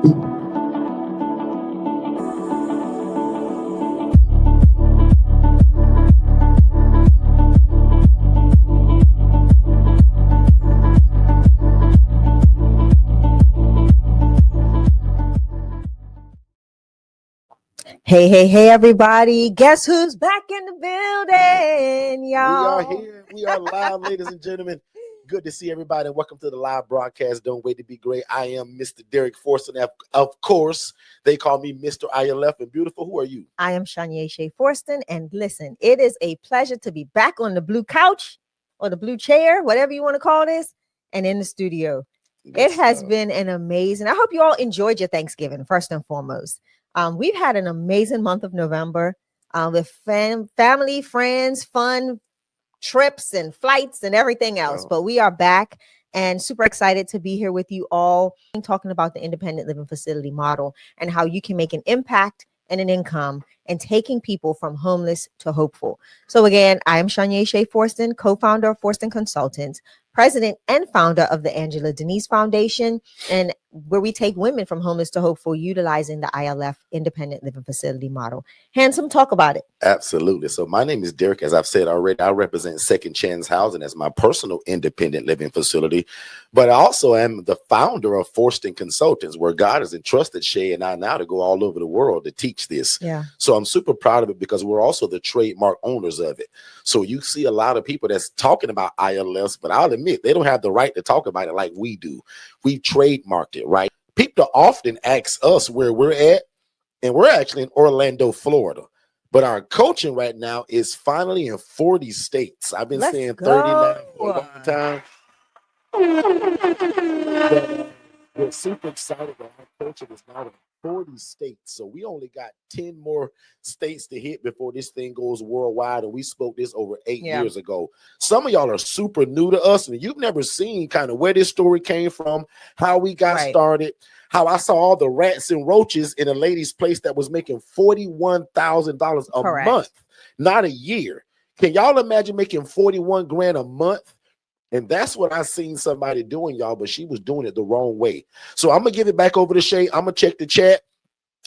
Hey, everybody. Guess who's back in the building, y'all? We are here. We are live, ladies and gentlemen. Good to see everybody. Welcome to the live broadcast. Don't wait to be great. I am Mr. Derrick Forston. Of course, they call me Mr. ILF. And beautiful, who are you? I am Shay Forston. And listen, it is a pleasure to be back on the blue couch or the blue chair, whatever you want to call this, and in the studio. It has been an amazing. I hope you all enjoyed your Thanksgiving, first and foremost. We've had an amazing month of November with family, friends, fun trips and flights and everything else. But we are back and super excited to be here with you all, talking about the independent living facility model and how you can make an impact and an income and taking people from homeless to hopeful. So again, I am Shay Forston, co-founder of Forston Consultants, president and founder of the Angela Denise Foundation, and where we take women from homeless to hopeful utilizing the ILF independent living facility model. Handsome, talk about it. Absolutely. So my name is Derrick. As I've said already, I represent Second Chance Housing as my personal independent living facility, but I also am the founder of Forston Consultants, where God has entrusted Shay and I now to go all over the world to teach this. Yeah. So I'm super proud of it because we're also the trademark owners of it. So you see a lot of people that's talking about ILFs, but I'll admit they don't have the right to talk about it like we do. We trademarked it, right? People often ask us where we're at, and we're actually in Orlando, Florida. But our coaching right now is finally in 40 states. I've been saying 39 for a long time. But we're super excited that our coaching is now in 40 states. So we only got 10 more states to hit before this thing goes worldwide. And we spoke this over 8 years ago. Some of y'all are super new to us, and you've never seen kind of where this story came from, how we got started, how I saw all the rats and roaches in a lady's place that was making $41,000 a month, not a year. Can y'all imagine making 41 grand a month? And that's what I seen somebody doing, y'all, but she was doing it the wrong way. So I'm going to give it back over to Shay. I'm going to check the chat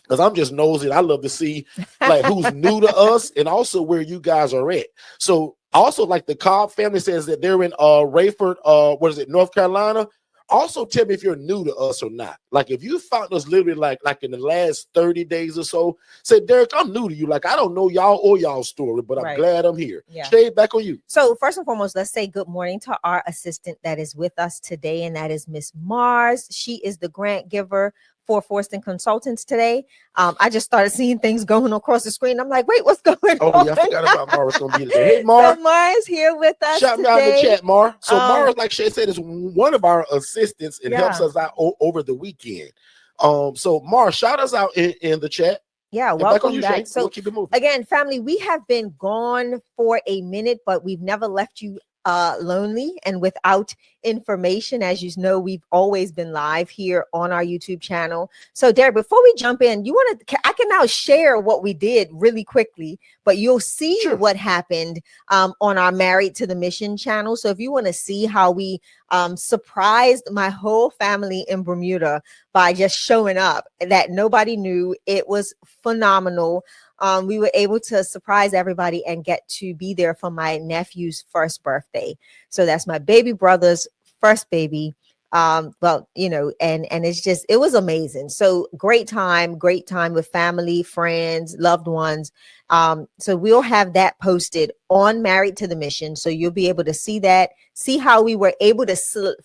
because I'm just nosy. I love to see like who's new to us and also where you guys are at. So also like the Cobb family says that they're in Rayford, North Carolina. Also tell me if you're new to us or not. Like if you found us literally like in the last 30 days or so, say, Derrick, I'm new to you. Like I don't know y'all or y'all's story, but I'm glad I'm here. Shay, back on you. So first and foremost, let's say good morning to our assistant that is with us today, and that is Miss Mars. She is the grant giver for Forston Consultants today. I just started seeing things going across the screen. I'm like, wait, what's going on? Oh, yeah, I forgot about Mars going to be today. Hey, Mar. So Mar's here with us Shout me out in the chat, Mar. So Mar, like Shay said, is one of our assistants and helps us out over the weekend. So Mar, shout us out in the chat. Yeah, welcome back. So we'll keep it moving. Again, family, we have been gone for a minute, but we've never left you lonely and without information. As you know, we've always been live here on our YouTube channel. So Derrick, before we jump in, I can now share what we did really quickly, but you'll see what happened on our Married to the Mission channel. So if you want to see how we surprised my whole family in Bermuda by just showing up, that nobody knew, it was phenomenal. We were able to surprise everybody and get to be there for my nephew's first birthday. So that's my baby brother's first baby. And it was amazing. So great time with family, friends, loved ones. So we'll have that posted on Married to the Mission. So you'll be able to see that, see how we were able to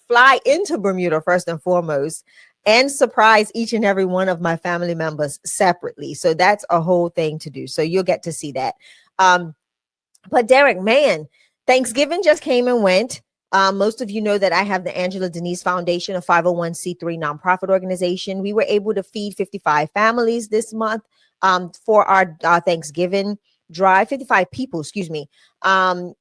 fly into Bermuda first and foremost, and surprise each and every one of my family members separately. So that's a whole thing to do. So you'll get to see that. But Derrick, man, Thanksgiving just came and went. Most of you know that I have the Angela Denise Foundation, a 501c3 nonprofit organization. We were able to feed 55 families this month for our Thanksgiving drive, 55 people, excuse me. And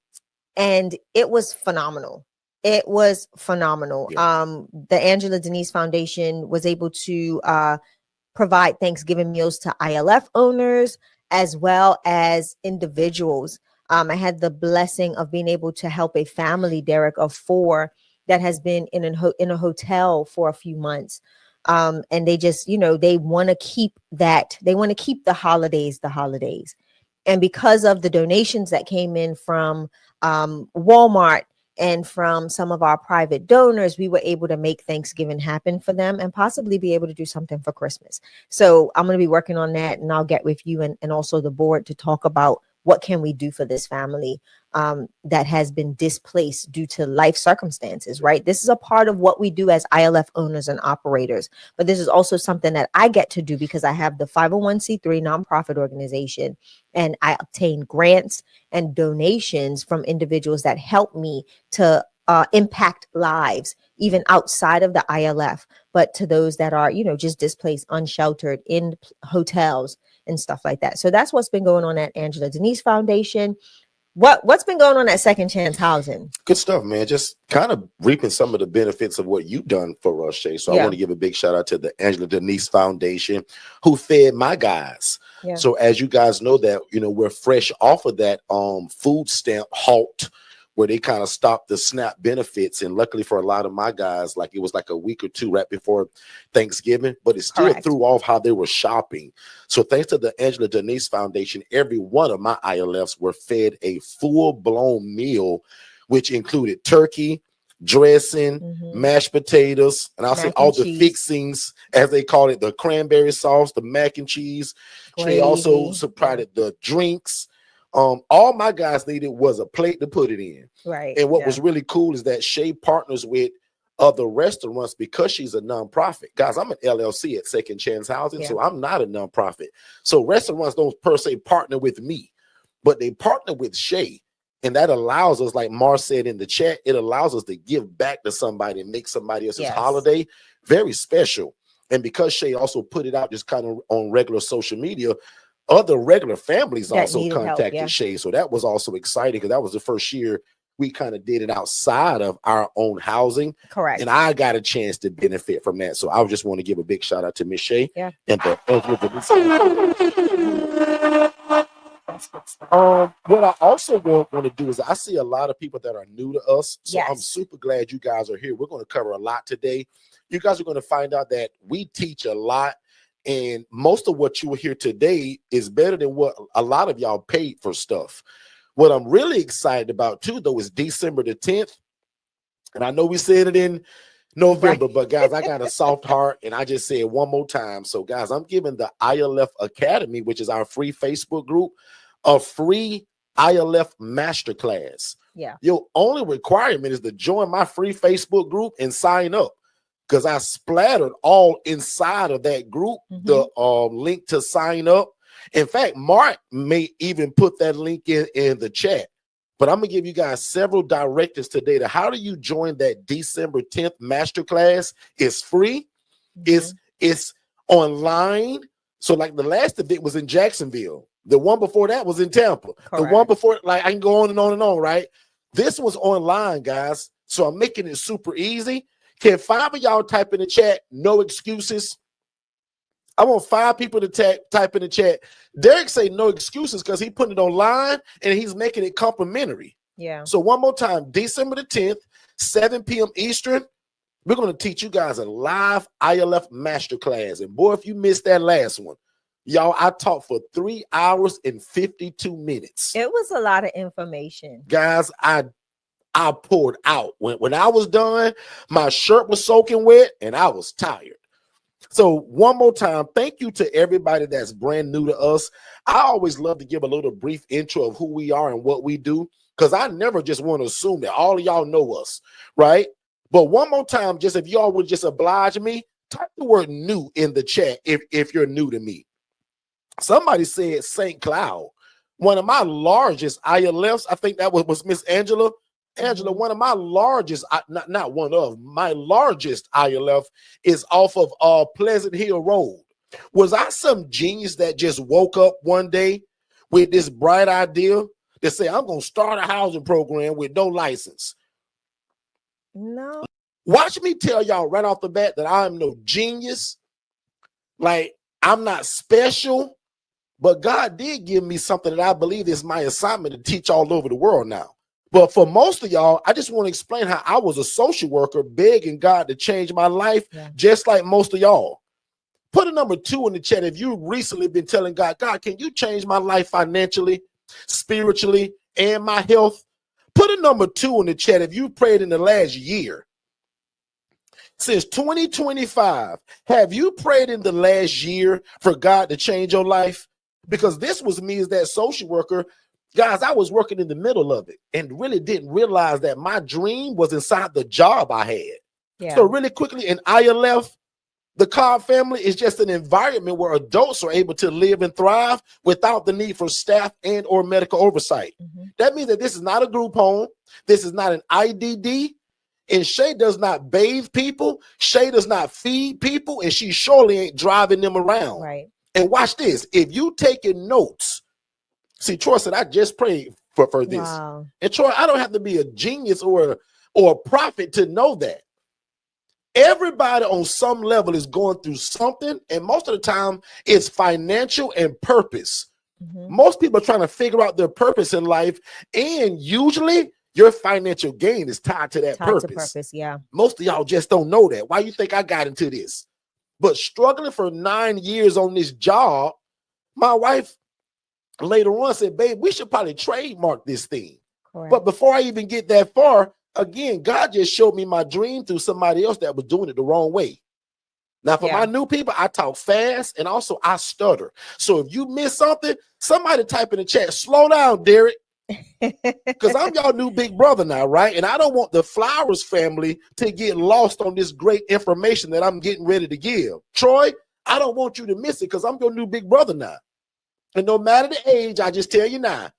it was phenomenal. It was phenomenal. Yeah. The Angela Denise Foundation was able to provide Thanksgiving meals to ILF owners as well as individuals. I had the blessing of being able to help a family, Derrick, of 4 that has been in a hotel for a few months. And they just, they want to keep the holidays. And because of the donations that came in from Walmart and from some of our private donors, we were able to make Thanksgiving happen for them and possibly be able to do something for Christmas. So I'm going to be working on that, and I'll get with you and also the board to talk about what can we do for this family that has been displaced due to life circumstances, right? This is a part of what we do as ILF owners and operators, but this is also something that I get to do because I have the 501c3 nonprofit organization, and I obtain grants and donations from individuals that help me to impact lives, even outside of the ILF, but to those that are, just displaced, unsheltered in hotels and stuff like that. So that's what's been going on at Angela Denise Foundation. What's been going on at Second Chance Housing? Good stuff, man. Just kind of reaping some of the benefits of what you've done for us, Shay. So I want to give a big shout out to the Angela Denise Foundation, who fed my guys. Yeah. So as you guys know that, we're fresh off of that food stamp halt where they kind of stopped the SNAP benefits. And luckily for a lot of my guys, like it was like a week or two right before Thanksgiving, but it still threw off how they were shopping. So thanks to the Angela Denise Foundation, every one of my ILFs were fed a full-blown meal, which included turkey, dressing, mashed potatoes, and I'll say all the fixings, as they call it, the cranberry sauce, the mac and cheese. Gravy. They also supplied the drinks. All my guys needed was a plate to put it in. Right. And what was really cool is that Shay partners with other restaurants because she's a nonprofit. Guys, I'm an LLC at Second Chance Housing, so I'm not a nonprofit. So restaurants don't per se partner with me, but they partner with Shay. And that allows us, like Mar said in the chat, it allows us to give back to somebody and make somebody else's holiday very special. And because Shay also put it out just kind of on regular social media, other regular families that also contacted Shay. So that was also exciting because that was the first year we kind of did it outside of our own housing. Correct. And I got a chance to benefit from that. So I just want to give a big shout out to Miss Shay. Yeah. And what I also want to do is I see a lot of people that are new to us. So I'm super glad you guys are here. We're going to cover a lot today. You guys are going to find out that we teach a lot. And most of what you will hear today is better than what a lot of y'all paid for stuff. What I'm really excited about too, though, is December the 10th. And I know we said it in November, but guys, I got a soft heart and I just say it one more time. So guys, I'm giving the ILF Academy, which is our free Facebook group, a free ILF masterclass. Yeah. Your only requirement is to join my free Facebook group and sign up. Because I splattered all inside of that group, the link to sign up. In fact, Mark may even put that link in the chat. But I'm going to give you guys several directives today to how do you join that December 10th masterclass. It's free. It's online. So like the last event was in Jacksonville. The one before that was in Tampa. Correct. The one before, like I can go on and on, right? This was online, guys. So I'm making it super easy. Can 5 of y'all type in the chat, no excuses? I want 5 people to type in the chat. Derrick say no excuses because he put it online and he's making it complimentary. Yeah. So one more time, December the 10th, 7 p.m. Eastern, we're going to teach you guys a live ILF masterclass. And boy, if you missed that last one, y'all, I talked for 3 hours and 52 minutes. It was a lot of information. Guys, I poured out. When I was done, my shirt was soaking wet and I was tired. So one more time, thank you to everybody that's brand new to us. I always love to give a little brief intro of who we are and what we do, because I never just want to assume that all of y'all know us, right? But one more time, just if y'all would just oblige me, type the word new in the chat if you're new to me. Somebody said St. Cloud. One of my largest ILFs, I think that was Miss Angela. Angela, one of my largest, not one of, my largest ILF is off of Pleasant Hill Road. Was I some genius that just woke up one day with this bright idea to say, I'm going to start a housing program with no license? No. Watch me tell y'all right off the bat that I'm no genius. Like, I'm not special, but God did give me something that I believe is my assignment to teach all over the world now. But for most of y'all, I just want to explain how I was a social worker begging God to change my life, just like most of y'all. Put a number 2 in the chat if you've recently been telling God, God, can you change my life financially, spiritually, and my health? Put a number 2 in the chat if you prayed in the last year. Since 2025, have you prayed in the last year for God to change your life? Because this was me as that social worker. Guys, I was working in the middle of it and really didn't realize that my dream was inside the job I had. Yeah. So really quickly, in ILF, the Cobb family is just an environment where adults are able to live and thrive without the need for staff and or medical oversight. That means that this is not a group home. This is not an IDD. And Shay does not bathe people. Shay does not feed people. And she surely ain't driving them around. Right. And watch this. If you taking notes, see, Troy said, I just prayed for this. Wow. And Troy, I don't have to be a genius or a prophet to know that. Everybody on some level is going through something, and most of the time it's financial and purpose. Most people are trying to figure out their purpose in life, and usually your financial gain is tied to that purpose. Yeah. Most of y'all just don't know that. Why you think I got into this? But struggling for 9 years on this job, my wife later on said, babe, we should probably trademark this thing. Correct. But before I even get that far, again, God just showed me my dream through somebody else that was doing it the wrong way. Now, for my new people, I talk fast and also I stutter. So if you miss something, somebody type in the chat, slow down, Derrick. Because I'm y'all new big brother now, right? And I don't want the Flowers family to get lost on this great information that I'm getting ready to give. Troy, I don't want you to miss it because I'm your new big brother now. And no matter the age, I just tell you now,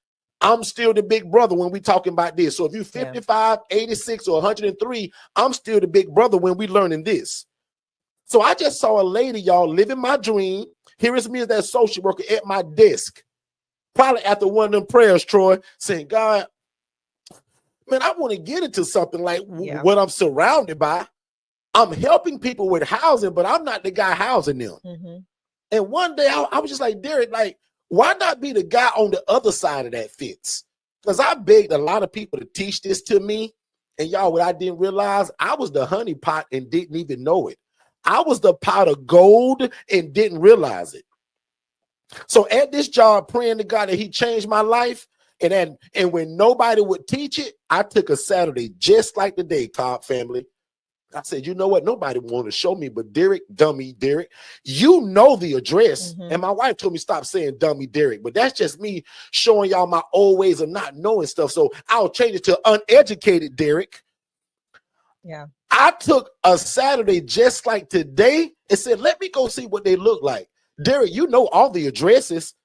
I'm still the big brother when we talking about this. So if you're 55, 86, or 103, I'm still the big brother when we learning this. So I just saw a lady, y'all, living my dream. Here is me as that social worker at my desk. Probably after one of them prayers, Troy, saying, God, man, I want to get into something like what I'm surrounded by. I'm helping people with housing, but I'm not the guy housing them. And one day I was just like, Derrick, like, why not be the guy on the other side of that fence? Because I begged a lot of people to teach this to me. And y'all, what I didn't realize, I was the honey pot and didn't even know it. I was the pot of gold and didn't realize it. So at this job, praying to God that he changed my life. And when nobody would teach it, I took a Saturday just like the day, Cobb family. I said, you know what? Nobody want to show me, but Derrick, dummy Derrick, you know the address. And my wife told me stop saying dummy Derrick, but that's just me showing y'all my old ways of not knowing stuff. So I'll change it to uneducated Derrick. Yeah. I took a Saturday just like today and said, let me go see what they look like. Derrick, you know all the addresses.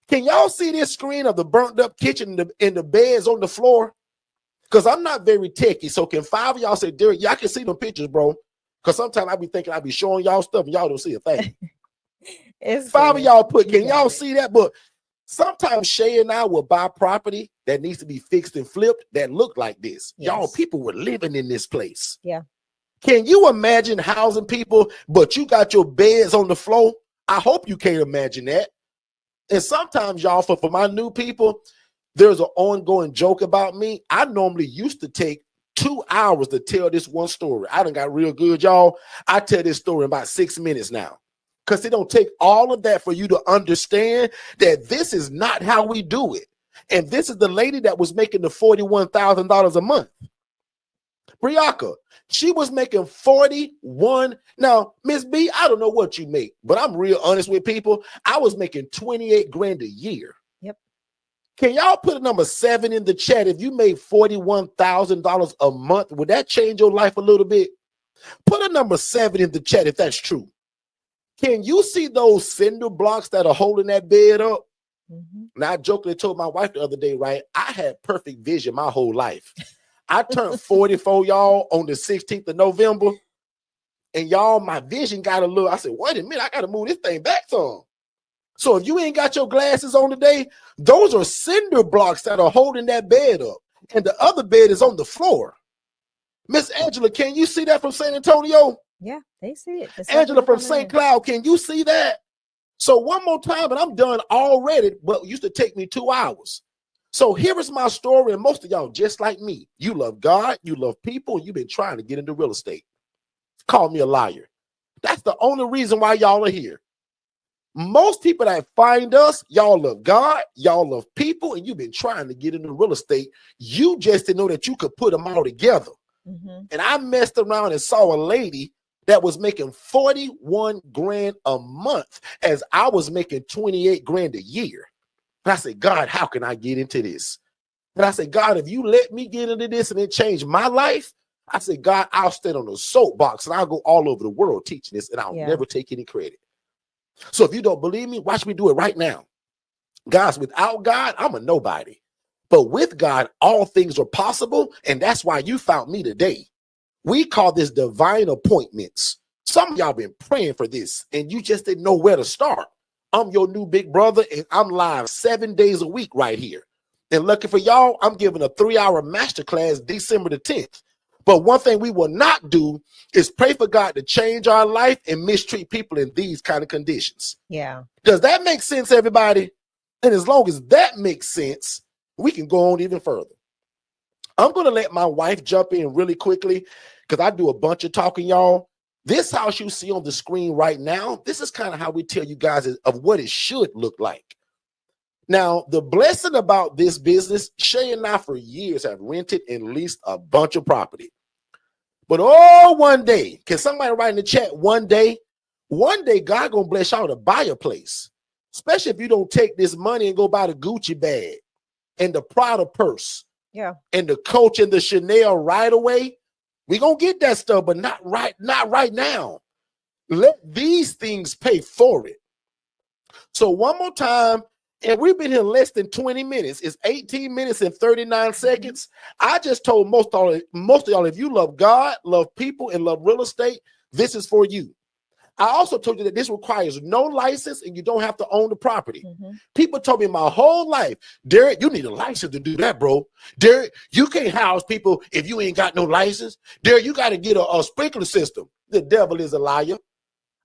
Can y'all see this screen of the burnt up kitchen and the beds on the floor? Because I'm not very techy. So can 5 of y'all say, Derrick, y'all can see them pictures, bro? Because sometimes I be thinking I be showing y'all stuff and y'all don't see a thing. 5 of y'all put, can y'all see that? But sometimes Shay and I will buy property that needs to be fixed and flipped that look like this. Yes. Y'all, people were living in this place. Yeah. Can you imagine housing people, but you got your beds on the floor? I hope you can't imagine that. And sometimes, y'all, for my new people, there's an ongoing joke about me. I normally used to take 2 hours to tell this one story. I done got real good, y'all. I tell this story in about 6 minutes now. Because it don't take all of that for you to understand that this is not how we do it. And this is the lady that was making the $41,000 a month. Briaka, she was making 41. Now, Miss B, I don't know what you make, but I'm real honest with people. I was making 28 grand a year. Yep. Can y'all put a number 7 in the chat? If you made $41,000 a month, would that change your life a little bit? Put a number 7 in the chat if that's true. Can you see those cinder blocks that are holding that bed up? Now, I jokingly told my wife the other day, right? I had perfect vision my whole life. I turned 44, y'all, on the 16th of November. And y'all, my vision got a little, I said, wait a minute, I got to move this thing back some. So if you ain't got your glasses on today, those are cinder blocks that are holding that bed up. And the other bed is on the floor. Miss Angela, can you see that from San Antonio? Yeah, they see it. Angela from St. Cloud, can you see that? So one more time, and I'm done already, but it used to take me 2 hours. So here is my story, and most of y'all just like me. You love God, you love people, and you've been trying to get into real estate. Call me a liar. That's the only reason why y'all are here. Most people that find us, y'all love God, y'all love people, and you've been trying to get into real estate. You just didn't know that you could put them all together. And I messed around and saw a lady that was making 41 grand a month as I was making 28 grand a year. And I said, God, how can I get into this? And I said, God, if you let me get into this and it changed my life, I said, God, I'll stand on a soapbox and I'll go all over the world teaching this, and I'll never take any credit. So if you don't believe me, watch me do it right now. Guys, without God, I'm a nobody. But with God, all things are possible, and that's why you found me today. We call this divine appointments. Some of y'all been praying for this, and you just didn't know where to start. I'm your new big brother, and I'm live 7 days a week right here. And lucky for y'all, I'm giving a 3-hour masterclass December the 10th. But one thing we will not do is pray for God to change our life and mistreat people in these kind of conditions. Yeah. Does that make sense, everybody? And as long as that makes sense, we can go on even further. I'm going to let my wife jump in really quickly because I do a bunch of talking, y'all. This house you see on the screen right now, this is kind of how we tell you guys of what it should look like. Now, the blessing about this business, Shay and I for years have rented and leased a bunch of property. But one day, can somebody write in the chat, one day God gonna bless y'all to buy a place, especially if you don't take this money and go buy the Gucci bag and the Prada purse, and the Coach and the Chanel right away. We gonna get that stuff, but not right now. Let these things pay for it. So one more time, and we've been here less than 20 minutes. It's 18 minutes and 39 seconds. I just told most of y'all, if you love God, love people, and love real estate, this is for you. I also told you that this requires no license and you don't have to own the property. People told me my whole life, Derrick, you need a license to do that, bro. Derrick, you can't house people if you ain't got no license. Derrick, you got to get a sprinkler system. The devil is a liar.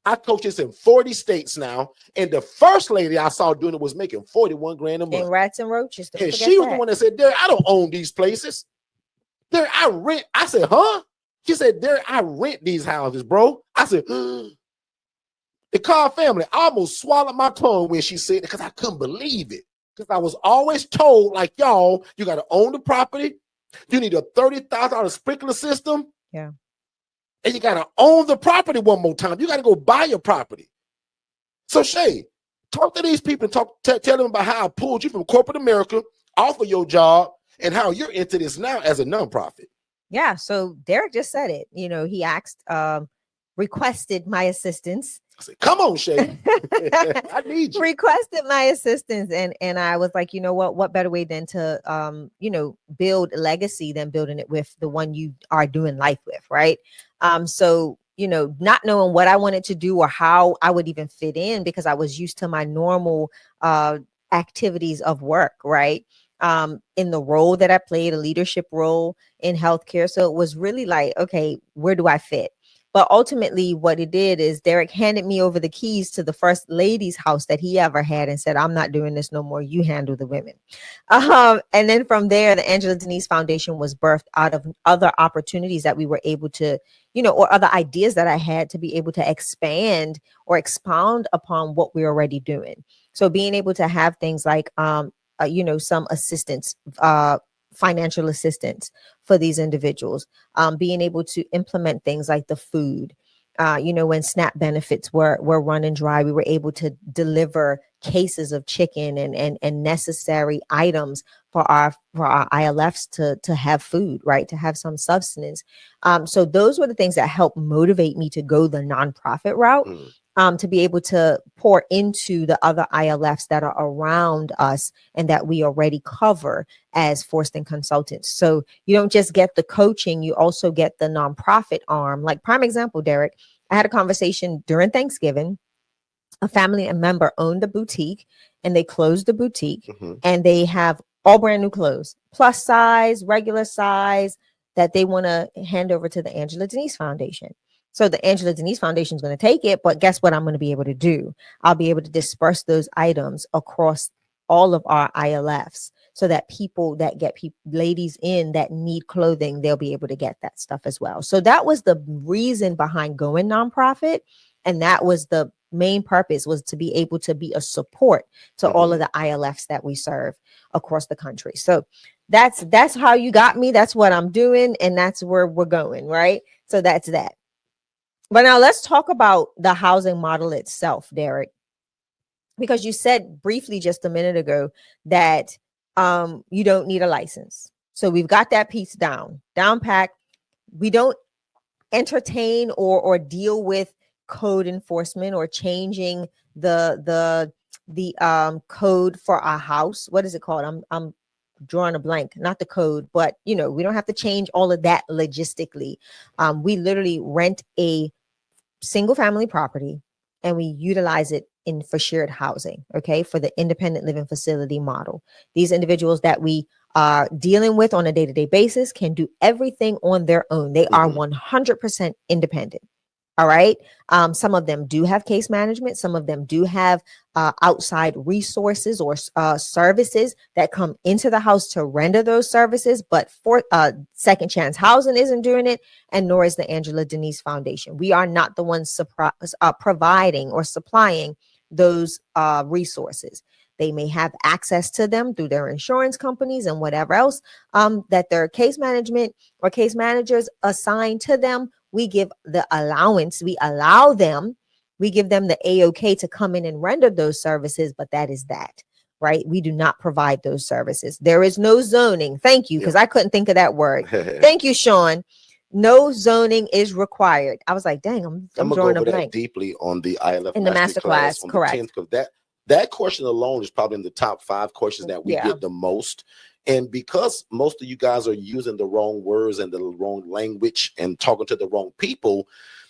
I coach this in 40 states now, and the first lady I saw doing it was making 41 grand a month. And rats and roaches. And she was the one that said, Derrick, I don't own these places. Derrick, I rent. I said, huh? She said, Derrick, I rent these houses, bro. I said, the Carr family almost swallowed my tongue when she said it because I couldn't believe it. Because I was always told, like, y'all, you got to own the property. You need a $30,000 sprinkler system. Yeah. And you got to own the property one more time. You got to go buy your property. So, Shay, talk to these people and tell them about how I pulled you from corporate America off of your job and how you're into this now as a nonprofit. Yeah. So Derrick just said it. You know, he requested my assistance. I said, come on, Shay. I need you. Requested my assistance. And I was like, you know what better way than to, build a legacy than building it with the one you are doing life with. Right. So, not knowing what I wanted to do or how I would even fit in because I was used to my normal activities of work. Right. In the role that I played, a leadership role in healthcare. So it was really like, okay, where do I fit? But ultimately what it did is Derrick handed me over the keys to the first lady's house that he ever had and said, I'm not doing this no more. You handle the women. And then from there, the Angela Denise Foundation was birthed out of other opportunities that we were able to, or other ideas that I had to be able to expand or expound upon what we're already doing. So being able to have things like, some assistance, financial assistance for these individuals, being able to implement things like the food, when SNAP benefits were running dry, we were able to deliver cases of chicken and necessary items for our ILFs to have food, right? To have some substance. So those were the things that helped motivate me to go the nonprofit route. To be able to pour into the other ILFs that are around us and that we already cover as Forston consultants. So you don't just get the coaching, you also get the nonprofit arm. Like prime example, Derrick, I had a conversation during Thanksgiving. A family member owned a boutique and they closed the boutique and they have all brand new clothes, plus size, regular size, that they want to hand over to the Angela Denise Foundation. So the Angela Denise Foundation is going to take it, but guess what I'm going to be able to do? I'll be able to disperse those items across all of our ILFs so that people that get ladies in that need clothing, they'll be able to get that stuff as well. So that was the reason behind going nonprofit. And that was the main purpose, was to be able to be a support to all of the ILFs that we serve across the country. So that's how you got me. That's what I'm doing. And that's where we're going. Right. So that's that. But now let's talk about the housing model itself, Derrick, because you said briefly just a minute ago that you don't need a license. So we've got that piece down packed. We don't entertain or deal with code enforcement or changing the code for our house. What is it called? I'm drawing a blank, not the code, but we don't have to change all of that logistically. We literally rent a single family property and we utilize it for shared housing, okay, for the independent living facility model. These individuals that we are dealing with on a day-to-day basis can do everything on their own. They are 100% independent. All right. Some of them do have case management. Some of them do have outside resources or services that come into the house to render those services. But for Second Chance Housing isn't doing it, and nor is the Angela Denise Foundation. We are not the ones providing or supplying those resources. They may have access to them through their insurance companies and whatever else that their case management or case managers assign to them. We give the allowance, we allow them, we give them the A-OK to come in and render those services, but that is that, right? We do not provide those services. There is no zoning. Thank you, because I couldn't think of that word. Thank you, Sean. No zoning is required. I was like, dang, I'm gonna drawing go over a blank. That deeply on the ILF in the masterclass, correct? Because that question alone is probably in the top 5 questions that we get the most. And because most of you guys are using the wrong words and the wrong language and talking to the wrong people,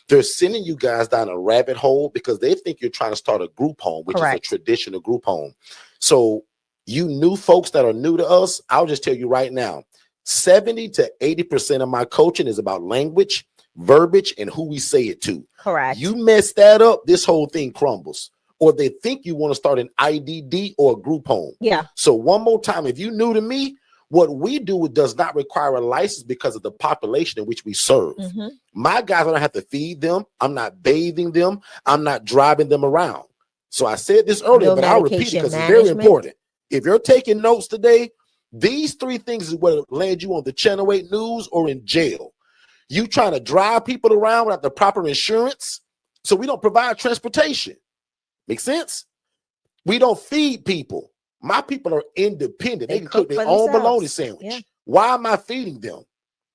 they're sending you guys down a rabbit hole because they think you're trying to start a group home, which is a traditional group home. So you new folks that are new to us, I'll just tell you right now, 70 to 80% of my coaching is about language, verbiage, and who we say it to. Correct. You mess that up, this whole thing crumbles. Or they think you want to start an IDD or a group home. Yeah. So one more time, if you're new to me, what we do does not require a license because of the population in which we serve. My guys, I don't have to feed them. I'm not bathing them. I'm not driving them around. So I said this earlier, but I'll repeat it because it's very important. If you're taking notes today, these 3 things is what land you on the Channel 8 News or in jail. You trying to drive people around without the proper insurance. So we don't provide transportation. Make sense? We don't feed people. My people are independent. They can cook their own bologna sandwich. Yeah. Why am I feeding them?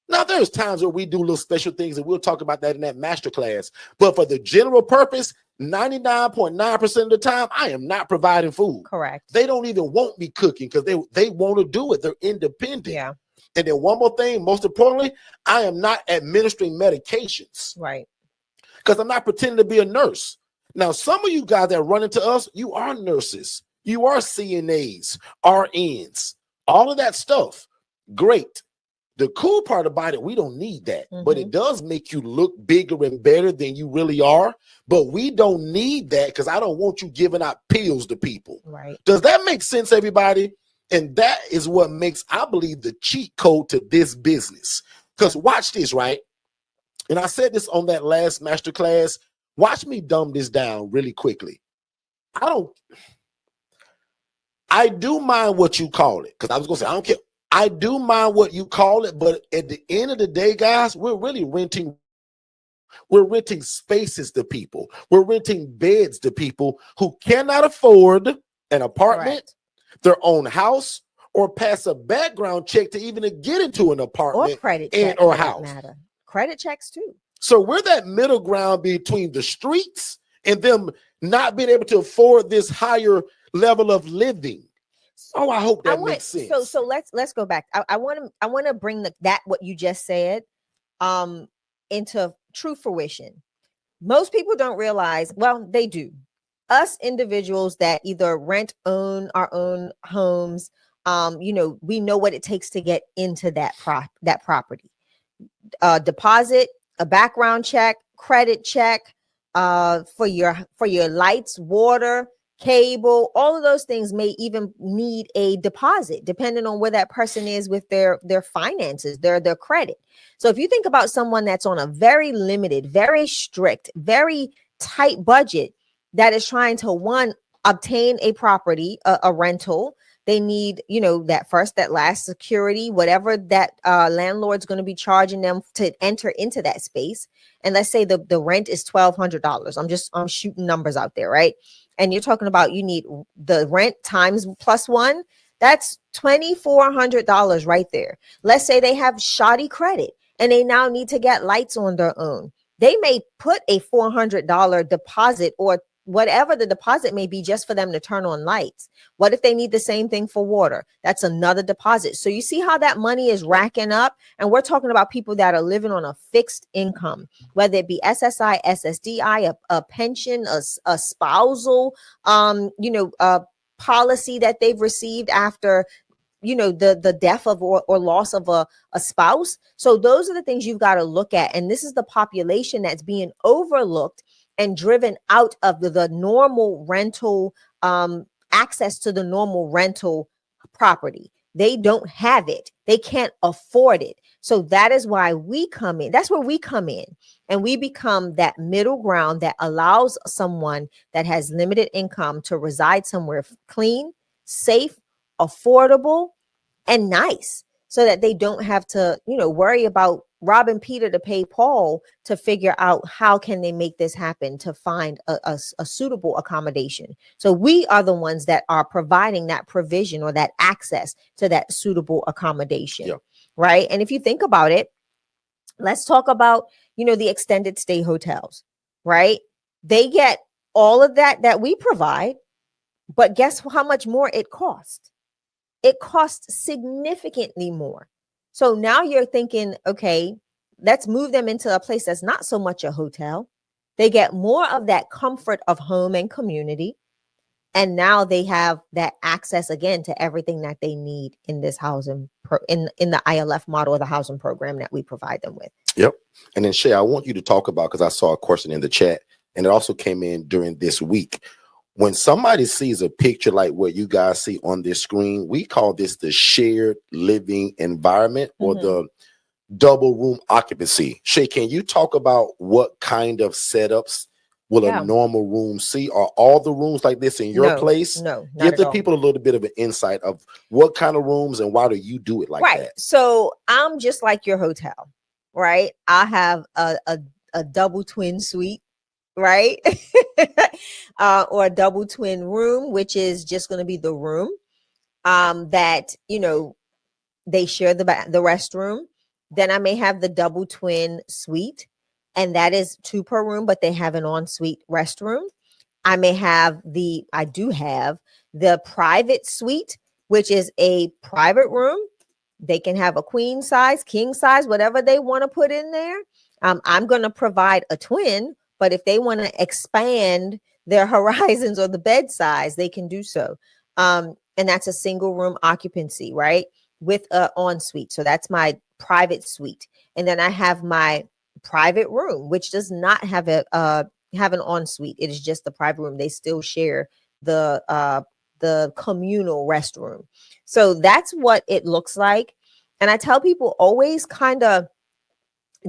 Now, there's times where we do little special things, and we'll talk about that in that masterclass. But for the general purpose, 99.9% of the time, I am not providing food. Correct. They don't even want me cooking because they want to do it. They're independent. Yeah. And then one more thing, most importantly, I am not administering medications. Right. Because I'm not pretending to be a nurse. Now, some of you guys that run into us, you are nurses, you are CNAs, RNs, all of that stuff. Great. The cool part about it, we don't need that, but it does make you look bigger and better than you really are. But we don't need that because I don't want you giving out pills to people. Right. Does that make sense, everybody? And that is what makes, I believe, the cheat code to this business. Because watch this, right? And I said this on that last masterclass. Watch me dumb this down really quickly. I do mind what you call it, because I was going to say, I don't care. I do mind what you call it, but at the end of the day, guys, we're really renting. We're renting spaces to people. We're renting beds to people who cannot afford an apartment, their own house, or pass a background check to even get into an apartment or credit check or house. Credit checks too. So we're that middle ground between the streets and them not being able to afford this higher level of living. Oh, I hope that makes sense. So let's go back. I want to bring what you just said into true fruition. Most people don't realize, well, they do. Us individuals that either own our own homes, we know what it takes to get into that property. Deposit, a background check, credit check, for your lights, water, cable, all of those things may even need a deposit depending on where that person is with their finances, their credit. So if you think about someone that's on a very limited, very strict, very tight budget that is trying to, one, obtain a property, a rental, they need, that first, that last security, whatever that landlord's going to be charging them to enter into that space. And let's say the rent is $1,200. I'm shooting numbers out there, right? And you're talking about you need the rent times +1. That's $2,400 right there. Let's say they have shoddy credit and they now need to get lights on their own. They may put a $400 deposit or whatever the deposit may be just for them to turn on lights. What if they need the same thing for water? That's another deposit. So you see how that money is racking up? And we're talking about people that are living on a fixed income, whether it be SSI, SSDI, a pension, a spousal, policy that they've received after the death of or loss of a spouse. So those are the things you've got to look at. And this is the population that's being overlooked and driven out of the normal rental, access to the normal rental property. They don't have it. They can't afford it. So that is why we come in. That's where we come in. And we become that middle ground that allows someone that has limited income to reside somewhere clean, safe, affordable, and nice, so that they don't have to, worry about robbing Peter to pay Paul to figure out how can they make this happen to find a suitable accommodation. So we are the ones that are providing that provision or that access to that suitable accommodation. Yeah. Right. And if you think about it, let's talk about, the extended stay hotels, right? They get all of that we provide, but guess how much more it costs? It costs significantly more. So now you're thinking, okay, let's move them into a place that's not so much a hotel. They get more of that comfort of home and community. And now they have that access again to everything that they need in this housing in the ILF model of the housing program that we provide them with. Yep. And then Shay, I want you to talk about, because I saw a question in the chat and it also came in during this week. When somebody sees a picture like what you guys see on this screen, we call this the shared living environment or the double room occupancy. Shay, can you talk about what kind of setups will a normal room see? Are all the rooms like this in your place? No. Give the people a little bit of an insight of what kind of rooms and why do you do it like that? So I'm just like your hotel, right? I have a double twin suite, right? Or a double twin room, which is just going to be the room that, they share the restroom. Then I may have the double twin suite, and that is 2 per room, but they have an ensuite restroom. I do have the private suite, which is a private room. They can have a queen size, king size, whatever they want to put in there. I'm going to provide a twin, but if they want to expand their horizons or the bed size, they can do so. And that's a single room occupancy, right? With an ensuite. So that's my private suite. And then I have my private room, which does not have an ensuite. It is just the private room. They still share the communal restroom. So that's what it looks like. And I tell people, always kind of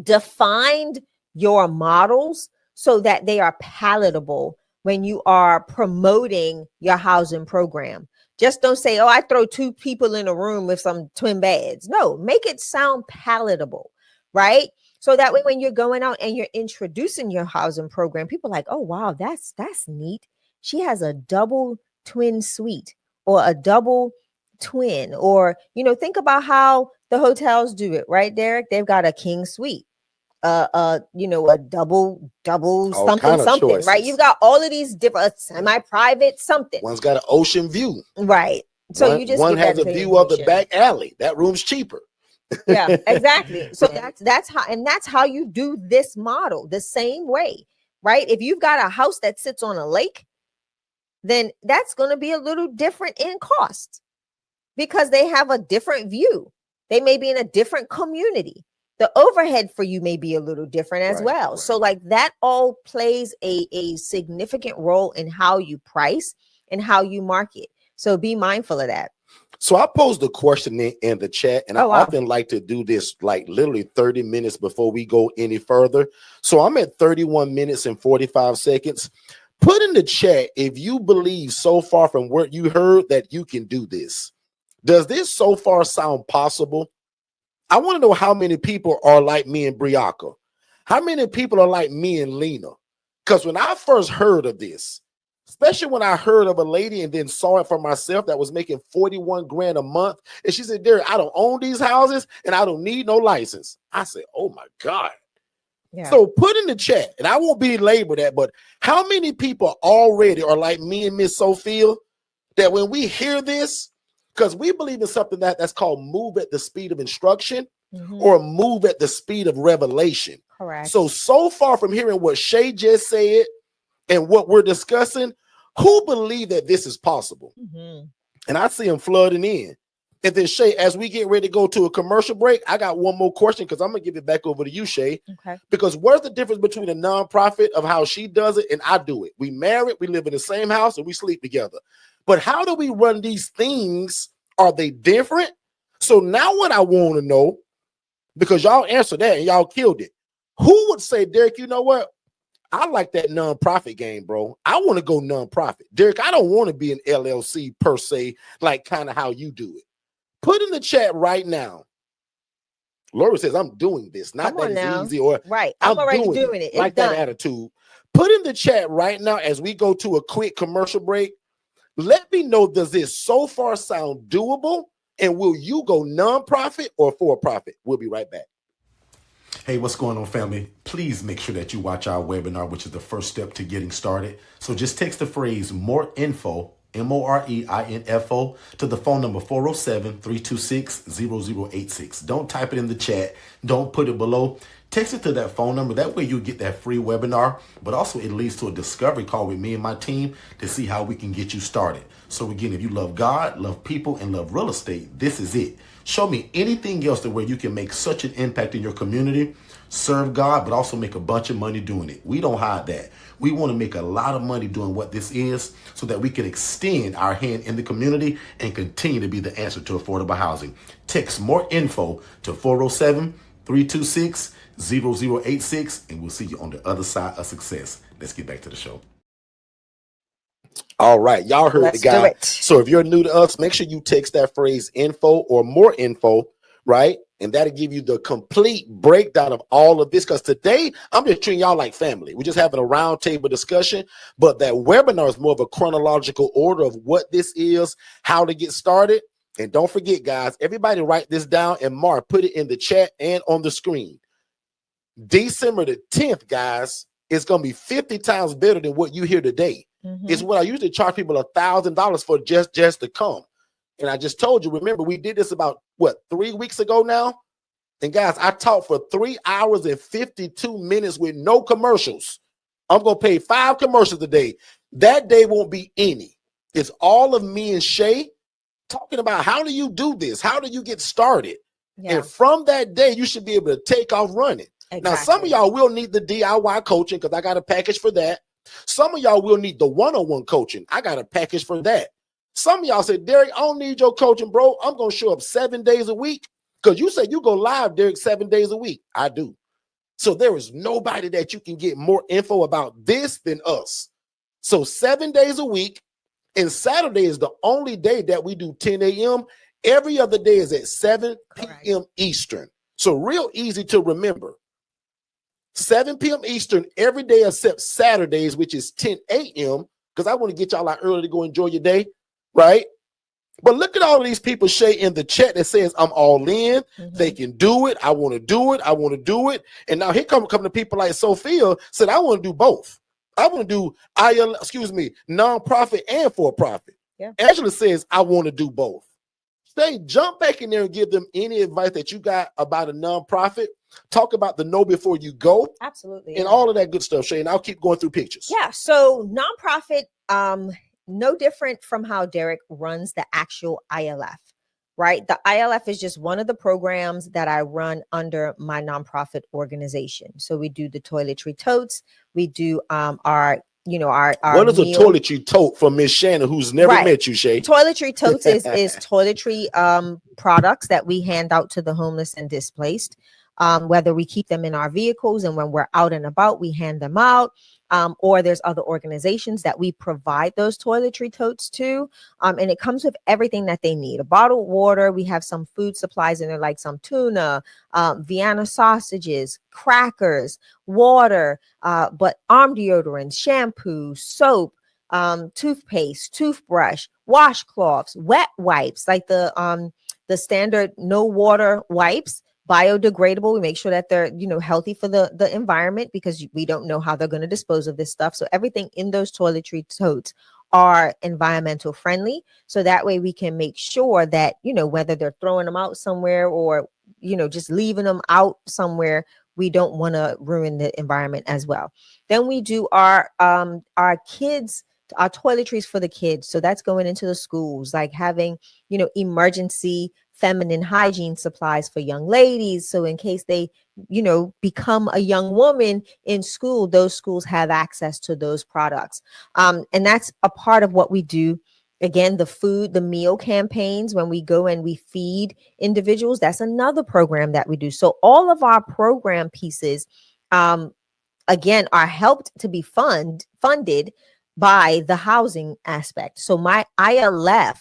define your models so that they are palatable when you are promoting your housing program. Just don't say, I throw 2 people in a room with some twin beds. No, make it sound palatable, right? So that way, when you're going out and you're introducing your housing program, people are like, oh, wow, that's neat. She has a double twin suite or a double twin, or, think about how the hotels do it, right, Derrick? They've got a king suite, a double something, choices. Right? You've got all of these different semi-private something. One's got an ocean view. Right. So one has a view of the back alley. That room's cheaper. Yeah, exactly. So that's how you do this model the same way, right? If you've got a house that sits on a lake, then that's going to be a little different in cost because they have a different view. They may be in a different community. The overhead for you may be a little different as well. Right. So like that all plays a significant role in how you price. in how you market. So be mindful of that. So I posed a question in the chat, and I often like to do this like literally 30 minutes before we go any further. So I'm at 31 minutes and 45 seconds. Put in the chat if you believe so far from what you heard that you can do this. Does this so far sound possible? I want to know how many people are like me and Briaka. How many people are like me and Lena? Because when I first heard of this, especially when I heard of a lady and then saw it for myself that was making 41 grand a month. And she said, Derrick, I don't own these houses and I don't need no license. I said, oh my God. Yeah. So put in the chat, and I won't belabor that, but how many people already are like me and Miss Sophia that when we hear this, because we believe in something that's called move at the speed of instruction or move at the speed of revelation. Correct. So far from hearing what Shay just said and what we're discussing, who believe that this is possible? And I see them flooding in. And then Shay, as we get ready to go to a commercial break, I got one more question because I'm gonna give it back over to you, Shay. Okay. Because what's the difference between a nonprofit of how she does it and I do it? We married, we live in the same house, and we sleep together. But how do we run these things? Are they different? So now what I want to know, because y'all answered that and y'all killed it. Who would say, Derrick, you know what? I like that nonprofit game, bro. I want to go nonprofit. Derrick, I don't want to be an LLC per se, like kind of how you do it. Put in the chat right now. Laura says, I'm doing this. Not that it's easy or right. I'm already doing it. Like that attitude. Put in the chat right now as we go to a quick commercial break. Let me know, does this so far sound doable? And will you go nonprofit or for profit? We'll be right back. Hey, what's going on, family? Please make sure that you watch our webinar, which is the first step to getting started. So just text the phrase more info, MOREINFO, to the phone number 407-326-0086. Don't type it in the chat. Don't put it below. Text it to that phone number. That way you get that free webinar, but also it leads to a discovery call with me and my team to see how we can get you started. So again, if you love God, love people, and love real estate, this is it. Show me anything else that where you can make such an impact in your community, serve God, but also make a bunch of money doing it. We don't hide that. We want to make a lot of money doing what this is so that we can extend our hand in the community and continue to be the answer to affordable housing. Text more info to 407-326-0086, and we'll see you on the other side of success. Let's get back to the show. All right, y'all heard the guy. So if you're new to us, make sure you text that phrase info or more info, right? And that'll give you the complete breakdown of all of this. Because today, I'm just treating y'all like family. We're just having a roundtable discussion. But that webinar is more of a chronological order of what this is, how to get started. And don't forget, guys, everybody write this down and Mark, put it in the chat and on the screen. December the 10th, guys, is going to be 50 times better than what you hear today. It's what I usually charge people $1,000 for just to come. And I just told you, remember, we did this about, 3 weeks ago now? And guys, I talked for 3 hours and 52 minutes with no commercials. I'm going to pay 5 commercials a day. That day won't be any. It's all of me and Shay talking about how do you do this? How do you get started? Yeah. And from that day, you should be able to take off running. Exactly. Now, some of y'all will need the DIY coaching because I got a package for that. Some of y'all will need the one-on-one coaching. I got a package for that. Some of y'all said, Derrick, I don't need your coaching, bro. I'm going to show up 7 days a week because you said you go live, Derrick, 7 days a week. I do. So there is nobody that you can get more info about this than us. So 7 days a week, and Saturday is the only day that we do 10 a.m. Every other day is at 7 p.m. Eastern. So real easy to remember. 7 p.m. Eastern every day except Saturdays, which is 10 a.m. because I want to get y'all out early to go enjoy your day, right? But look at all of these people, Shay, in the chat that says, I'm all in. They can do it. I want to do it. I want to do it. And now here come the people like Sophia said, I want to do both. I want to do nonprofit and for-profit. Yeah. Angela says, I want to do both. Shay, jump back in there and give them any advice that you got about a nonprofit. Talk about the know before you go. Absolutely. And all of that good stuff, Shay. And I'll keep going through pictures. Yeah. So nonprofit, no different from how Derrick runs the actual ILF, right? The ILF is just one of the programs that I run under my nonprofit organization. So we do the toiletry totes. We do our our what is meal. a toiletry tote from Miss Shannon, who's never met you, Shay? Toiletry totes is toiletry products that we hand out to the homeless and displaced. Whether we keep them in our vehicles, and when we're out and about, we hand them out. Or there's other organizations that we provide those toiletry totes to. And it comes with everything that they need. A bottled water. We have some food supplies in there, like some tuna, Vienna sausages, crackers, water, but arm deodorant, shampoo, soap, toothpaste, toothbrush, washcloths, wet wipes, like the standard no water wipes, biodegradable. We make sure that they're, healthy for the environment, because we don't know how they're going to dispose of this stuff. So everything in those toiletry totes are environmental friendly. So that way we can make sure that, whether they're throwing them out somewhere or, just leaving them out somewhere, we don't want to ruin the environment as well. Then we do our kids, our toiletries for the kids. So that's going into the schools, like having, emergency feminine hygiene supplies for young ladies. So in case they, become a young woman in school, those schools have access to those products. And that's a part of what we do. Again, the meal campaigns, when we go and we feed individuals, that's another program that we do. So all of our program pieces, again, are helped to be funded by the housing aspect. So my ILF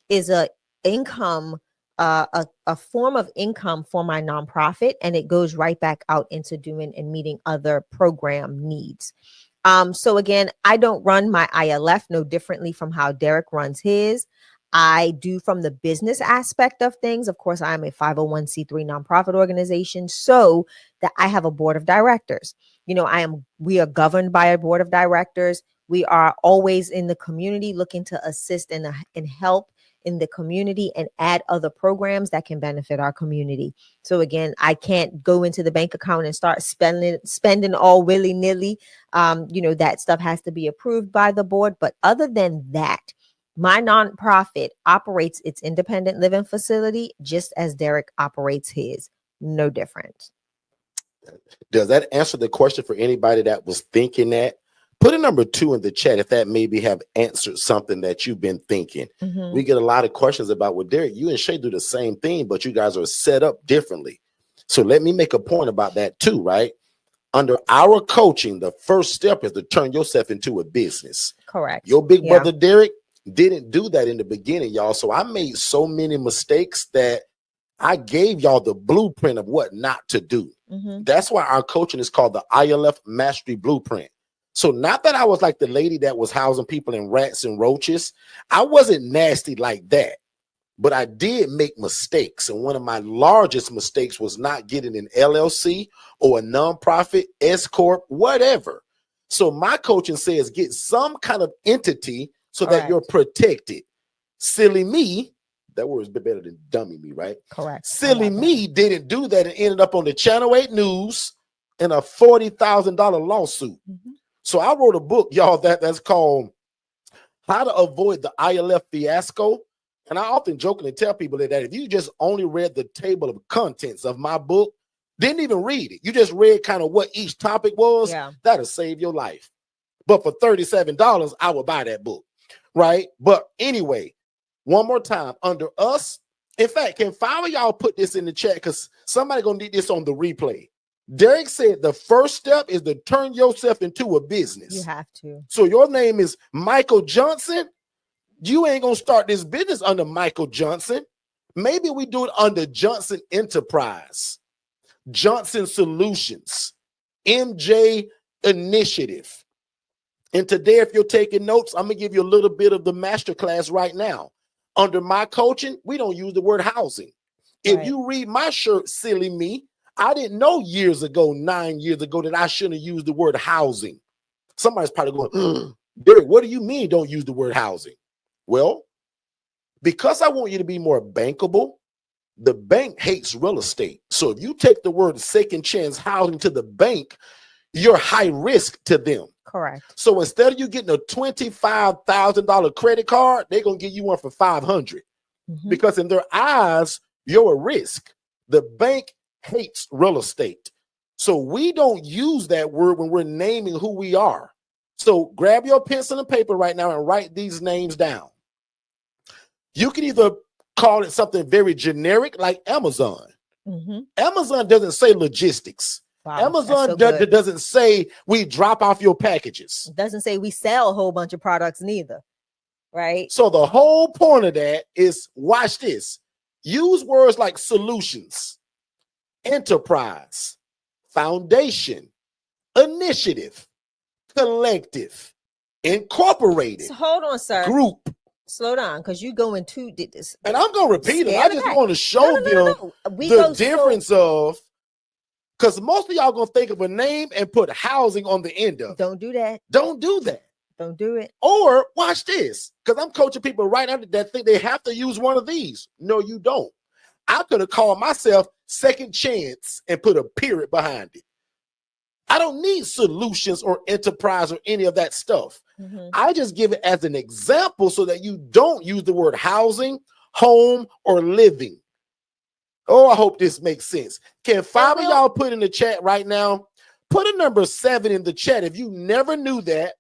is a income, a form of income for my nonprofit, and it goes right back out into doing and meeting other program needs. So again, I don't run my ILF no differently from how Derrick runs his. I do from the business aspect of things. Of course, I am a 501c3 nonprofit organization, so that I have a board of directors. We are governed by a board of directors. We are always in the community looking to assist and help in the community and add other programs that can benefit our community. So again, I can't go into the bank account and start spending all willy-nilly. That stuff has to be approved by the board. But other than that, my nonprofit operates its independent living facility just as Derrick operates his. No different. Does that answer the question for anybody that was thinking that? Put a number 2 in the chat if that maybe have answered something that you've been thinking. Mm-hmm. We get a lot of questions about, well, Derrick, you and Shay do the same thing, but you guys are set up differently. So let me make a point about that too, right? Under our coaching, the first step is to turn yourself into a business. Correct. Your big brother, Derrick, didn't do that in the beginning, y'all. So I made so many mistakes that I gave y'all the blueprint of what not to do. Mm-hmm. That's why our coaching is called the ILF Mastery Blueprint. So not that I was like the lady that was housing people in rats and roaches. I wasn't nasty like that, but I did make mistakes. And one of my largest mistakes was not getting an LLC or a nonprofit, S Corp, whatever. So my coaching says get some kind of entity so that you're protected. Silly me, that word is a bit better than dummy me, right? Correct. Silly me didn't do that and ended up on the Channel 8 News in a $40,000 lawsuit. Mm-hmm. So I wrote a book, y'all, that's called How to Avoid the ILF Fiasco. And I often jokingly tell people that if you just only read the table of contents of my book, didn't even read it, you just read kind of what each topic was, that'll save your life. But for $37, I would buy that book, right? But anyway, one more time, under us, in fact, can 5 of y'all put this in the chat because somebody gonna need this on the replay. Derrick said the first step is to turn yourself into a business. You have to. So your name is Michael Johnson. You ain't going to start this business under Michael Johnson. Maybe we do it under Johnson Enterprise, Johnson Solutions, MJ Initiative. And today, if you're taking notes, I'm going to give you a little bit of the masterclass right now. Under my coaching, we don't use the word housing. If you read my shirt, silly me, I didn't know 9 years ago, that I shouldn't have used the word housing. Somebody's probably going, Derrick, what do you mean don't use the word housing? Well, because I want you to be more bankable, the bank hates real estate. So if you take the word second chance housing to the bank, you're high risk to them. Correct. So instead of you getting a $25,000 credit card, they're going to give you one for $500 because in their eyes, you're a risk. The bank hates real estate. So we don't use that word when we're naming who we are. So grab your pencil and paper right now and write these names down. You can either call it something very generic like Amazon. Amazon doesn't say logistics. Wow, Amazon doesn't say we drop off your packages. It doesn't say we sell a whole bunch of products neither, right? So the whole point of that is, watch this. Use words like solutions, enterprise, foundation, initiative, collective, incorporated. So hold on, sir. Group. Slow down, because you going to did this. And I'm going to repeat it. I just want to show them the difference of, because most of y'all going to think of a name and put housing on the end of it. Don't do that. Don't do that. Don't do it. Or watch this, because I'm coaching people right now that think they have to use one of these. No, you don't. I could have called myself Second Chance and put a period behind it. I don't need solutions or enterprise or any of that stuff. I just give it as an example so that you don't use the word housing, home, or living. Oh, I hope this makes sense. Can 5 of y'all put in the chat right now? Put a number 7 in the chat if you never knew that,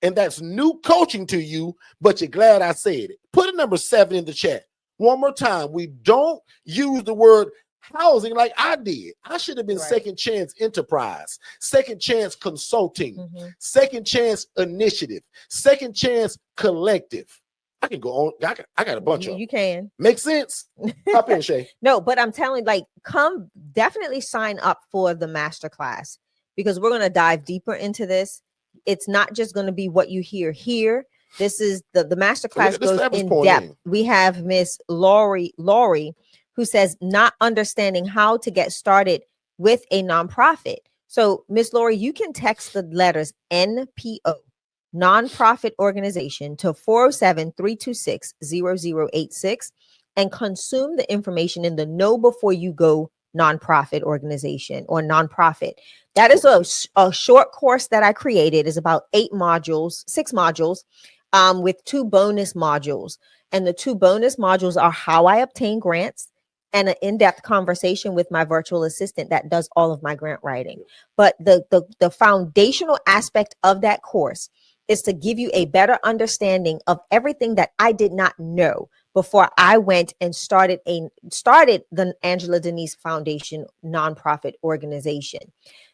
and that's new coaching to you, but you're glad I said it. Put a number 7 in the chat. One more time. We don't use the word housing like I did. I should have been Second Chance Enterprise, Second Chance Consulting, Second Chance Initiative, Second Chance Collective. I can go on. I got a bunch of them. You can. Make sense? Hop in, Shay. No, but I'm telling, like, come definitely sign up for the masterclass, because we're going to dive deeper into this. It's not just going to be what you hear here. This is the masterclass goes in depth. We have Miss Laurie, who says not understanding how to get started with a nonprofit. So, Miss Laurie, you can text the letters NPO, nonprofit organization, to 407-326-0086 and consume the information in the Know Before You Go nonprofit organization or nonprofit. That is a short course that I created. Is about 6 modules, with 2 bonus modules. And the 2 bonus modules are how I obtain grants and an in-depth conversation with my virtual assistant that does all of my grant writing. But the foundational aspect of that course is to give you a better understanding of everything that I did not know before I went and started the Angela Denise Foundation nonprofit organization.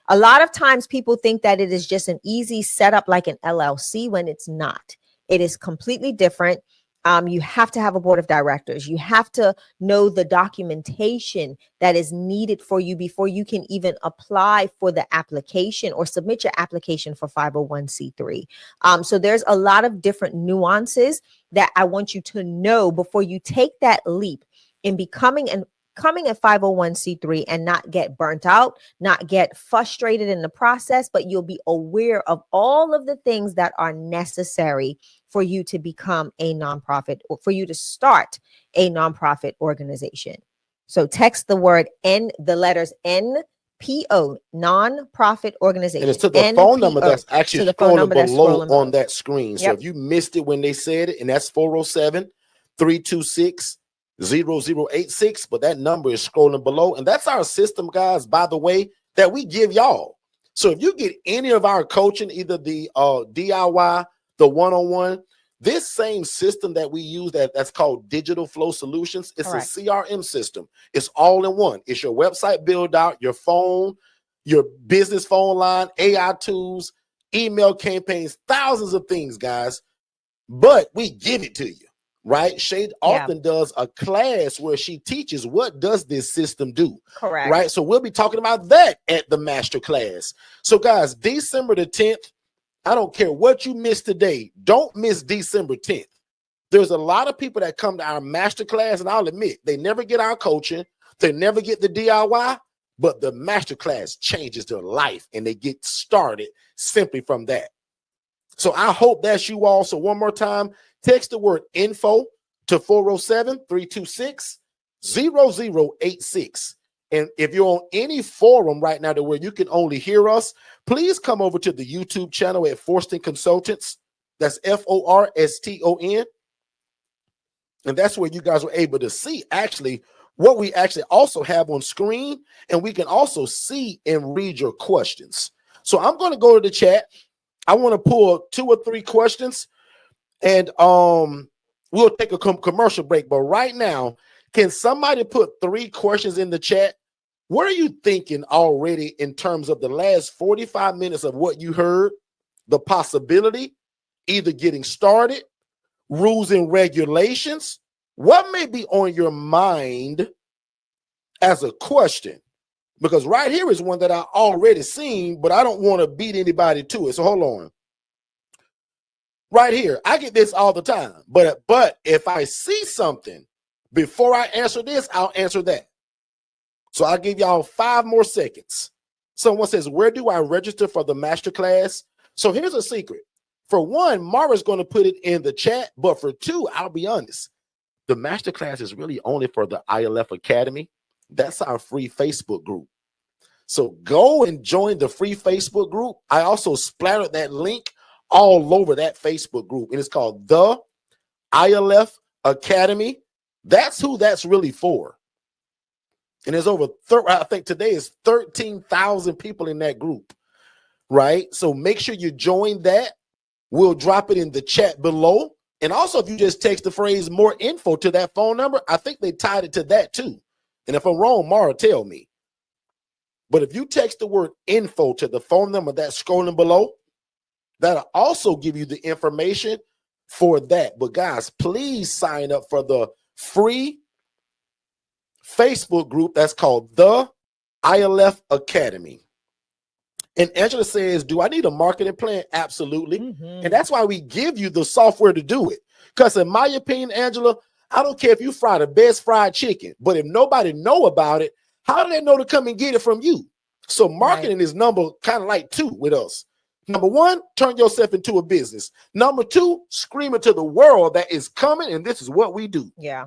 A lot of times people think that it is just an easy setup like an LLC, when it's not. It is completely different. You have to have a board of directors. You have to know the documentation that is needed for you before you can even apply for the application or submit your application for 501c3. So there's a lot of different nuances that I want you to know before you take that leap in becoming a 501c3 and not get burnt out, not get frustrated in the process, but you'll be aware of all of the things that are necessary for you to become a nonprofit, or for you to start a nonprofit organization. So text the word the letters NPO, nonprofit organization. And it's to the NPO, phone number that's actually scrolling below on that screen. So if you missed it when they said it, and that's 407-326-0086, but that number is scrolling below. And that's our system, guys, by the way, that we give y'all. So if you get any of our coaching, either the DIY, the one-on-one, this same system that we use that's called Digital Flow Solutions, it's a CRM system. It's all in one. It's your website build out, your phone, your business phone line, AI tools, email campaigns, thousands of things, guys. But we give it to you, right? Shay often does a class where she teaches what does this system do. Correct. Right? So we'll be talking about that at the master class. So guys, December the 10th, I don't care what you missed today. Don't miss December 10th. There's a lot of people that come to our masterclass, and I'll admit, they never get our coaching. They never get the DIY, but the masterclass changes their life, and they get started simply from that. So I hope that's you all. So one more time, text the word info to 407-326-0086. And if you're on any forum right now where you can only hear us, please come over to the YouTube channel at Forston Consultants. That's Forston. And that's where you guys were able to see actually what we actually also have on screen. And we can also see and read your questions. So I'm going to go to the chat. I want to pull 2 or 3 questions, and we'll take a commercial break. But right now, can somebody put 3 questions in the chat? What are you thinking already in terms of the last 45 minutes of what you heard, the possibility, either getting started, rules and regulations? What may be on your mind as a question? Because right here is one that I already seen, but I don't want to beat anybody to it. So hold on. Right here, I get this all the time. But if I see something before I answer this, I'll answer that. So I'll give y'all 5 more seconds. Someone says, where do I register for the masterclass? So here's a secret. For one, Mara's going to put it in the chat. But for 2, I'll be honest. The masterclass is really only for the ILF Academy. That's our free Facebook group. So go and join the free Facebook group. I also splattered that link all over that Facebook group. And it's called the ILF Academy. That's who that's really for. And there's over, I think today is 13,000 people in that group, right? So make sure you join that. We'll drop it in the chat below. And also, if you just text the phrase more info to that phone number, I think they tied it to that too. And if I'm wrong, Mara, tell me. But if you text the word info to the phone number that's scrolling below, that'll also give you the information for that. But guys, please sign up for the free Facebook group that's called the ILF Academy. And Angela says, do I need a marketing plan? Absolutely. And that's why we give you the software to do it. Because in my opinion, Angela, I don't care if you fry the best fried chicken, but if nobody know about it, how do they know to come and get it from you? So marketing is number kind of like 2 with us. Number 1, turn yourself into a business. Number 2, scream it to the world that is coming, and this is what we do. Yeah.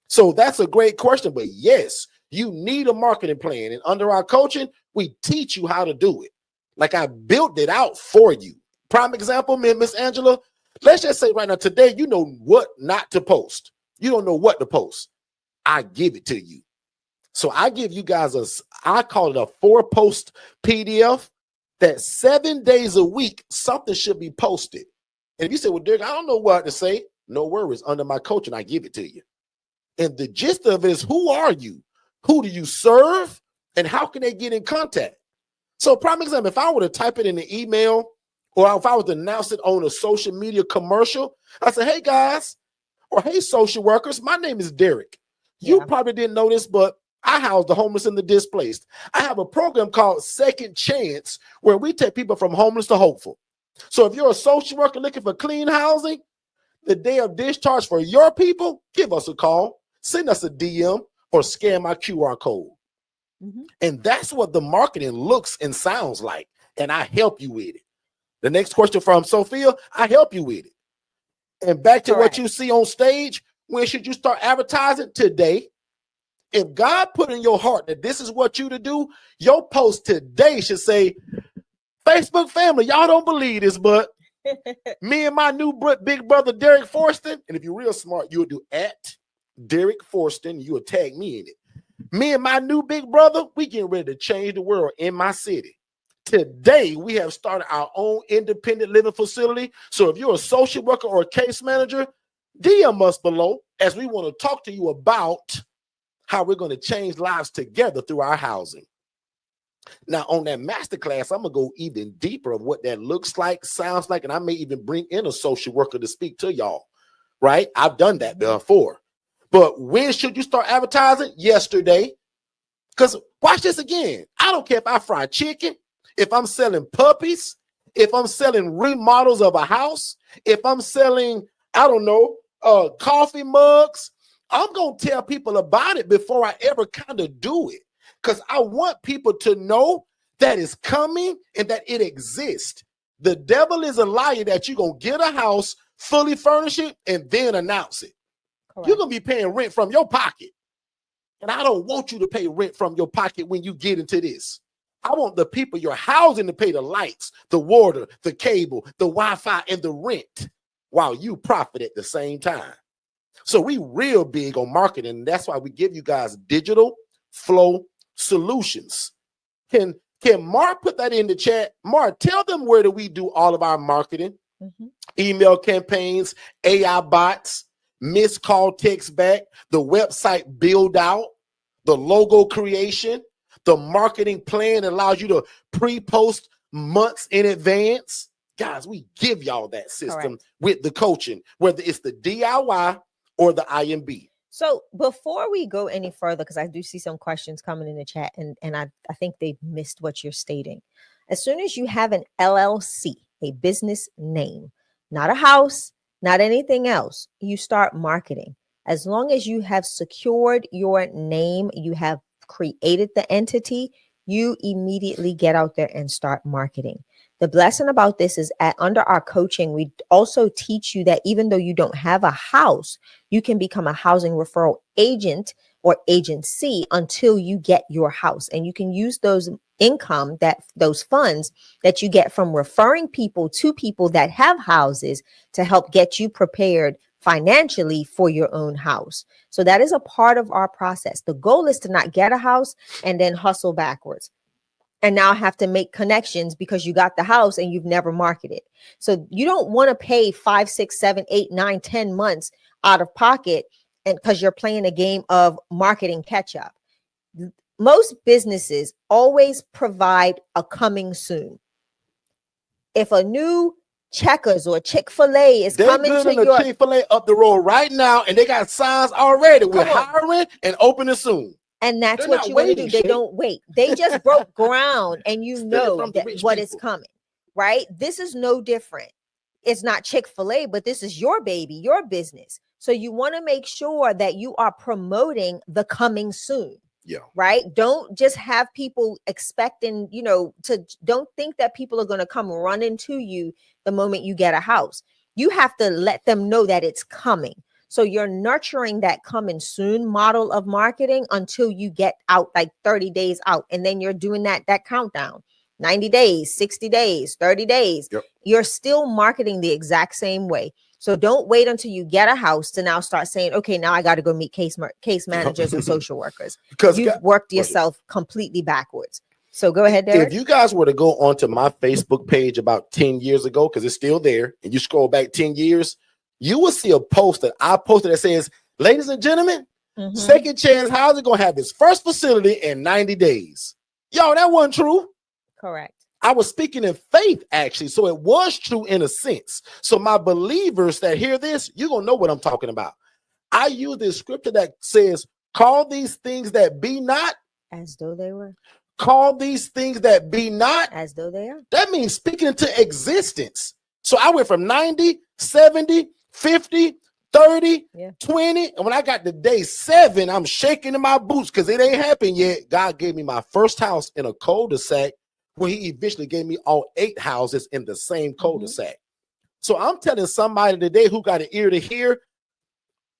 So that's a great question. But yes, you need a marketing plan. And under our coaching, we teach you how to do it. Like I built it out for you. Prime example, Miss Angela, let's just say right now, today, you know what not to post. You don't know what to post. I give it to you. So I give you guys I call it a 4-post PDF that 7 days a week, something should be posted. And if you say, well, Derrick, I don't know what to say, no worries. Under my coaching, I give it to you. And the gist of it is, who are you? Who do you serve? And how can they get in contact? So prime example, if I were to type it in the email, or if I was to announce it on a social media commercial, I say, hey guys, or hey social workers, my name is Derrick. You probably didn't know this, but I house the homeless and the displaced. I have a program called Second Chance where we take people from homeless to hopeful. So if you're a social worker looking for clean housing, the day of discharge for your people, give us a call, send us a DM, or scan my QR code. And that's what the marketing looks and sounds like. And I help you with it. The next question from Sophia, I help you with it. And back to what you see on stage, when should you start advertising? Today. If God put in your heart that this is what you to do, your post today should say, Facebook family, y'all don't believe this, but me and my new big brother, Derrick Forston, and if you're real smart, you'll do at Derrick Forston, you'll tag me in it. Me and my new big brother, we getting ready to change the world in my city. Today, we have started our own independent living facility. So if you're a social worker or a case manager, DM us below as we want to talk to you about how we're going to change lives together through our housing. Now, on that masterclass, I'm going to go even deeper of what that looks like, sounds like, and I may even bring in a social worker to speak to y'all, right? I've done that before. But when should you start advertising? Yesterday. Because watch this again. I don't care if I fry chicken, if I'm selling puppies, if I'm selling remodels of a house, if I'm selling, I don't know, coffee mugs. I'm going to tell people about it before I ever kind of do it. Because I want people to know that it's coming and that it exists. The devil is a liar that you're going to get a house, fully furnish it, and then announce it. Correct. You're going to be paying rent from your pocket. And I don't want you to pay rent from your pocket when you get into this. I want the people you're housing to pay the lights, the water, the cable, the Wi-Fi, and the rent while you profit at the same time. So we real big on marketing. And that's why we give you guys digital flow solutions. Can Can Mark put that in the chat? Mark, tell them where do we do all of our marketing, email campaigns, AI bots, missed call text back, the website build out, the logo creation, the marketing plan that allows you to pre-post months in advance. Guys, we give y'all that system with the coaching, whether it's the DIY or the IMB. So before we go any further, because I do see some questions coming in the chat, and I think they've missed what you're stating. As soon as you have an LLC, a business name, not a house, not anything else, you start marketing. As long as you have secured your name, you have created the entity, you immediately get out there and start marketing. The blessing about this is under our coaching, we also teach you that even though you don't have a house, you can become a housing referral agent or agency until you get your house. And you can use those those funds that you get from referring people to people that have houses to help get you prepared financially for your own house. So that is a part of our process. The goal is to not get a house and then hustle backwards and now have to make connections because you got the house and you've never marketed. So you don't want to pay 5, 6, 7, 8, 9, 10 months out of pocket, and because you're playing a game of marketing catch up. Most businesses always provide a coming soon. If a new Checkers or Chick-fil-A is coming to your Chick-fil-A up the road right now, and they got signs already. We're hiring and opening soon. And that's what you want to do. They don't wait. They just broke ground, and you know what is coming, right? This is no different. It's not Chick-fil-A, but this is your baby, your business. So you want to make sure that you are promoting the coming soon. Yeah. Right. Don't just have people expecting, don't think that people are going to come running to you the moment you get a house. You have to let them know that it's coming. So you're nurturing that coming soon model of marketing until you get out like 30 days out. And then you're doing that countdown, 90 days, 60 days, 30 days. Yep. You're still marketing the exact same way. So don't wait until you get a house to now start saying, okay, now I got to go meet case managers and social workers. Because you've worked yourself completely backwards. So go ahead, Derrick. If you guys were to go onto my Facebook page about 10 years ago, because it's still there, and you scroll back 10 years, you will see a post that I posted that says, ladies and gentlemen, Second Chance Housing going to have its first facility in 90 days. Yo, that wasn't true. Correct. I was speaking in faith, actually. So it was true in a sense. So my believers that hear this, you're going to know what I'm talking about. I use this scripture that says, call these things that be not as though they were. Call these things that be not as though they are. That means speaking into existence. So I went from 90, 70, 50, 30, 20. And when I got to day 7, I'm shaking in my boots because it ain't happened yet. God gave me my first house in a cul-de-sac, where he eventually gave me all 8 houses in the same cul-de-sac. So I'm telling somebody today who got an ear to hear,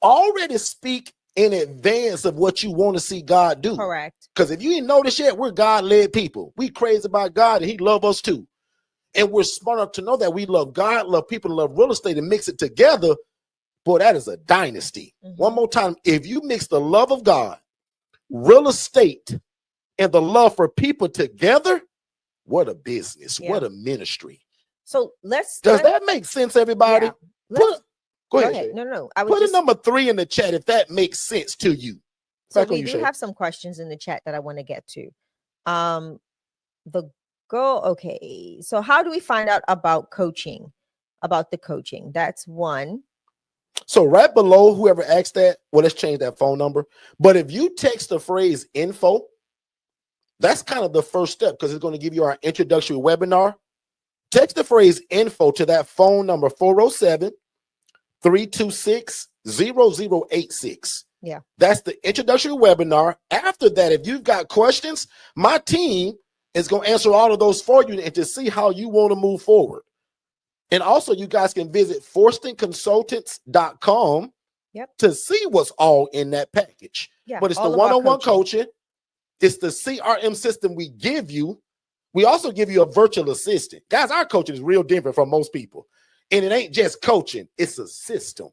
already speak in advance of what you want to see God do. Correct. Because if you didn't notice yet, we're God-led people. We crazy about God, and he love us too. And we're smart enough to know that we love God, love people, and love real estate, and mix it together. Boy, that is a dynasty. One more time. If you mix the love of God, real estate, and the love for people together, what a business, what a ministry. So does that make sense, everybody? Yeah. Go ahead. No. Put a number 3 in the chat if that makes sense to you. So we do have some questions in the chat that I want to get to. Okay. So how do we find out about coaching? About the coaching? That's one. So right below, whoever asked that, well, let's change that phone number. But if you text the phrase info, that's kind of the first step, because it's going to give you our introductory webinar. Text the phrase info to that phone number, 407-326-0086. Yeah. That's the introductory webinar. After that, if you've got questions, my team is going to answer all of those for you and to see how you want to move forward. And also, you guys can visit forstonconsultants.com to see what's all in that package. Yeah, but it's the one-on-one coaching. It's the CRM system we give you. We also give you a virtual assistant. Guys, our coaching is real different from most people. And it ain't just coaching. It's a system.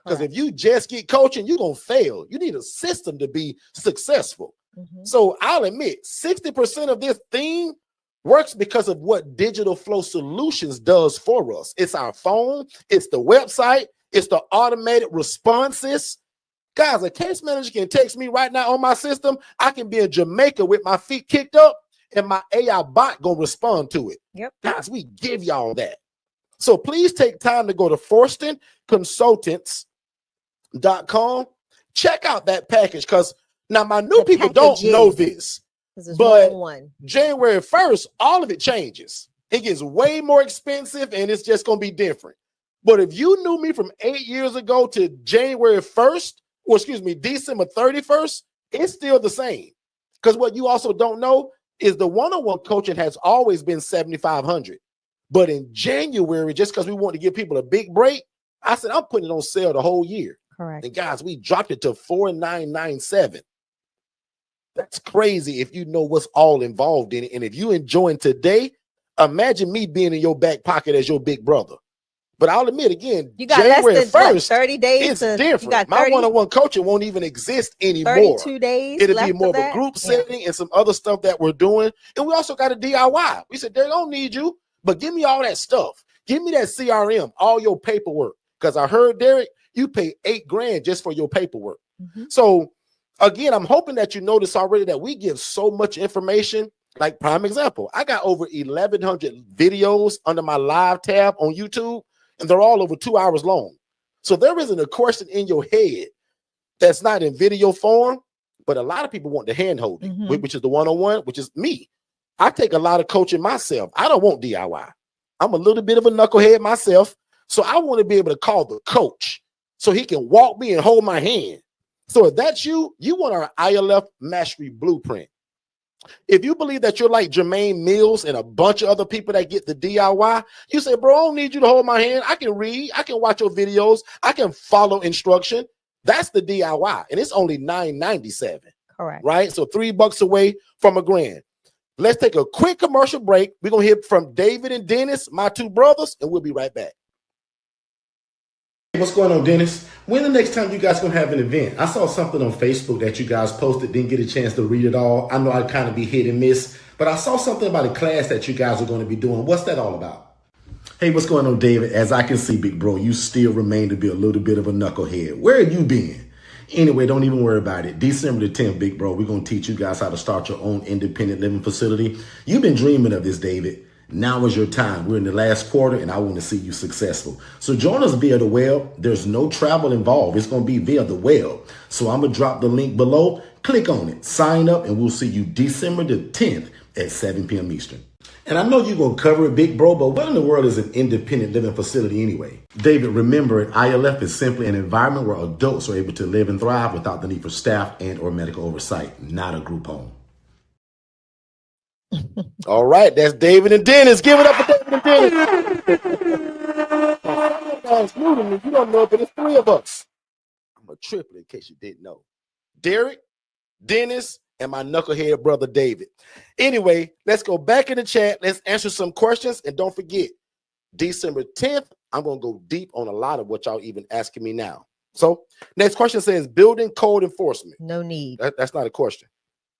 Because if you just get coaching, you're going to fail. You need a system to be successful. So I'll admit, 60% of this thing Works because of what Digital Flow Solutions does for us. It's our phone, it's the website, it's the automated responses. Guys, a case manager can text me right now on my system. I can be in Jamaica with my feet kicked up, and my AI bot gonna respond to it. Yep. Guys, we give y'all that. So please take time to go to forstonconsultants.com. Check out that package, because now my new people don't know this, but January 1st, all of it changes. It gets way more expensive, and it's just going to be different. But if you knew me from 8 years ago to January 1st, or excuse me, December 31st, it's still the same. Because what you also don't know is the one-on-one coaching has always been $7,500. But in January, just because we want to give people a big break, I said, I'm putting it on sale the whole year. Correct. And guys, we dropped it to $4,997. That's crazy if you know what's all involved in it. And if you enjoying today, imagine me being in your back pocket as your big brother. But I'll admit again, you got January less than 1st, 30 days. it's different. My one-on-one coaching won't even exist anymore. 32 days. It'll be more of a group setting and some other stuff that we're doing. And we also got a DIY. We said, they don't need you, but give me all that stuff. Give me that CRM, all your paperwork. Because I heard, Derrick, you pay $8,000 just for your paperwork. So again, I'm hoping that you notice already that we give so much information. Like prime example, I got over 1,100 videos under my live tab on YouTube, and they're all over 2 hours long. So there isn't a question in your head that's not in video form, but a lot of people want the hand holding, which is the one-on-one, which is me. I take a lot of coaching myself. I don't want DIY. I'm a little bit of a knucklehead myself. So I want to be able to call the coach so he can walk me and hold my hand. So if that's you, you want our ILF Mastery Blueprint. If you believe that you're like Jermaine Mills and a bunch of other people that get the DIY, you say, bro, I don't need you to hold my hand. I can read. I can watch your videos. I can follow instruction. That's the DIY. And it's only $997. Correct. Right? So $3 away from $1,000. Let's take a quick commercial break. We're going to hear from David and Dennis, my two brothers, and we'll be right back. What's going on, Dennis? When the next time you guys gonna have an event? I saw something on Facebook that you guys posted, didn't get a chance to read it all. I know I kind of be hit and miss, but I saw something about a class that you guys are going to be doing. What's that all about? Hey, what's going on, David? As I can see, big bro, you still remain to be a little bit of a knucklehead. Where have you been? Anyway, don't even worry about it. December the 10th, big bro, we're going to teach you guys how to start your own independent living facility. You've been dreaming of this, David. Now is your time. We're in the last quarter, and I want to see you successful. So join us via the web. There's no travel involved. It's going to be via the web. So I'm going to drop the link below. Click on it. Sign up, and we'll see you December the 10th at 7 p.m. Eastern. And I know you're going to cover it, big bro, but what in the world is an independent living facility anyway? David, remember, an ILF is simply an environment where adults are able to live and thrive without the need for staff and or medical oversight, not a group home. All right, that's David and Dennis. Give it up for David and Dennis. New to me. You don't know it, but it's three of us. I'm a triplet in case you didn't know. Derrick, Dennis, and my knucklehead brother David. Anyway, let's go back in the chat. Let's answer some questions. And don't forget, December 10th, I'm going to go deep on a lot of what y'all even asking me now. So next question says building code enforcement. No need. That's not a question.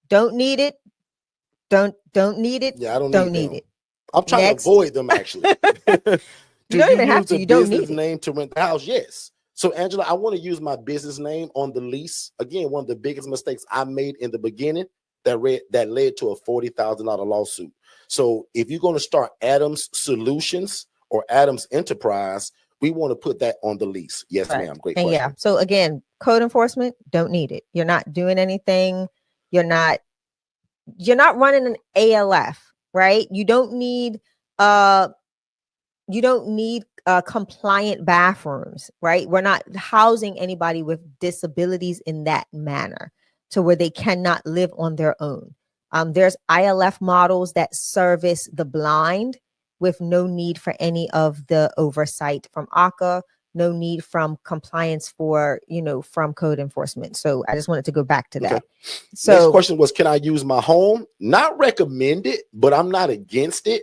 Don't need it. Don't need it. Yeah, I don't need it. I'm trying to avoid them, actually. Do you don't even have to. You don't need business name to rent the house? Yes. So, Angela, I want to use my business name on the lease. Again, one of the biggest mistakes I made in the beginning that led to a $40,000 lawsuit. So if you're going to start Adams Solutions or Adams Enterprise, we want to put that on the lease. Yes, ma'am. Great question. Yeah. So again, code enforcement, don't need it. You're not doing anything. You're not running an ALF, right? You don't need compliant bathrooms, right? We're not housing anybody with disabilities in that manner to where they cannot live on their own. There's ILF models that service the blind with no need for any of the oversight from ACA, no need from compliance from code enforcement. So I just wanted to go back to that. Okay. So next question was, can I use my home? Not recommended, but I'm not against it.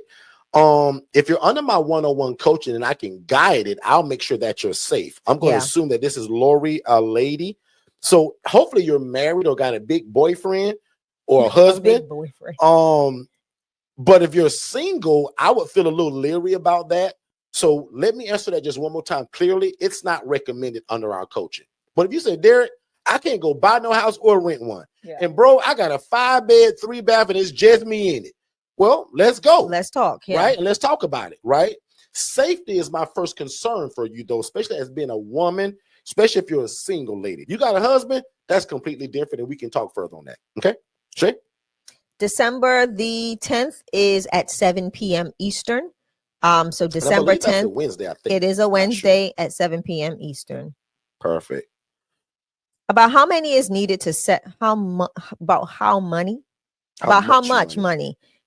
If you're under my one-on-one coaching and I can guide it, I'll make sure that you're safe. I'm going to assume that this is Lori, a lady. So hopefully you're married or got a big boyfriend or a husband. Big boyfriend. But if you're single, I would feel a little leery about that. So let me answer that just one more time clearly. It's not recommended under our coaching. But if you say, Derrick, I can't go buy no house or rent one. Yeah. And bro, I got a 5-bed, 3-bath, and it's just me in it. Well, let's go. Let's talk. Yeah. Right? And let's talk about it. Right? Safety is my first concern for you, though, especially as being a woman, especially if you're a single lady. You got a husband, that's completely different, and we can talk further on that. Okay? Shay? December the 10th is at 7 p.m. Eastern. So December 10th, Wednesday, I think. it is a Wednesday at 7 p.m. Eastern. Perfect. About how many is needed to set how much money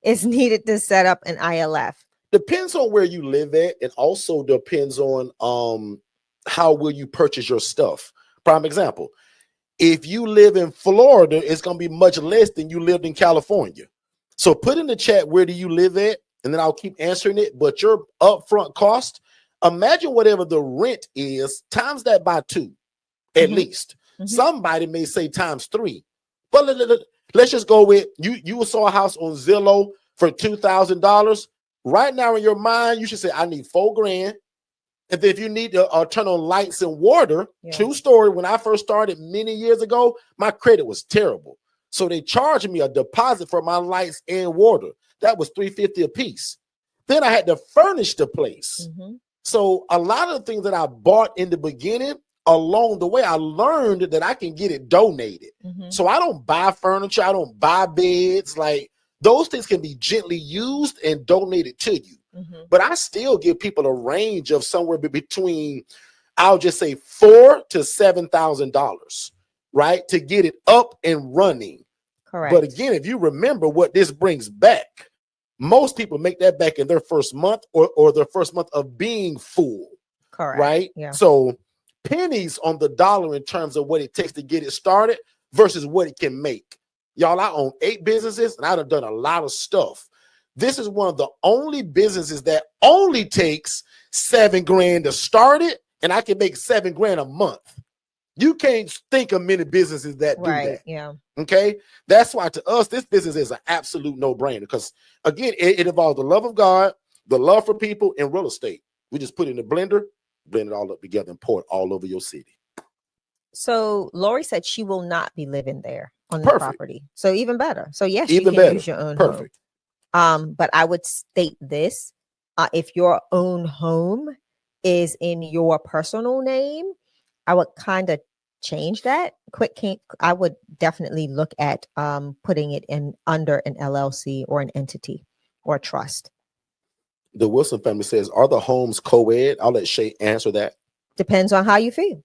is needed to set up an ILF? Depends on where you live at, and also depends on how will you purchase your stuff. Prime example, if you live in Florida, it's going to be much less than you lived in California. So put in the chat, where do you live at? And then I'll keep answering it. But your upfront cost, imagine whatever the rent is, times that by 2, at least. Somebody may say times 3. But let's just go with, you saw a house on Zillow for $2,000. Right now in your mind, you should say, I need $4,000. And then if you need to turn on lights and water, true story, when I first started many years ago, my credit was terrible. So they charged me a deposit for my lights and water. That was $350 a piece. Then I had to furnish the place. So a lot of the things that I bought in the beginning, along the way, I learned that I can get it donated. So I don't buy furniture. I don't buy beds. Like, those things can be gently used and donated to you. But I still give people a range of somewhere between, I'll just say $4,000 to $7,000, right? To get it up and running. Correct. But again, if you remember what this brings back, most people make that back in their first month or their first month of being full. Correct. Right? Yeah. So pennies on the dollar in terms of what it takes to get it started versus what it can make. Y'all, I own 8 businesses and I've done a lot of stuff. This is one of the only businesses that only takes $7,000 to start it, and I can make $7,000 a month. You can't think of many businesses that do that. Yeah. Okay. That's why to us, this business is an absolute no-brainer, because again, it involves the love of God, the love for people, and real estate. We just put it in the blender, blend it all up together, and pour it all over your city. So Lori said she will not be living there on the property. So even better. So yes, even you can better. Use your own Perfect. home. But I would state this: if your own home is in your personal name, I would kind of change that. I would definitely look at putting it in under an LLC or an entity or a trust. The Wilson family says, are the homes co-ed? I'll let Shay answer that. Depends on how you feel.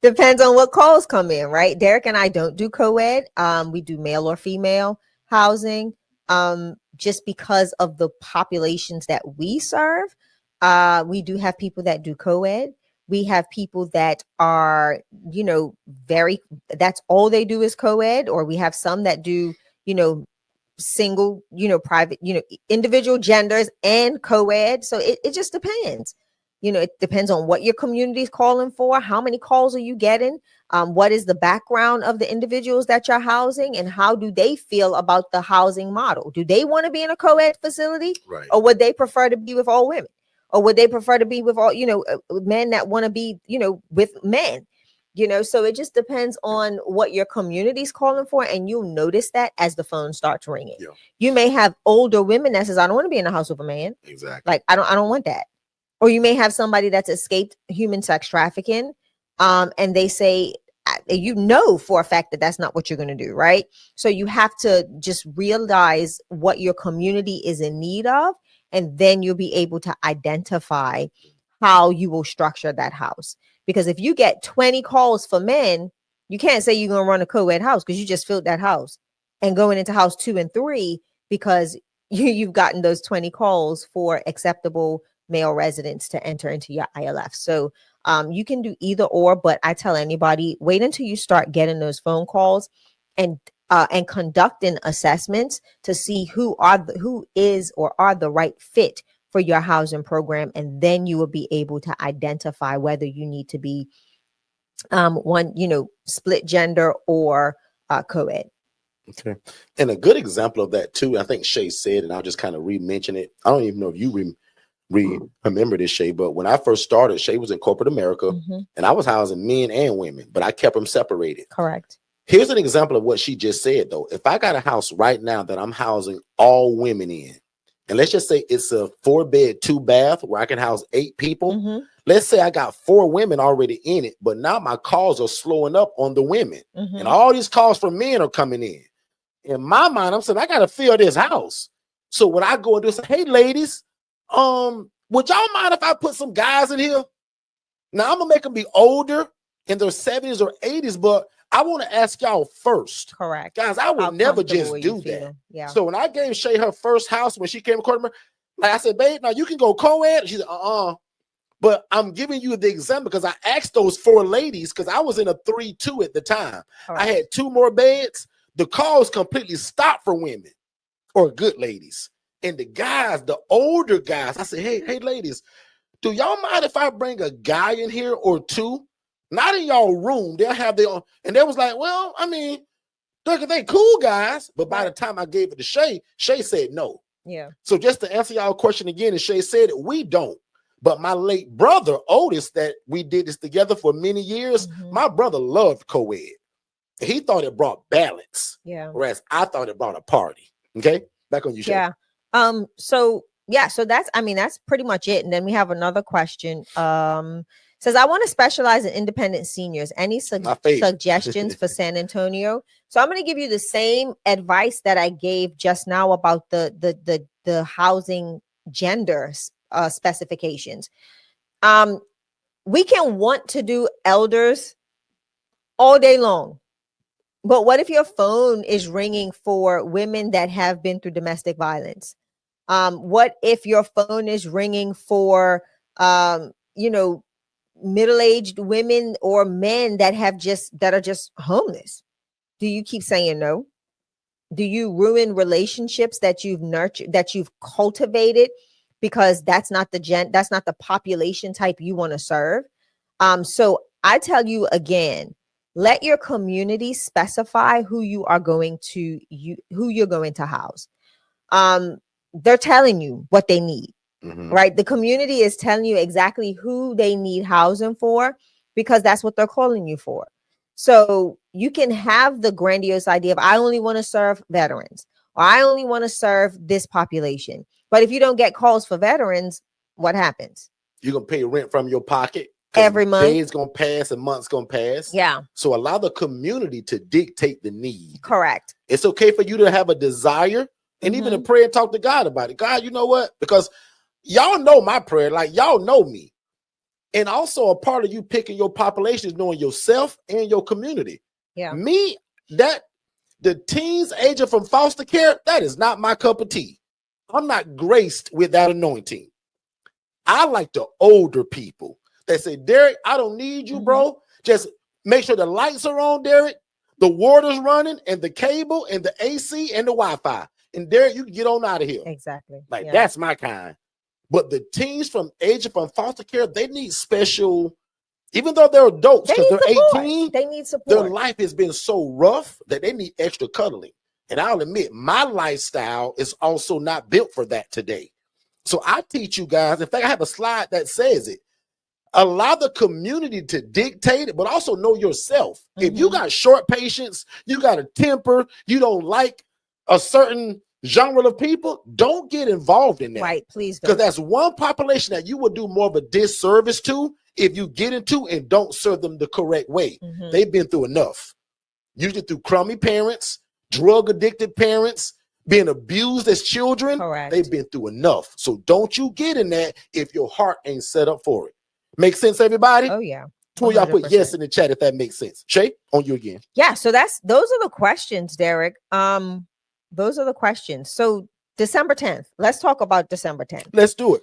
Depends on what calls come in, right? Derrick and I don't do co-ed. We do male or female housing, just because of the populations that we serve. We do have people that do co-ed. We have people that are, that's all they do is co-ed, or we have some that do, single, private, individual genders and co-ed. So it just depends. It depends on what your community is calling for. How many calls are you getting? What is the background of the individuals that you're housing, and how do they feel about the housing model? Do they want to be in a co-ed facility, right, or would they prefer to be with all women? Or would they prefer to be with all, men that want to be, with men, so it just depends on what your community is calling for. And you'll notice that as the phone starts ringing. Yeah. You may have older women that says, I don't want to be in a house with a man. Exactly. Like, I don't want that. Or you may have somebody that's escaped human sex trafficking. And they say, for a fact that that's not what you're going to do. Right. So you have to just realize what your community is in need of. And then you'll be able to identify how you will structure that house. Because if you get 20 calls for men, you can't say you're going to run a co-ed house because you just filled that house, and going into house 2 and 3 because you've gotten those 20 calls for acceptable male residents to enter into your ILF. So you can do either or, but I tell anybody, wait until you start getting those phone calls and conducting assessments to see who is or are the right fit for your housing program. And then you will be able to identify whether you need to be split gender or co-ed. Okay. And a good example of that too, I think Shay said, and I'll just kind of re-mention it. I don't even know if you remember this, Shay, but when I first started, Shay was in corporate America, and I was housing men and women, but I kept them separated. Correct. Here's an example of what she just said, though. If I got a house right now that I'm housing all women in, and let's just say it's a 4-bed, 2-bath where I can house 8 people. Let's say I got 4 women already in it, but now my calls are slowing up on the women, and all these calls from men are coming in. In my mind, I'm saying I gotta fill this house. So when I go and do say, hey ladies, would y'all mind if I put some guys in here? Now I'm gonna make them be older in their 70s or 80s, but I want to ask y'all first. Correct. Guys, I would never just do that. Yeah. So when I gave Shay her first house when she came to court, like I said, babe, now you can go co-ed. She said, But I'm giving you the example because I asked those 4 ladies because I was in a 3-2 at the time. Correct. I had 2 more beds. The calls completely stopped for women or good ladies. And the guys, the older guys, I said, hey, ladies, do y'all mind if I bring a guy in here or 2? Not in y'all room. They'll have their own. And they was like, well, I mean, they cool guys. But by the time I gave it to Shay, Shay said no. Yeah. So just to answer y'all question again, and Shay said it, we don't. But my late brother, Otis, that we did this together for many years, my brother loved co-ed. He thought it brought balance. Yeah. Whereas I thought it brought a party. Okay. Back on you, Shay. Yeah. So that's pretty much it. And then we have another question. Says, I want to specialize in independent seniors. Any suggestions for San Antonio? So I'm going to give you the same advice that I gave just now about the housing gender specifications. We can want to do elders all day long. But what if your phone is ringing for women that have been through domestic violence? What if your phone is ringing for, middle-aged women or men that are just homeless? Do you keep saying no? Do you ruin relationships that you've nurtured, that you've cultivated, because that's not the population type you want to serve? So I tell you again, let your community specify who you're going to house. They're telling you what they need. Right? The community is telling you exactly who they need housing for, because that's what they're calling you for. So you can have the grandiose idea of, I only want to serve veterans, or I only want to serve this population. But if you don't get calls for veterans, what happens? You're going to pay rent from your pocket every month. Days going to pass and months going to pass. Yeah. So allow the community to dictate the need. Correct. It's okay for you to have a desire and even to pray and talk to God about it. God, you know what? Because y'all know my prayer, like y'all know me. And also a part of you picking your population is knowing yourself and your community. Yeah. Me, that the teens aging from foster care, that is not my cup of tea. I'm not graced with that anointing. I like the older people that say, Derrick, I don't need you, bro. Just make sure the lights are on, Derrick, the water's running, and the cable, and the AC, and the Wi-Fi. And Derrick, you can get on out of here. Exactly. Like, that's my kind. But the teens from foster care, they need special, even though they're adults, because they're 18, they need support. Their life has been so rough that they need extra cuddling. And I'll admit, my lifestyle is also not built for that today. So I teach you guys, in fact, I have a slide that says it. Allow the community to dictate it, but also know yourself. If you got short patience, you got a temper, you don't like a certain genre of people, don't get involved in that. Right, please don't. Because that's one population that you will do more of a disservice to if you get into and don't serve them the correct way. They've been through enough. Usually through crummy parents, drug-addicted parents, being abused as children. Correct. They've been through enough. So don't you get in that if your heart ain't set up for it. Make sense, everybody? Oh, yeah. Two of y'all put yes in the chat if that makes sense. Shay, on you again. Yeah, so those are the questions, Derrick. Those are the questions. So December 10th, let's talk about December 10th. Let's do it.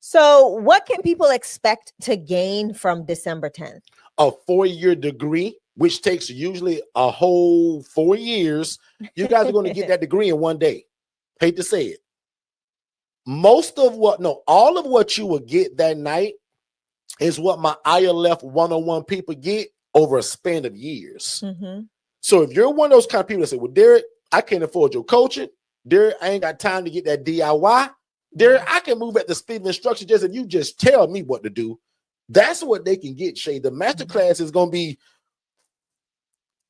So what can people expect to gain from December 10th? A 4-year degree, which takes usually a whole 4 years. You guys are going to get that degree in one day. Hate to say it. All of what you will get that night is what my ILF 101 people get over a span of years. So if you're one of those kind of people that say, well, Derrick, I can't afford your coaching. Derrick, I ain't got time to get that DIY. Derrick, I can move at the speed of instruction just if you just tell me what to do. That's what they can get, Shay. The masterclass is going to be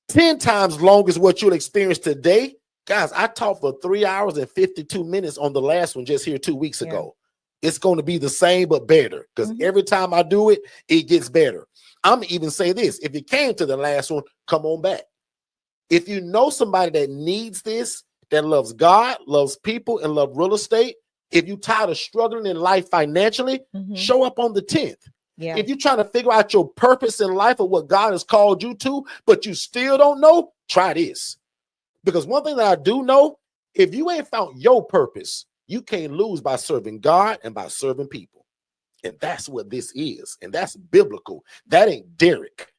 10 times longer as what you'll experience today. Guys, I taught for 3 hours and 52 minutes on the last one just here 2 weeks ago. It's going to be the same, but better, because every time I do it, it gets better. I'm even say this. If you came to the last one, come on back. If you know somebody that needs this, that loves God, loves people, and love real estate, if you're tired of struggling in life financially, show up on the 10th. Yeah. If you're trying to figure out your purpose in life or what God has called you to, but you still don't know, try this. Because one thing that I do know, if you ain't found your purpose, you can't lose by serving God and by serving people. And that's what this is. And that's biblical. That ain't Derrick.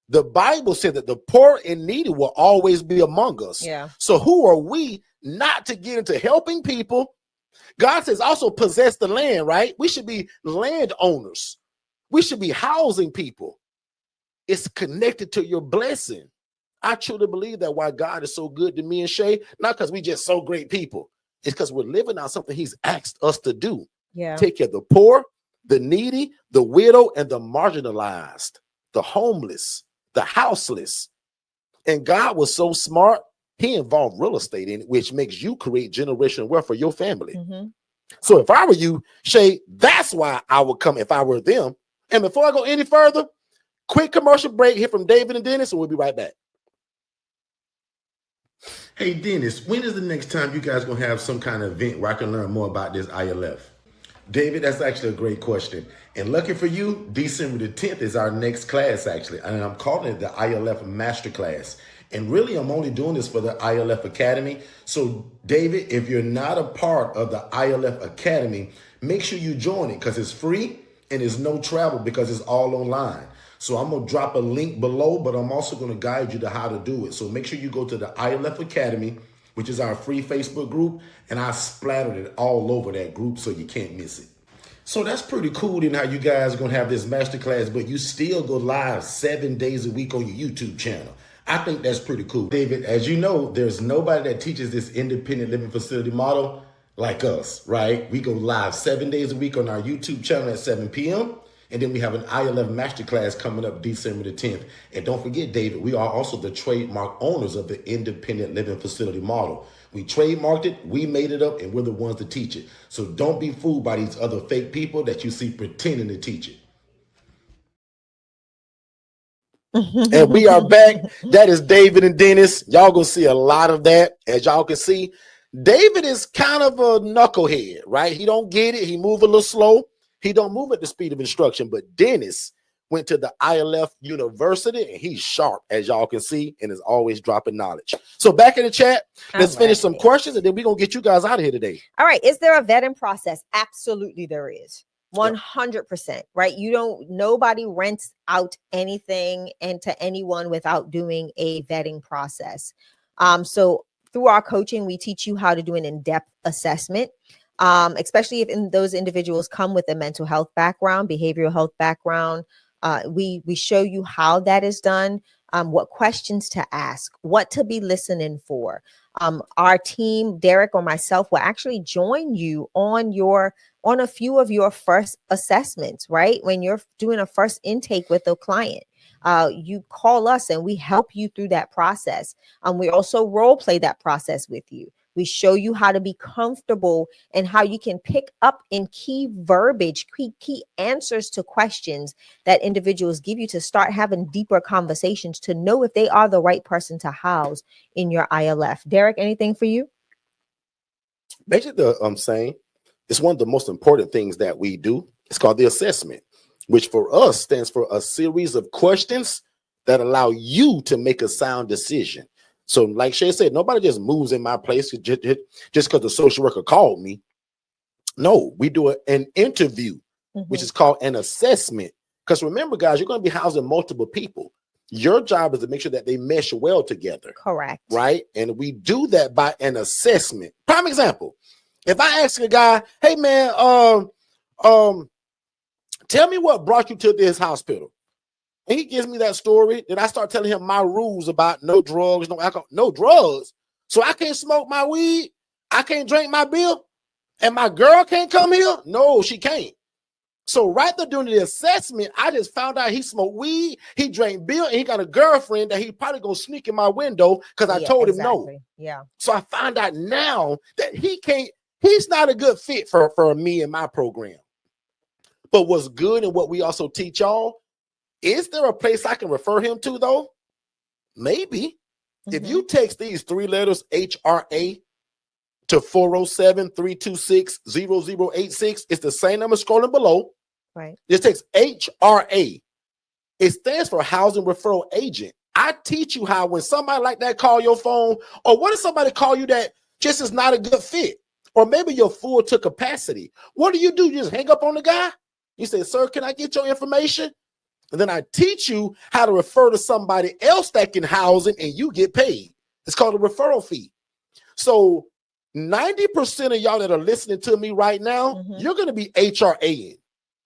The Bible said that the poor and needy will always be among us. Yeah. So who are we not to get into helping people? God says also possess the land, right? We should be landowners. We should be housing people. It's connected to your blessing. I truly believe that why God is so good to me and Shay, not because we just so great people. It's because we're living out something he's asked us to do. Yeah. Take care of the poor, the needy, the widow, and the marginalized, the homeless, the houseless. And God was so smart, he involved real estate in it, which makes you create generational wealth for your family. So if I were you, Shay, that's why I would come if I were them. And before I go any further, quick commercial break here from David and Dennis, and we'll be right back. Hey, Dennis, when is the next time you guys going to have some kind of event where I can learn more about this ILF? David, that's actually a great question. And lucky for you, December the 10th is our next class, actually. And I'm calling it the ILF Masterclass. And really, I'm only doing this for the ILF Academy. So, David, if you're not a part of the ILF Academy, make sure you join it because it's free and there's no travel because it's all online. So I'm going to drop a link below, but I'm also going to guide you to how to do it. So make sure you go to the ILF Academy, which is our free Facebook group, and I splattered it all over that group so you can't miss it. So that's pretty cool in how you guys are going to have this masterclass, but you still go live 7 days a week on your YouTube channel. I think that's pretty cool. David, as you know, there's nobody that teaches this independent living facility model like us, right? We go live 7 days a week on our YouTube channel at 7 p.m., and then we have an ILF Masterclass coming up December the 10th. And don't forget, David, we are also the trademark owners of the independent living facility model. We trademarked it, we made it up, and we're the ones to teach it. So don't be fooled by these other fake people that you see pretending to teach it. And we are back. That is David and Dennis. Y'all gonna see a lot of that. As y'all can see, David is kind of a knucklehead, right? He don't get it. He move a little slow. He don't move at the speed of instruction, but Dennis went to the ILF University and he's sharp, as y'all can see, and is always dropping knowledge. So back in the chat, let's finish some questions and then we're going to get you guys out of here today. All right. Is there a vetting process? Absolutely there is. 100%, right? Nobody rents out anything and to anyone without doing a vetting process. So through our coaching, we teach you how to do an in-depth assessment. Especially if those individuals come with a mental health background, behavioral health background. We show you how that is done, what questions to ask, what to be listening for. Our team, Derrick or myself, will actually join you on a few of your first assessments, right? When you're doing a first intake with a client. You call us and we help you through that process. We also role play that process with you. We show you how to be comfortable and how you can pick up in key verbiage, key answers to questions that individuals give you to start having deeper conversations to know if they are the right person to house in your ILF. Derrick, anything for you? Basically, I'm saying it's one of the most important things that we do. It's called the assessment, which for us stands for a series of questions that allow you to make a sound decision. So like Shay said, nobody just moves in my place just because the social worker called me. No, we do an interview, which is called an assessment. Because remember, guys, you're going to be housing multiple people. Your job is to make sure that they mesh well together. Correct. Right? And we do that by an assessment. Prime example, if I ask a guy, hey, man, tell me what brought you to this hospital. And he gives me that story. Then I start telling him my rules about no drugs, no alcohol, no drugs. So I can't smoke my weed, I can't drink my beer, and my girl can't come here? No, she can't. So right there during the assessment, I just found out he smoked weed, he drank beer, and he got a girlfriend that he probably gonna sneak in my window because I told him no. Yeah. So I found out now that he's not a good fit for me and my program. But what's good and what we also teach y'all, is there a place I can refer him to though? Maybe. If you text these 3 letters HRA to 407-326-0086, it's the same number scrolling below. Right. Just text HRA. It stands for Housing Referral Agent. I teach you how when somebody like that call your phone, or what if somebody call you that just is not a good fit, or maybe you're full to capacity. What do? You just hang up on the guy? You say, sir, can I get your information? And then I teach you how to refer to somebody else that can house it, and you get paid. It's called a referral fee. So 90% of y'all that are listening to me right now, you're going to be HRA,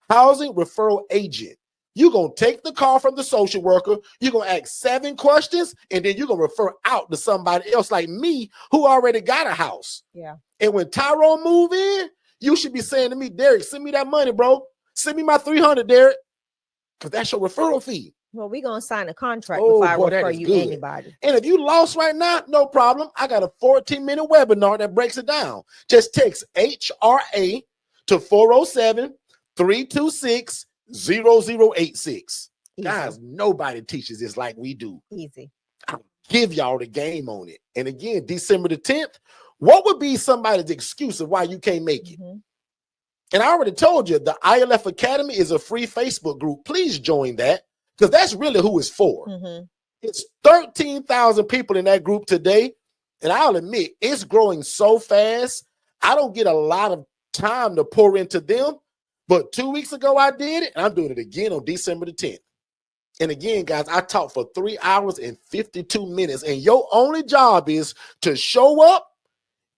Housing Referral Agent. You're going to take the call from the social worker. You're going to ask 7 questions, and then you're going to refer out to somebody else like me who already got a house. Yeah. And when Tyrone move in, you should be saying to me, Derrick, send me that money, bro. Send me my $300, Derrick, because that's your referral fee. Well, we're going to sign a contract before I refer you good. Anybody. And if you lost right now, no problem. I got a 14-minute webinar that breaks it down. Just text HRA to 407-326-0086. Guys, nobody teaches this like we do. Easy. I'll give y'all the game on it. And again, December the 10th, what would be somebody's excuse of why you can't make it? And I already told you, the ILF Academy is a free Facebook group. Please join that, because that's really who it's for. It's 13,000 people in that group today. And I'll admit, it's growing so fast, I don't get a lot of time to pour into them. But 2 weeks ago, I did it, and I'm doing it again on December the 10th. And again, guys, I taught for 3 hours and 52 minutes. And your only job is to show up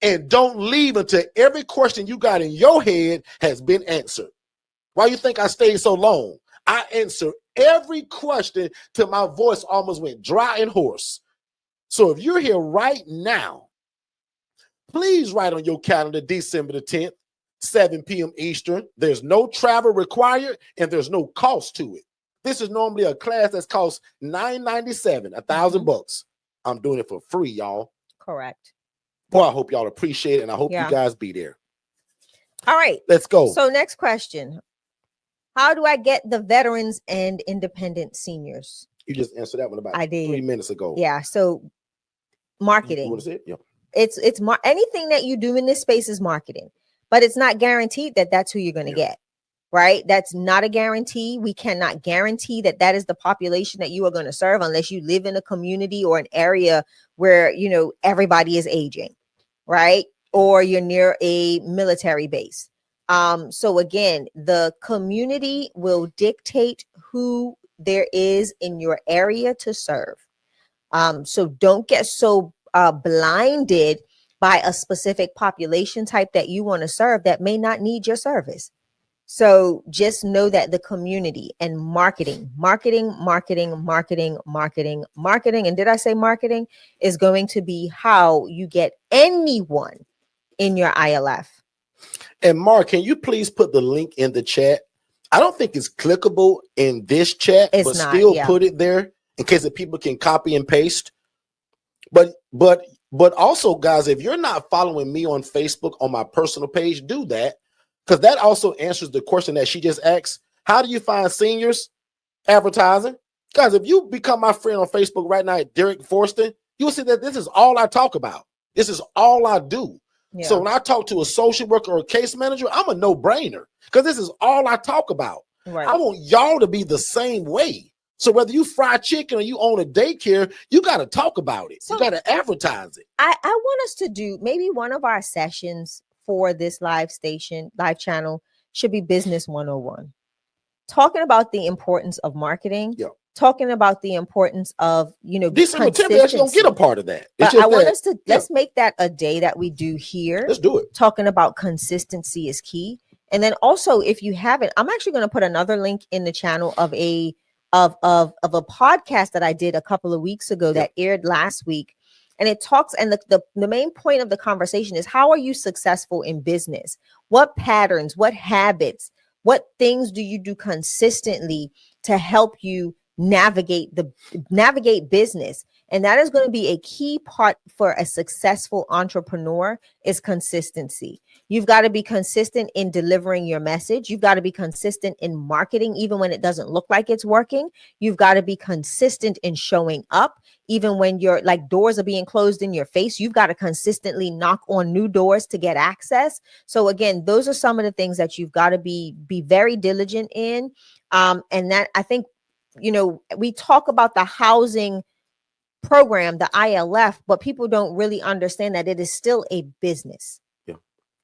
and don't leave until every question you got in your head has been answered. Why you think I stayed so long? I answered every question till my voice almost went dry and hoarse. So if you're here right now, please write on your calendar December the 10th, 7 p.m. Eastern. There's no travel required and there's no cost to it. This is normally a class that's cost $997, $1,000. I'm doing it for free, y'all. Correct. Well, I hope y'all appreciate it, and I hope you guys be there. All right. Let's go. So next question. How do I get the veterans and independent seniors? You just answered that one about 3 minutes ago. Yeah. So marketing. What is it? Yeah. It's anything that you do in this space is marketing, but it's not guaranteed that that's who you're going to get. Right? That's not a guarantee. We cannot guarantee that that is the population that you are going to serve unless you live in a community or an area where, everybody is aging, right? Or you're near a military base. So again, the community will dictate who there is in your area to serve. So don't get so blinded by a specific population type that you want to serve that may not need your service. So just know that the community and marketing, and did I say marketing is going to be how you get anyone in your ILF. And Mark, can you please put the link in the chat? I don't think it's clickable in this chat, but still put it there in case that people can copy and paste. But also, guys, if you're not following me on Facebook on my personal page, do that. Because that also answers the question that she just asked. How do you find seniors? Advertising. Guys, if you become my friend on Facebook right now at Derrick Forston, you'll see that this is all I talk about. This is all I do. Yeah. So when I talk to a social worker or a case manager, I'm a no-brainer because this is all I talk about. Right. I want y'all to be the same way. So whether you fry chicken or you own a daycare, you got to talk about it. So you got to advertise it. I want us to do maybe one of our sessions for this live channel should be Business 101. Talking about the importance of marketing, talking about the importance of, December 10th, we actually don't get a part of that. But I want us to, let's make that a day that we do here. Let's do it. Talking about consistency is key. And then also, if you haven't, I'm actually going to put another link in the channel of a podcast that I did a couple of weeks ago that aired last week. And it talks, and the main point of the conversation is, how are you successful in business? What patterns, what habits, what things do you do consistently to help you navigate business? And that is going to be a key part for a successful entrepreneur, is consistency. You've got to be consistent in delivering your message. You've got to be consistent in marketing, even when it doesn't look like it's working. You've got to be consistent in showing up, even when you're like doors are being closed in your face. You've got to consistently knock on new doors to get access. So again, those are some of the things that you've got to be very diligent in. And that, I think, we talk about the housing program, the ILF, but people don't really understand that it is still a business. Yeah.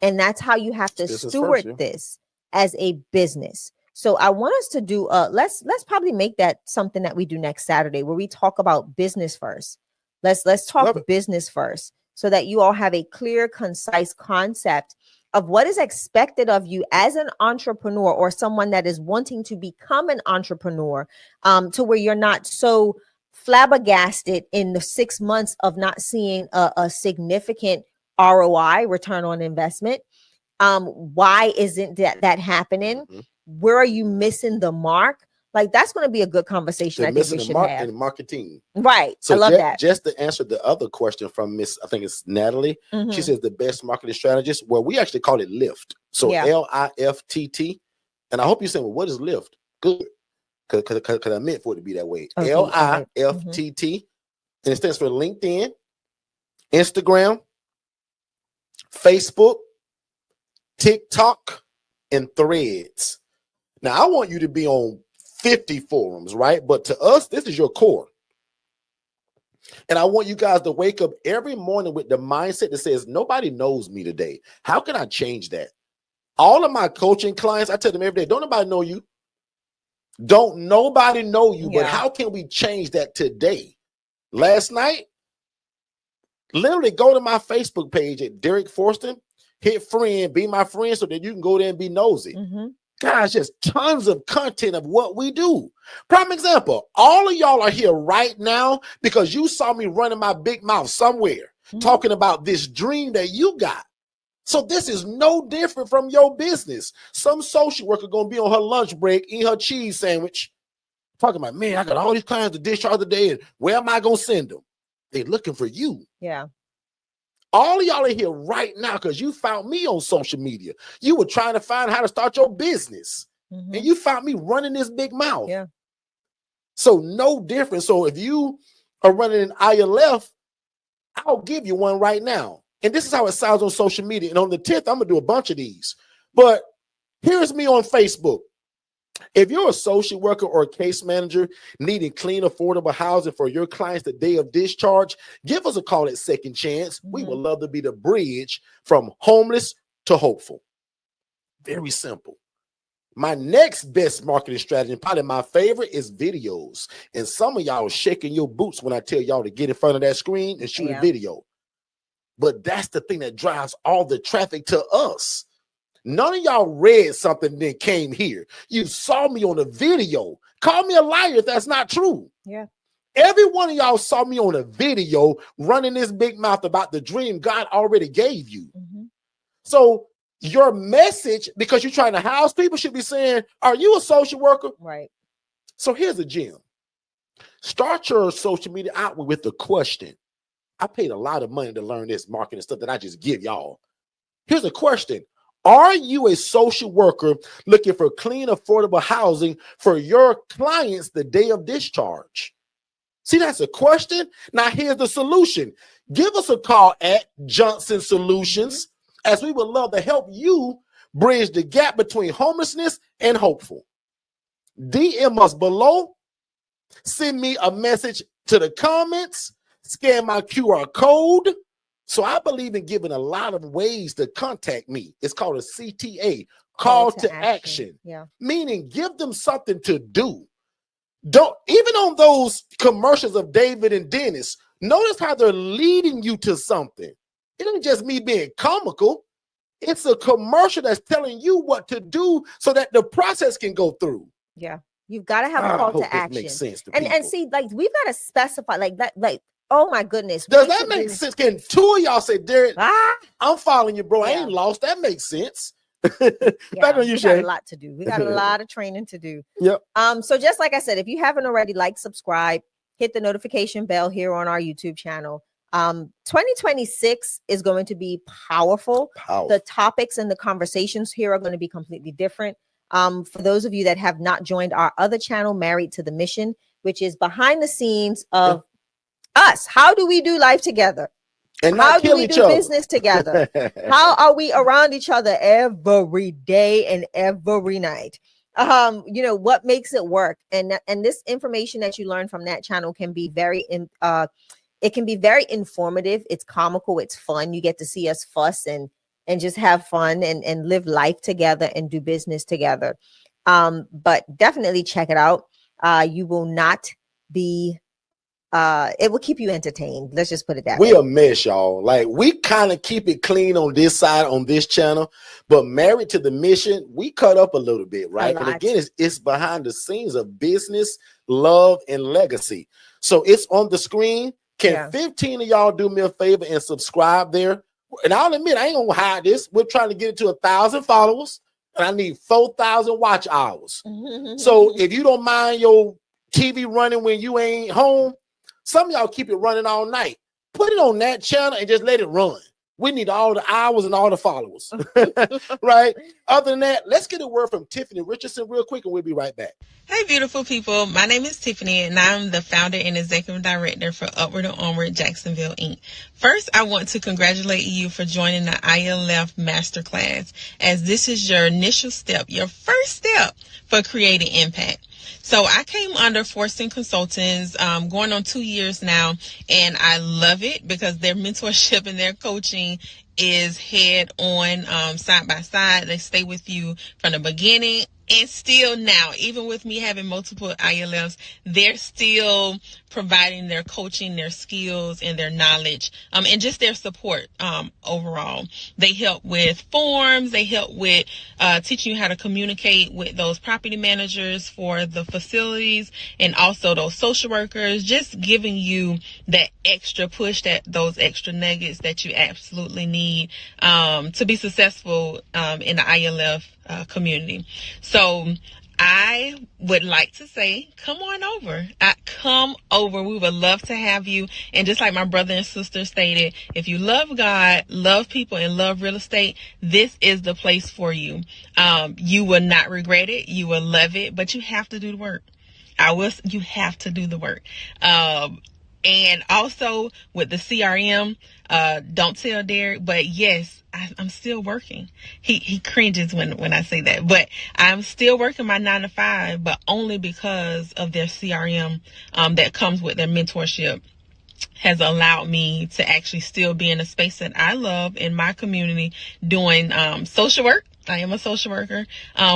And that's how you have to steward this as a business. So I want us to do let's probably make that something that we do next Saturday, where we talk about business first. Let's talk business first, so that you all have a clear, concise concept of what is expected of you as an entrepreneur, or someone that is wanting to become an entrepreneur, to where you're not so flabbergasted in the 6 months of not seeing a significant ROI, return on investment. Why isn't that happening? Mm-hmm. Where are you missing the mark? Like, that's going to be a good conversation. I think we should have. And marketing. Right. So I love that. Just to answer the other question from Miss, I think it's Natalie. Mm-hmm. She says the best marketing strategist. Well, we actually call it LIFT. So LIFTT. And I hope you're saying, well, what is LIFT? Good. Because I meant for it to be that way. Okay. LIFTT. Mm-hmm. And it stands for LinkedIn, Instagram, Facebook, TikTok, and Threads. Now, I want you to be on 50 forums, right? But to us, this is your core. And I want you guys to wake up every morning with the mindset that says, nobody knows me today. How can I change that? All of my coaching clients, I tell them every day, don't nobody know you. Don't nobody know you, but how can we change that today? Last night, literally go to my Facebook page at Derrick Forston, hit friend, be my friend, so that you can go there and be nosy. Mm-hmm. Guys, just tons of content of what we do. Prime example, all of y'all are here right now because you saw me running my big mouth somewhere, talking about this dream that you got. So this is no different from your business. Some social worker going to be on her lunch break, eating her cheese sandwich, talking about, man, I got all these clients to discharge today, and where am I going to send them? They're looking for you. Yeah. All of y'all are here right now because you found me on social media. You were trying to find how to start your business. Mm-hmm. And you found me running this big mouth. Yeah. So no different. So if you are running an ILF, I'll give you one right now. And this is how it sounds on social media. And on the 10th, I'm going to do a bunch of these. But here's me on Facebook. If you're a social worker or a case manager needing clean, affordable housing for your clients the day of discharge, give us a call at Second Chance. Mm-hmm. We would love to be the bridge from homeless to hopeful. Very simple. My next best marketing strategy, probably my favorite, is videos. And some of y'all are shaking your boots when I tell y'all to get in front of that screen and shoot a video. But that's the thing that drives all the traffic to us. None of y'all read something and then came here. You saw me on a video. Call me a liar if that's not true. Yeah. Every one of y'all saw me on a video running this big mouth about the dream God already gave you. Mm-hmm. So your message, because you're trying to house people, should be saying, are you a social worker? Right. So here's the gem. Start your social media out with the question. I paid a lot of money to learn this marketing stuff that I just give y'all. Here's a question. Are you a social worker looking for clean, affordable housing for your clients the day of discharge? See, that's a question. Now, here's the solution. Give us a call at Johnson Solutions, as we would love to help you bridge the gap between homelessness and hopeful. DM us below. Send me a message to the comments. Scan my QR code. So I believe in giving a lot of ways to contact me. It's called a CTA, call to action. Yeah. Meaning give them something to do. Don't, even on those commercials of David and Dennis, notice how they're leading you to something. It ain't just me being comical. It's a commercial that's telling you what to do so that the process can go through. Yeah. You've got to have a call to action. Makes sense to and see, like, we've got to specify like that, like Oh my goodness. Does that make sense? Can two of y'all say, Derrick, I'm following you, bro. I ain't lost. That makes sense. Back on you, Shay. We got a lot to do. We got a lot of training to do. Yep. So just like I said, if you haven't already, like, subscribe, hit the notification bell here on our YouTube channel. 2026 is going to be powerful. The topics and the conversations here are going to be completely different. For those of you that have not joined our other channel, Married to the Mission, which is behind the scenes of us. How do we do life together? And how do we do business together? How are we around each other every day and every night? You know, what makes it work? And this information that you learn from that channel can be very it can be very informative. It's comical, it's fun. You get to see us fuss and just have fun and live life together and do business together. But definitely check it out. You will not be it will keep you entertained. Let's just put it that way. We a mess, y'all. Like, we kind of keep it clean on this side, on this channel, but Married to the Mission, we cut up a little bit, right? And again, it's behind the scenes of business, love, and legacy. So it's on the screen. Can 15 of y'all do me a favor and subscribe there? And I'll admit, I ain't gonna hide this. We're trying to get it to 1,000 followers, and I need 4,000 watch hours. So if you don't mind your TV running when you ain't home, some of y'all keep it running all night. Put it on that channel and just let it run. We need all the hours and all the followers, right? Other than that, let's get a word from Tiffany Richardson real quick, and we'll be right back. Hey, beautiful people. My name is Tiffany, and I'm the founder and executive director for Upward and Onward Jacksonville, Inc. First, I want to congratulate you for joining the ILF Masterclass, as this is your initial step, your first step for creating impact. So I came under Forston Consultants going on 2 years now, and I love it because their mentorship and their coaching is head on, side by side. They stay with you from the beginning and still now. Even with me having multiple ILFs, they're still providing their coaching, their skills, and their knowledge, and just their support overall. They help with forms. They help with teaching you how to communicate with those property managers for the facilities, and also those social workers, just giving you that extra push, those extra nuggets that you absolutely need to be successful in the ILF community. So I would like to say, come on over. Come over. We would love to have you. And just like my brother and sister stated, if you love God, love people, and love real estate, this is the place for you. You will not regret it. You will love it, but you have to do the work. You have to do the work. And also with the CRM, don't tell Derrick, but yes, I'm still working. He cringes when I say that, but I'm still working my 9 to 5, but only because of their CRM that comes with their mentorship has allowed me to actually still be in a space that I love in my community, doing social work. I am a social worker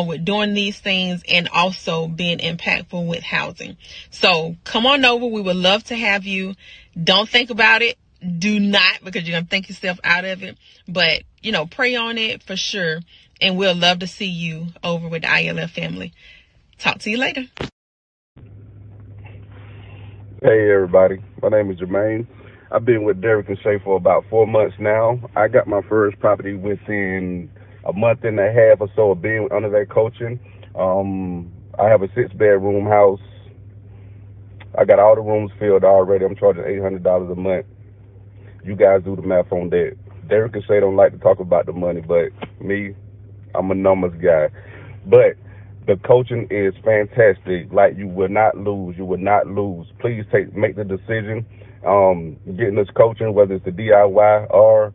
with doing these things, and also being impactful with housing. So come on over. We would love to have you. Don't think about it. Do not, because you're going to think yourself out of it. But, pray on it for sure. And we'll love to see you over with the ILF family. Talk to you later. Hey, everybody. My name is Jermaine. I've been with Derrick and Shay for about 4 months now. I got my first property within a month and a half or so of being under their coaching. I have a 6-bedroom house. I got all the rooms filled already. I'm charging $800 a month. You guys do the math on that. Derrick and Shay don't like to talk about the money, but me, I'm a numbers guy. But the coaching is fantastic. Like, you will not lose. You will not lose. Please make the decision. Getting this coaching, whether it's the DIY or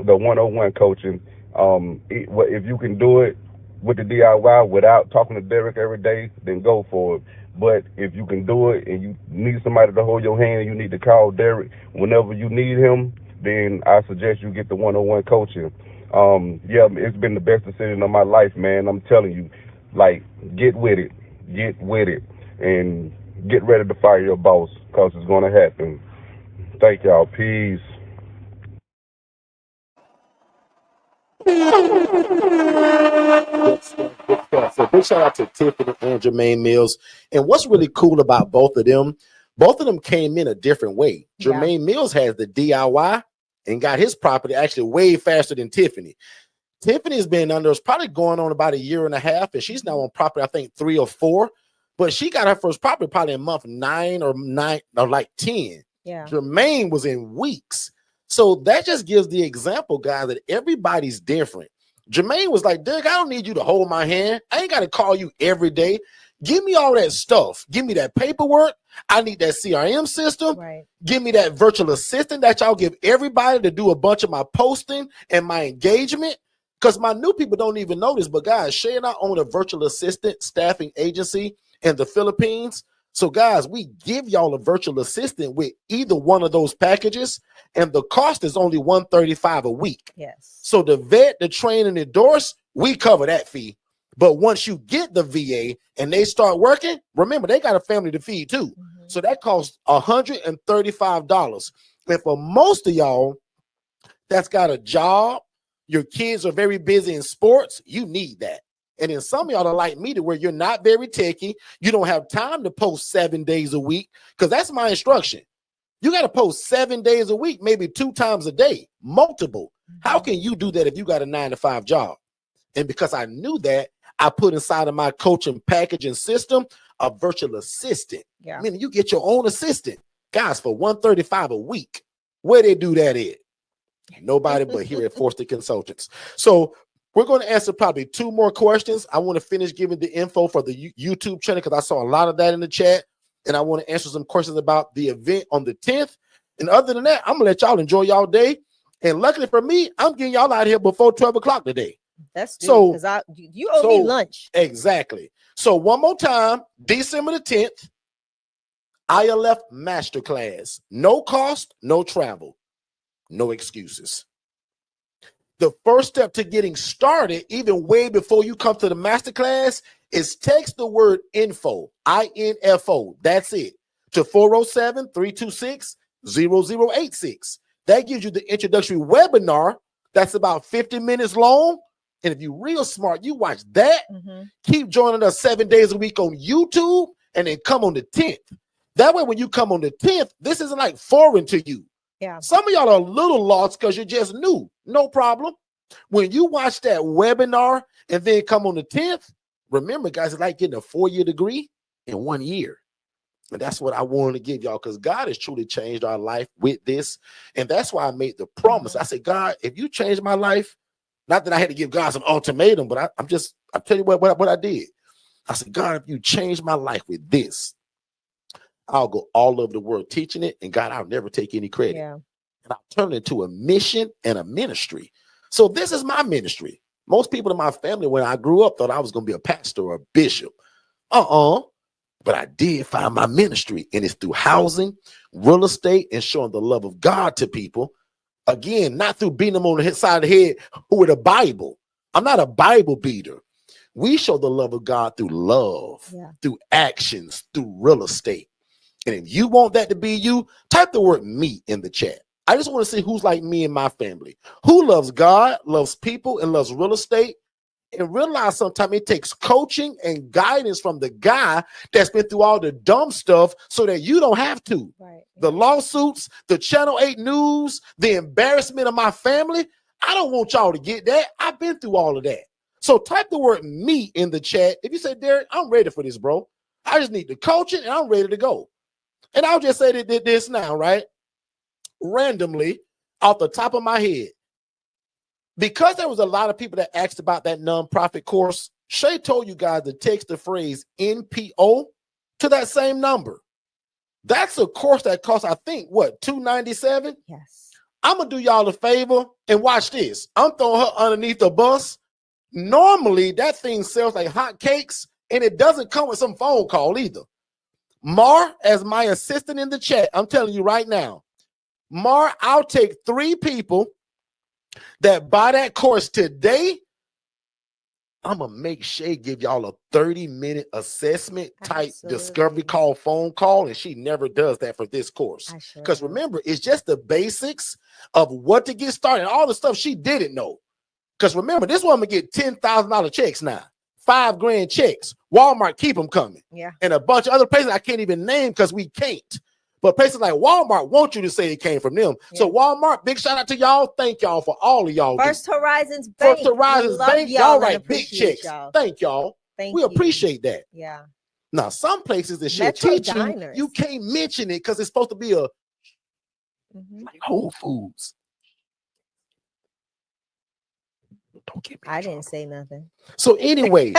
the 101 coaching. If you can do it with the DIY without talking to Derrick every day, then go for it. But if you can do it and you need somebody to hold your hand, you need to call Derrick whenever you need him, then I suggest you get the 101 coaching. It's been the best decision of my life, man. I'm telling you, like, get with it, and get ready to fire your boss, because it's going to happen. Thank y'all. Peace. So big shout out to Tiffany and Jermaine Mills. And what's really cool about both of them, Both of them came in a different way. Yeah. Jermaine Mills has the DIY and got his property actually way faster than Tiffany. Tiffany's been under, it's probably going on about a year and a half, and she's now on property, I think 3 or 4, but she got her first property probably in month 9 or like 10. Yeah. Jermaine was in weeks. So that just gives the example, guys, that everybody's different. Jermaine was like, Derrick, I don't need you to hold my hand. I ain't got to call you every day. Give me all that stuff. Give me that paperwork. I need that CRM system. Right. Give me that virtual assistant that y'all give everybody to do a bunch of my posting and my engagement. Because my new people don't even know this, but guys, Shay and I own a virtual assistant staffing agency in the Philippines. So guys, we give y'all a virtual assistant with either one of those packages, and the cost is only $135 a week. Yes. So the vet, the train, and endorse, we cover that fee. But once you get the VA and they start working, remember, they got a family to feed too. Mm-hmm. So that costs $135. And for most of y'all that's got a job, your kids are very busy in sports, you need that. And then some of y'all are like me to where you're not very techy. You don't have time to post 7 days a week, because that's my instruction. You got to post 7 days a week, maybe 2 times a day, multiple. How can you do that if you got a 9-to-5 job? And because I knew that, I put inside of my coaching package and system a virtual assistant. Yeah. Meaning you get your own assistant. Guys, for $135 a week. Where they do that at? Nobody but here at Forston Consultants. So we're going to answer probably 2 more questions. I want to finish giving the info for the YouTube channel because I saw a lot of that in the chat. And I want to answer some questions about the event on the 10th. And other than that, I'm going to let y'all enjoy y'all day. And luckily for me, I'm getting y'all out here before 12 o'clock today. That's good, so because you owe me lunch. Exactly. So one more time, December the 10th, ILF Masterclass. No cost, no travel, no excuses. The first step to getting started, even way before you come to the masterclass, is text the word info, INFO. That's it, to 407-326-0086. That gives you the introductory webinar. That's about 50 minutes long. And if you're real smart, you watch that. Mm-hmm. Keep joining us 7 days a week on YouTube, and then come on the 10th. That way, when you come on the 10th, this isn't like foreign to you. Yeah. Some of y'all are a little lost because you're just new. No problem. When you watch that webinar and then come on the 10th, remember, guys, it's like getting a 4-year degree in 1 year. And that's what I wanted to give y'all, because God has truly changed our life with this. And that's why I made the promise. I said, God, if you change my life, not that I had to give God some ultimatum, but I'm telling you what I did. I said, God, if you change my life with this, I'll go all over the world teaching it. And God, I'll never take any credit. Yeah. And I'll turn it into a mission and a ministry. So this is my ministry. Most people in my family, when I grew up, thought I was going to be a pastor or a bishop. But I did find my ministry, and it's through housing, real estate, and showing the love of God to people. Again, not through beating them on the side of the head with a Bible. I'm not a Bible beater. We show the love of God through love, through actions, through real estate. And if you want that to be you, type the word me in the chat. I just want to see who's like me and my family, who loves God, loves people, and loves real estate. And realize sometimes it takes coaching and guidance from the guy that's been through all the dumb stuff so that you don't have to. Right. The lawsuits, the Channel 8 news, the embarrassment of my family. I don't want y'all to get that. I've been through all of that. So type the word me in the chat. If you say, Derrick, I'm ready for this, bro. I just need the coaching and I'm ready to go. And I'll just say this now, right? Randomly, off the top of my head. Because there was a lot of people that asked about that nonprofit course, Shay told you guys to text the phrase NPO to that same number. That's a course that costs, I think, what, $297? Yes. I'm going to do y'all a favor and watch this. I'm throwing her underneath the bus. Normally, that thing sells like hotcakes, and it doesn't come with some phone call either. Mar, as my assistant in the chat, I'm telling you right now, Mar, I'll take 3 people that buy that course today. I'm going to make Shay give y'all a 30-minute assessment type discovery call, phone call, and she never does that for this course. Because remember, it's just the basics of what to get started, all the stuff she didn't know. Because remember, this woman get $10,000 checks now, $5,000 checks. Walmart keep them coming. Yeah. And a bunch of other places I can't even name because we can't. But places like Walmart want you to say it came from them. Yeah. So Walmart, big shout out to y'all. Thank y'all for all of y'all. First Horizons Bank. Y'all write big checks. Y'all. Thank y'all. We appreciate that. Yeah. Now, some places that should Metro teach Diners. you can't mention it because it's supposed to be a like Whole Foods. Don't get me I didn't say nothing. So anyway,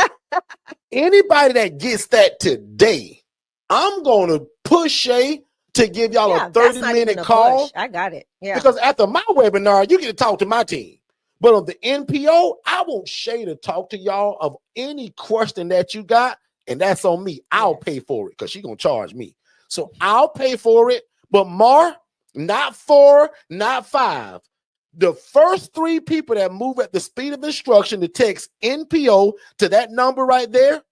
anybody that gets that today, I'm going to push Shay to give y'all a 30-minute call. I got it. Yeah. Because after my webinar, you get to talk to my team. But on the NPO, I want Shay to talk to y'all of any question that you got. And that's on me. I'll pay for it because she's going to charge me. So I'll pay for it. But Mar, not 4, not 5. The first 3 people that move at the speed of instruction to text NPO to that number right there,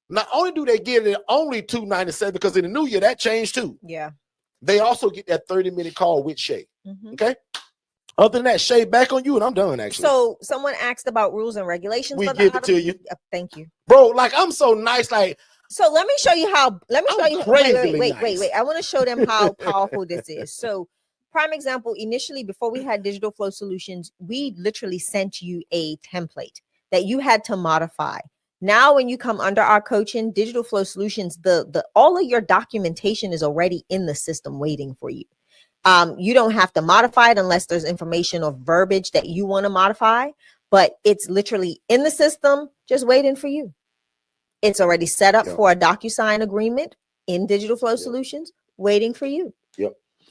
not only do they get it only $297 because in the new year that changed too. Yeah. They also get that 30-minute call with Shay. Okay. Other than that, Shay, back on you, and I'm done actually. So someone asked about rules and regulations. We give it to you. Thank you, bro. Like I'm so nice. Like so, let me show you how. Let me show you. Wait. I want to show them how powerful this is. So, prime example. Initially, before we had Digital Flow Solutions, we literally sent you a template that you had to modify. Now, when you come under our coaching, Digital Flow Solutions, the all of your documentation is already in the system waiting for you. You don't have to modify it unless there's information or verbiage that you want to modify, but it's literally in the system, just waiting for you. It's already set up for a DocuSign agreement in Digital Flow Solutions, waiting for you.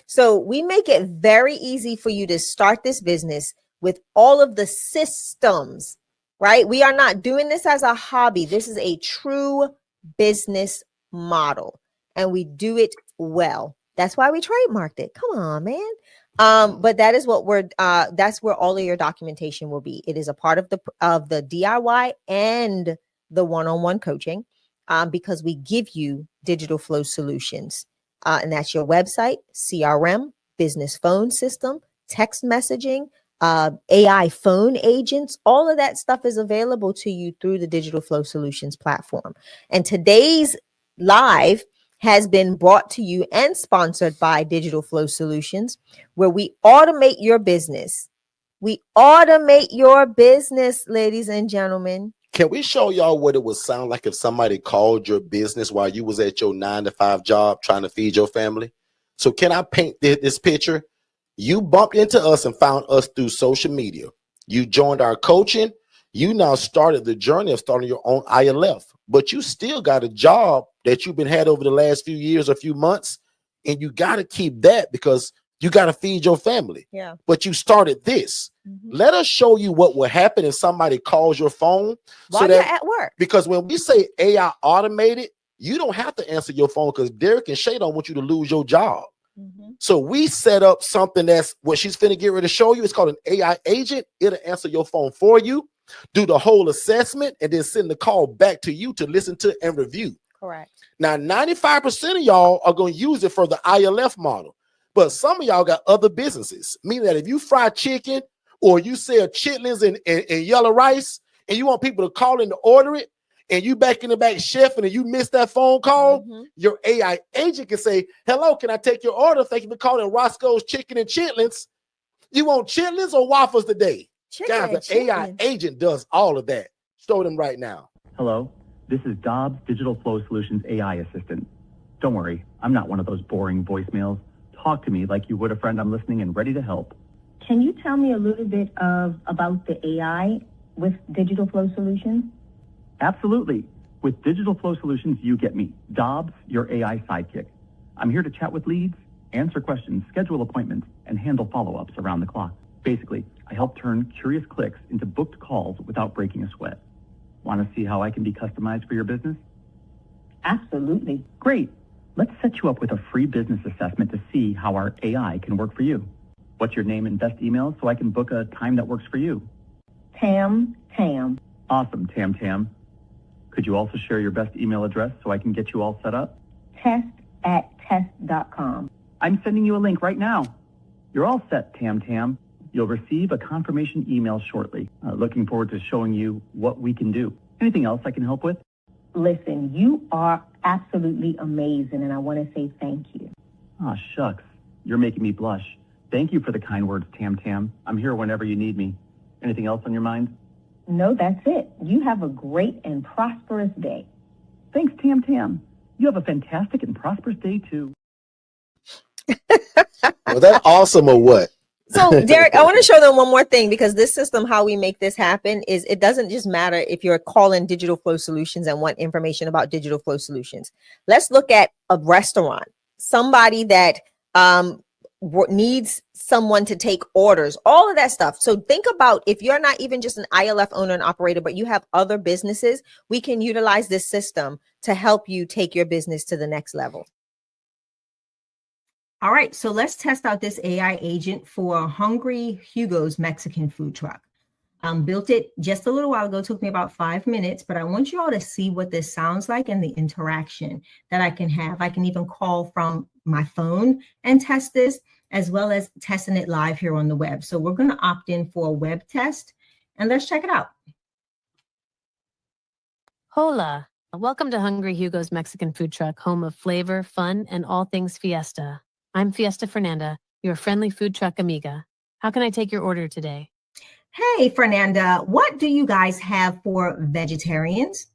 So we make it very easy for you to start this business with all of the systems, right? We are not doing this as a hobby. This is a true business model, and we do it well. That's why we trademarked it. Come on, man. But that is what that's where all of your documentation will be. It is a part of the DIY and the one-on-one coaching, because we give you Digital Flow Solutions. And that's your website, CRM, business phone system, text messaging, AI phone agents. All of that stuff is available to you through the Digital Flow Solutions platform. And today's live has been brought to you and sponsored by Digital Flow Solutions, where we automate your business. We automate your business, ladies and gentlemen. Can we show y'all what it would sound like if somebody called your business while you was at your 9-to-5 job trying to feed your family? So can I paint this picture? You bumped into us and found us through social media. You joined our coaching. You now started the journey of starting your own ILF, but you still got a job that you've been had over the last few years or few months, and you got to keep that because you got to feed your family. Yeah. But you started this. Let us show you what will happen if somebody calls your phone while you're at work. Because when we say AI automated, you don't have to answer your phone because Derrick and Shay don't want you to lose your job. So we set up something that's what she's finna get ready to show you. It's called an AI agent. It'll answer your phone for you, do the whole assessment, and then send the call back to you to listen to and review. Correct. Now, 95% of y'all are going to use it for the ILF model, but some of y'all got other businesses, meaning that if you fry chicken or you sell chitlins and yellow rice and you want people to call in to order it, and you back in the back chefing and you missed that phone call, your AI agent can say, hello, can I take your order? Thank you for calling Roscoe's Chicken and Chitlins. You want chitlins or waffles today? Guys, the AI agent does all of that. Show them right now. Hello, this is Dobbs Digital Flow Solutions AI assistant. Don't worry, I'm not one of those boring voicemails. Talk to me like you would a friend. I'm listening and ready to help. Can you tell me a little bit about the AI with Digital Flow Solutions? Absolutely. With Digital Flow Solutions, you get me, Dobbs, your AI sidekick. I'm here to chat with leads, answer questions, schedule appointments, and handle follow-ups around the clock. Basically, I help turn curious clicks into booked calls without breaking a sweat. Want to see how I can be customized for your business? Absolutely. Great. Let's set you up with a free business assessment to see how our AI can work for you. What's your name and best email so I can book a time that works for you? Tam. Awesome, Tam. Could you also share your best email address so I can get you all set up? test@test.com. I'm sending you a link right now. You're all set, Tam. You'll receive a confirmation email shortly. Looking forward to showing you what we can do. Anything else I can help with? Listen, you are absolutely amazing, and I want to say thank you. Aw, shucks. You're making me blush. Thank you for the kind words, Tam Tam. I'm here whenever you need me. Anything else on your mind? No, that's it. You have a great and prosperous day. Thanks, Tam Tam. You have a fantastic and prosperous day, too. Was that awesome or what? So, Derrick, I want to show them one more thing, because this system, how we make this happen is it doesn't just matter if you're calling Digital Flow Solutions and want information about Digital Flow Solutions. Let's look at a restaurant, somebody that needs someone to take orders, all of that stuff. So think about if you're not even just an ILF owner and operator, but you have other businesses, we can utilize this system to help you take your business to the next level. All right, so let's test out this AI agent for Hungry Hugo's Mexican food truck. Built it just a little while ago, took me about 5 minutes, but I want you all to see what this sounds like and the interaction that I can have. I can even call from my phone and test this, as well as testing it live here on the web. So we're gonna opt in for a web test and let's check it out. Hola, welcome to Hungry Hugo's Mexican food truck, home of flavor, fun, and all things fiesta. I'm Fiesta Fernanda, your friendly food truck amiga. How can I take your order today? Hey, Fernanda, what do you guys have for vegetarians?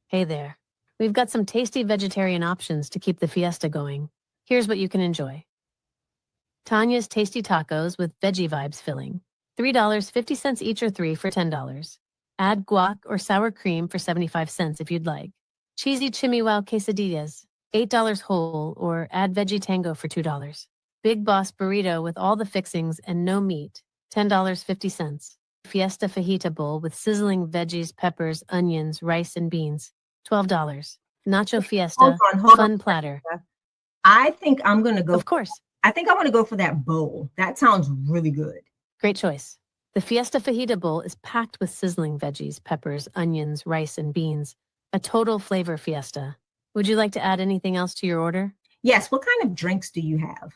Hey there. We've got some tasty vegetarian options to keep the fiesta going. Here's what you can enjoy. Tanya's Tasty Tacos with Veggie Vibes filling. $3.50 each or 3 for $10. Add guac or sour cream for 75 cents if you'd like. Cheesy Chimmy Wow Quesadillas. $8 whole, or add Veggie Tango for $2. Big Boss Burrito with all the fixings and no meat, $10.50. Fiesta Fajita Bowl with sizzling veggies, peppers, onions, rice, and beans, $12. Nacho Fiesta Fun Platter. I think I'm going to go. Of course. I think I want to go for that bowl. That sounds really good. Great choice. The Fiesta Fajita Bowl is packed with sizzling veggies, peppers, onions, rice, and beans. A total flavor fiesta. Would you like to add anything else to your order? Yes. What kind of drinks do you have?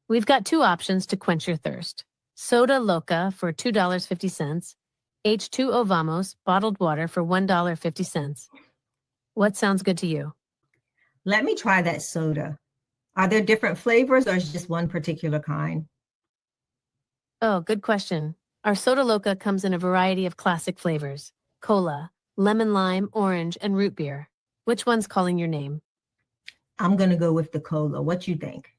We've got 2 options to quench your thirst. Soda Loca for $2.50. H2O Vamos bottled water for $1.50. What sounds good to you? Let me try that soda. Are there different flavors or is it just one particular kind? Oh, good question. Our Soda Loca comes in a variety of classic flavors. Cola, lemon lime, orange, and root beer. Which one's calling your name? I'm going to go with the cola. What you think?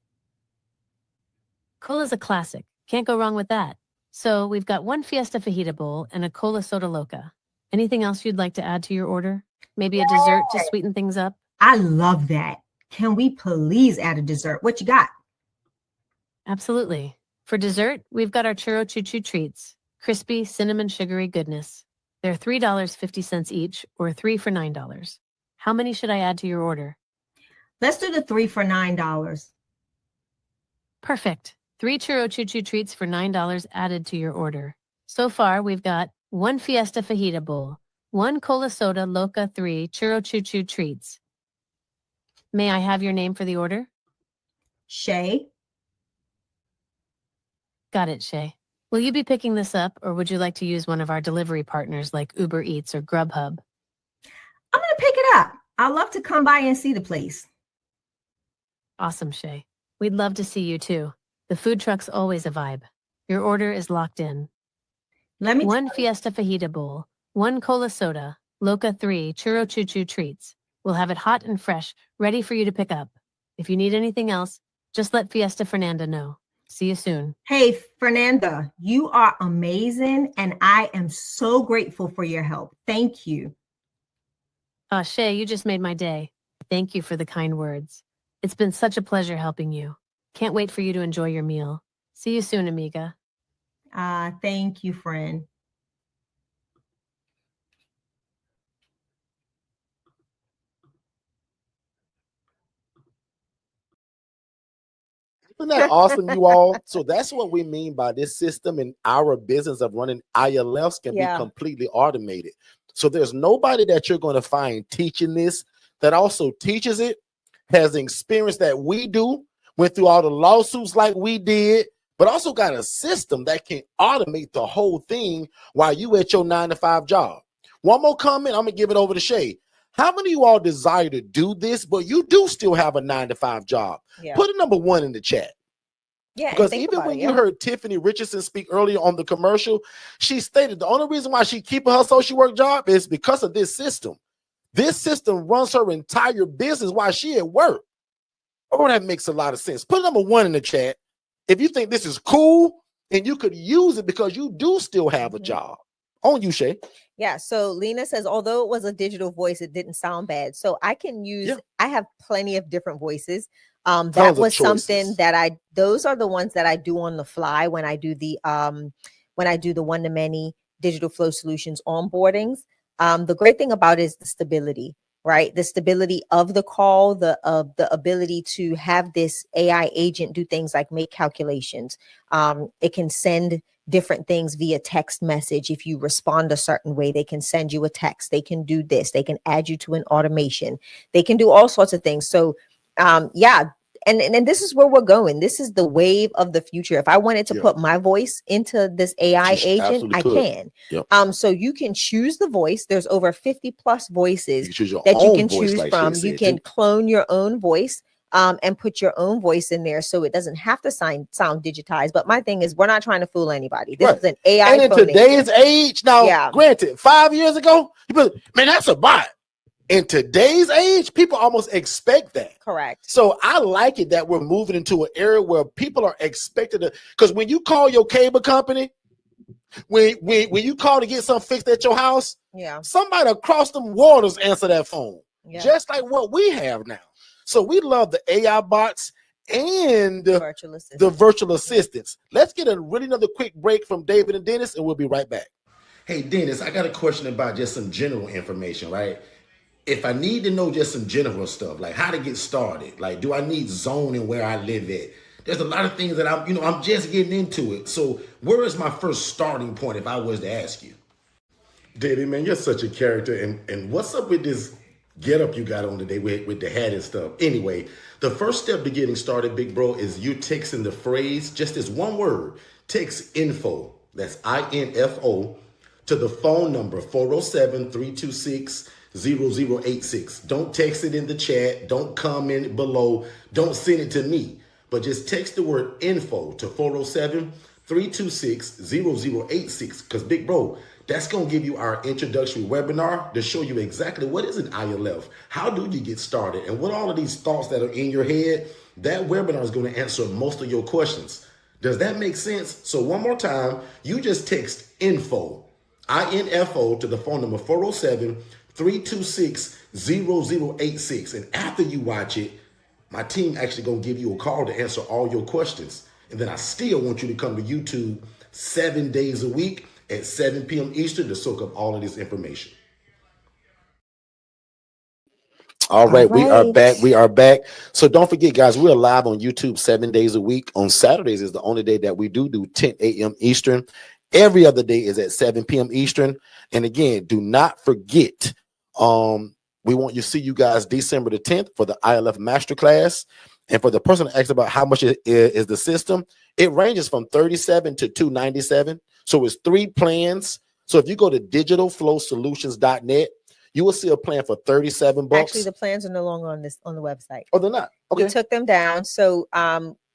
Cola's a classic. Can't go wrong with that. So we've got 1 Fiesta Fajita Bowl and a Cola Soda Loca. Anything else you'd like to add to your order? Maybe a dessert to sweeten things up? I love that. Can we please add a dessert? What you got? Absolutely. For dessert, we've got our Churro Choo Choo treats. Crispy, cinnamon, sugary goodness. They're $3.50 each, or 3 for $9. How many should I add to your order? Let's do the 3 for $9. Perfect. 3 Churro Choo Choo treats for $9 added to your order. So far, we've got 1 Fiesta Fajita Bowl, 1 Cola Soda Loca 3 Churro Choo Choo treats. May I have your name for the order? Shay. Got it, Shay. Will you be picking this up, or would you like to use one of our delivery partners like Uber Eats or Grubhub? I'm going to pick it up. I'd love to come by and see the place. Awesome, Shay. We'd love to see you too. The food truck's always a vibe. Your order is locked in. Let me 1 Fiesta Fajita Bowl, 1 Cola Soda, Loca 3 Churro Choo Choo treats. We'll have it hot and fresh, ready for you to pick up. If you need anything else, just let Fiesta Fernanda know. See you soon. Hey, Fernanda, you are amazing, and I am so grateful for your help. Thank you. Shay, you just made my day. Thank you for the kind words. It's been such a pleasure helping you. Can't wait for you to enjoy your meal. See you soon, amiga. Thank you, friend. Isn't that awesome, you all? So that's what we mean by this system, and our business of running ILFs can be completely automated. So there's nobody that you're going to find teaching this that also teaches it, has the experience that we do, went through all the lawsuits like we did, but also got a system that can automate the whole thing while you at your 9-to-5 job. One more comment, I'm going to give it over to Shay. How many of you all desire to do this, but you do still have a 9-to-5 job? Yeah. Put a number 1 in the chat. Yeah, because even when you heard Tiffany Richardson speak earlier on the commercial, she stated the only reason why she keeping her social work job is because of this system. This system runs her entire business while she at work. Oh, that makes a lot of sense. Put number 1 in the chat if you think this is cool and you could use it because you do still have a job. On you, Shay. Yeah. So Lena says, although it was a digital voice, it didn't sound bad. So I can use, I have plenty of different voices. That was something that those are the ones that I do on the fly when I do the one-to-many digital flow solutions onboardings. The great thing about it is the stability, right? The stability of the call, the ability to have this AI agent do things like make calculations. It can send different things via text message. If you respond a certain way, they can send you a text. They can do this. They can add you to an automation. They can do all sorts of things. So yeah. And this is where we're going. This is the wave of the future. If I wanted to put my voice into this AI agent, I can. So you can choose the voice. There's over 50 plus voices that you can choose from. You can clone your own voice and put your own voice in there, so it doesn't have to sound digitized. But my thing is, we're not trying to fool anybody. This is an AI. And in today's age, now, granted, 5 years ago, people, man, that's a bot. In today's age, people almost expect that. Correct. So I like it that we're moving into an area where people are expected to, because when you call your cable company, when you call to get something fixed at your house, somebody across them waters answer that phone. Just like what we have now. So we love the AI bots and the virtual assistants. Let's get another quick break from David and Dennis, and we'll be right back. Hey, Dennis, I got a question about just some general information, right? If I need to know just some general stuff, like how to get started, like do I need zoning where I live at? There's a lot of things that I'm just getting into it. So where is my first starting point if I was to ask you? David, man, you're such a character. And what's up with this get up you got on today with the hat and stuff? Anyway, the first step to getting started, big bro, is you texting the phrase, just this one word, text info, that's INFO, to the phone number 407-326-0086. Don't text it in the chat. Don't comment below. Don't send it to me. But just text the word info to 407-326-0086. Because, big bro, that's going to give you our introductory webinar to show you exactly what is an ILF, how do you get started, and what all of these thoughts that are in your head. That webinar is going to answer most of your questions. Does that make sense? So one more time, you just text info, INFO, to the phone number 407-326-0086. And after you watch it, my team actually going to give you a call to answer all your questions. And then I still want you to come to YouTube 7 days a week at 7 p.m. Eastern to soak up all of this information. All right, we are back. We are back. So don't forget, guys, we're live on YouTube 7 days a week. On Saturdays is the only day that we do 10 a.m. Eastern. Every other day is at 7 p.m. Eastern. And again, do not forget, we want you to see you guys December the 10th for the ILF Masterclass. And for the person that asked about how much is the system, it ranges from $37 to $297. So it's 3 plans. So if you go to digitalflowsolutions.net, you will see a plan for $37. Actually, the plans are no longer on the website. Oh, they're not. Okay. We took them down. So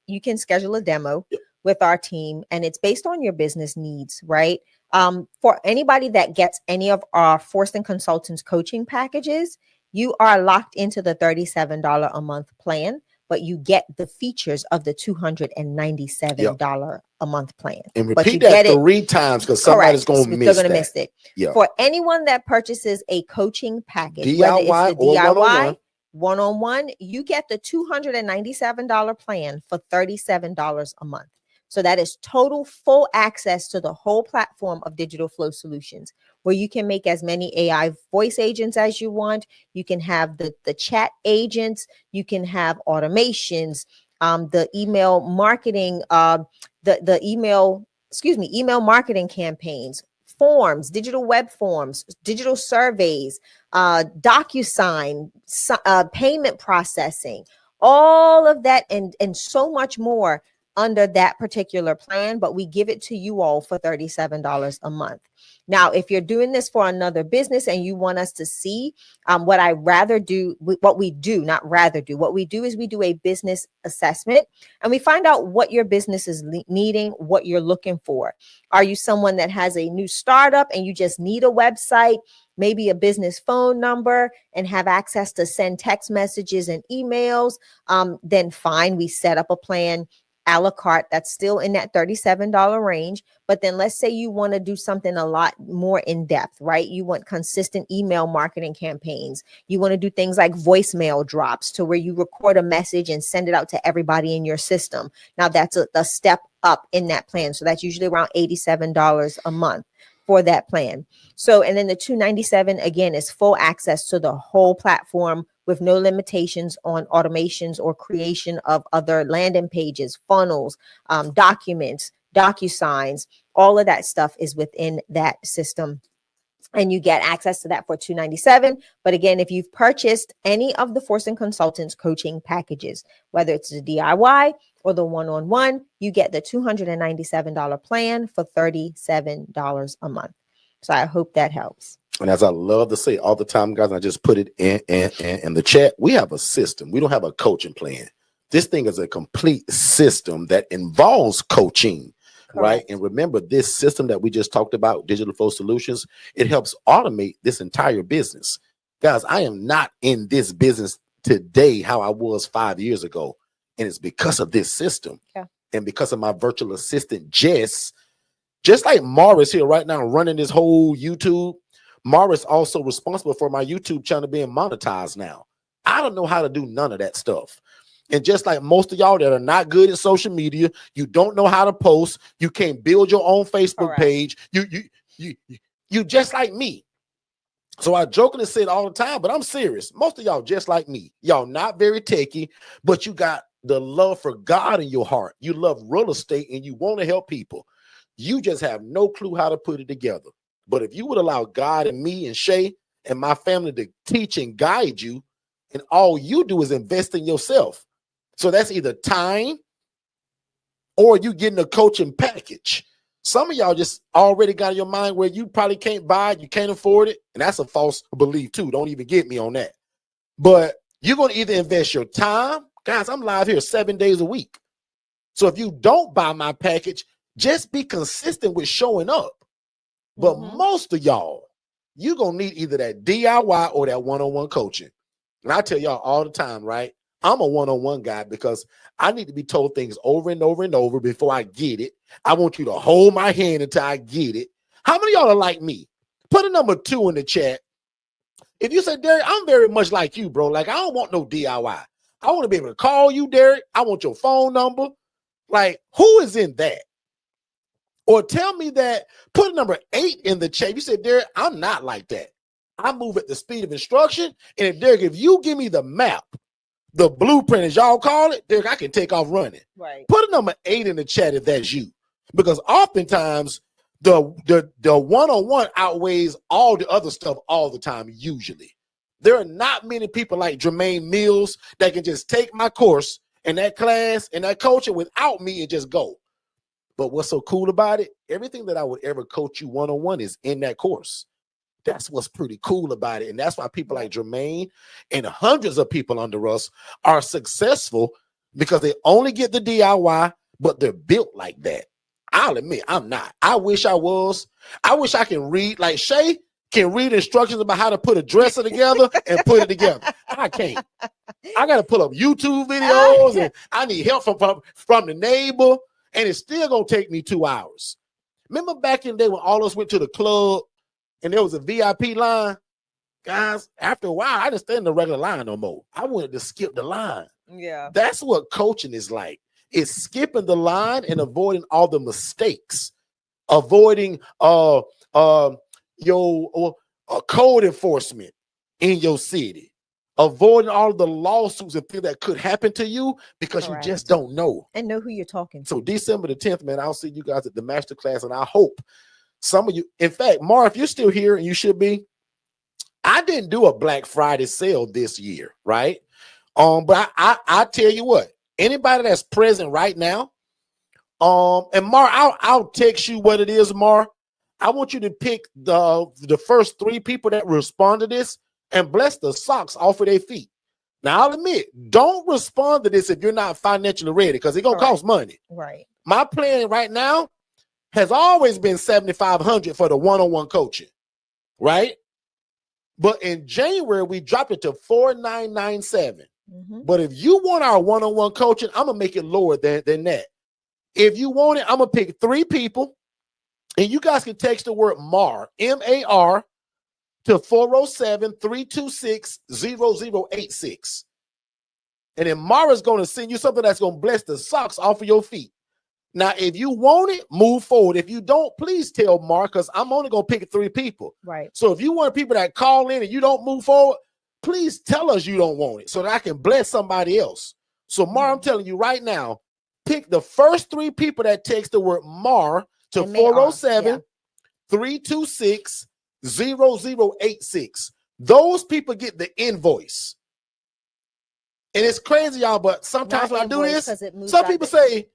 you can schedule a demo with our team, and it's based on your business needs, right? For anybody that gets any of our Forston Consultants coaching packages, you are locked into the $37 a month plan, but you get the features of the $297 a month plan. And repeat that 3 times because somebody's going to miss They're going to miss it. Yeah. For anyone that purchases a coaching package, DIY whether it's the or DIY, one-on-one, you get the $297 plan for $37 a month. So that is total full access to the whole platform of Digital Flow Solutions, where you can make as many AI voice agents as you want. You can have the chat agents. You can have automations, the email marketing, email marketing campaigns, forms, digital web forms, digital surveys, DocuSign, payment processing, all of that and so much more under that particular plan, but we give it to you all for $37 a month. Now, if you're doing this for another business and you want us to see what we do is we do a business assessment and we find out what your business is needing, what you're looking for. Are you someone that has a new startup and you just need a website, maybe a business phone number, and have access to send text messages and emails? Then fine, we set up a plan a la carte that's still in that $37 range. But then let's say you want to do something a lot more in depth, right? You want consistent email marketing campaigns. You want to do things like voicemail drops to where you record a message and send it out to everybody in your system. Now that's a step up in that plan. So that's usually around $87 a month for that plan. So, and then the $297 again is full access to the whole platform with no limitations on automations or creation of other landing pages, funnels, documents, DocuSigns. All of that stuff is within that system. And you get access to that for $297. But again, if you've purchased any of the Forston Consultants coaching packages, whether it's the DIY or the one-on-one, you get the $297 plan for $37 a month. So I hope that helps. And as I love to say all the time, guys, I just put it in the chat. We have a system. We don't have a coaching plan. This thing is a complete system that involves coaching. Correct. Right. And remember, this system that we just talked about, Digital Flow Solutions, it helps automate this entire business. Guys, I am not in this business today how I was 5 years ago. And it's because of this system. Yeah. And because of my virtual assistant, Jess, just like Morris here right now running this whole YouTube, Morris also responsible for my YouTube channel being monetized now. I don't know how to do none of that stuff. And just like most of y'all that are not good at social media, you don't know how to post, you can't build your own Facebook page. You just like me. So I jokingly say it all the time, but I'm serious. Most of y'all just like me. Y'all not very techie, but you got the love for God in your heart. You love real estate and you want to help people. You just have no clue how to put it together. But if you would allow God and me and Shay and my family to teach and guide you, and all you do is invest in yourself. So that's either time or you getting a coaching package. Some of y'all just already got in your mind where you probably can't buy it, you can't afford it. And that's a false belief too. Don't even get me on that. But you're going to either invest your time. Guys, I'm live here 7 days a week. So if you don't buy my package, just be consistent with showing up. But most of y'all, you're going to need either that DIY or that one-on-one coaching. And I tell y'all all the time, right? I'm a one-on-one guy because I need to be told things over and over and over before I get it. I want you to hold my hand until I get it. How many of y'all are like me? Put a number 2 in the chat. If you say, Derrick, I'm very much like you, bro. Like, I don't want no DIY. I want to be able to call you, Derrick. I want your phone number. Like, who is in that? Or tell me that, put a number 8 in the chat. You said, Derrick, I'm not like that. I move at the speed of instruction. And if Derrick, if you give me the map, the blueprint, as y'all call it, Derrick, I can take off running. Right. Put a number 8 in the chat if that's you. Because oftentimes the one-on-one outweighs all the other stuff all the time, usually. There are not many people like Jermaine Mills that can just take my course and that class and that coaching without me and just go. But what's so cool about it? Everything that I would ever coach you one-on-one is in that course. That's what's pretty cool about it. And that's why people like Jermaine and hundreds of people under us are successful because they only get the DIY, but they're built like that. I'll admit, I'm not. I wish I was. I wish I can read, like Shay can read instructions about how to put a dresser together and put it together. I can't. I got to pull up YouTube videos and I need help from the neighbor. And it's still going to take me 2 hours. Remember back in the day when all of us went to the club and there was a VIP line? Guys, after a while, I didn't stand in the regular line no more. I wanted to skip the line. Yeah. That's what coaching is like. It's skipping the line and avoiding all the mistakes. Avoiding your code enforcement in your city. Avoiding all the lawsuits and things that could happen to you because you just don't know. And know who you're talking to. So December the 10th, man, I'll see you guys at the masterclass. And I hope some of you, in fact, Mar, if you're still here and you should be, I didn't do a Black Friday sale this year, right? But I tell you what, anybody that's present right now, And Mar, I'll text you what it is, Mar. I want you to pick the first 3 people that respond to this and bless the socks off of their feet. Now, I'll admit, don't respond to this if you're not financially ready, because it's gonna cost money. Right. My plan right now has always been $7,500 for the one-on-one coaching, right? But in January, we dropped it to $4,997. But if you want our one-on-one coaching, I'm gonna make it lower than that. If you want it, I'm gonna pick 3 people, and you guys can text the word MAR, M-A-R, to 407-326-0086. And then Mara's going to send you something that's going to bless the socks off of your feet. Now, if you want it, move forward. If you don't, please tell Mara, because I'm only going to pick 3 people. Right. So if you want people that call in and you don't move forward, please tell us you don't want it so that I can bless somebody else. So Mara, I'm telling you right now, pick the first 3 people that text the word MAR to 407-326-0086. Those people get the invoice. And it's crazy, y'all, but sometimes when I do this, some people say,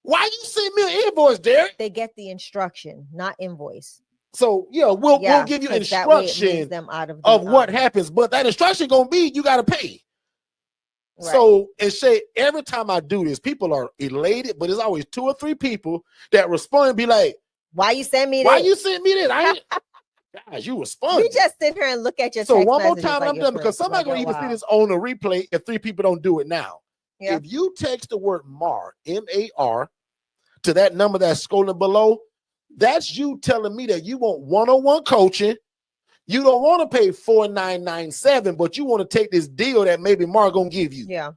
why you send me an invoice, Derrick? They get the instruction, not invoice. So yeah, we'll give you instruction of what happens, but that instruction gonna be you gotta pay. Right. So, and Shay, every time I do this, people are elated, but there's always 2 or 3 people that respond and be like, why you send me Why you send me that? Guys, you respond. You just sit here and look at your So text one more time, like I'm done, because somebody gonna even see this on the replay if 3 people don't do it now. Yeah. If you text the word MAR, M-A-R, to that number that's scrolling below, that's you telling me that you want one-on-one coaching. You don't want to pay $4,997, but you want to take this deal that maybe Mar gonna give you. Yeah.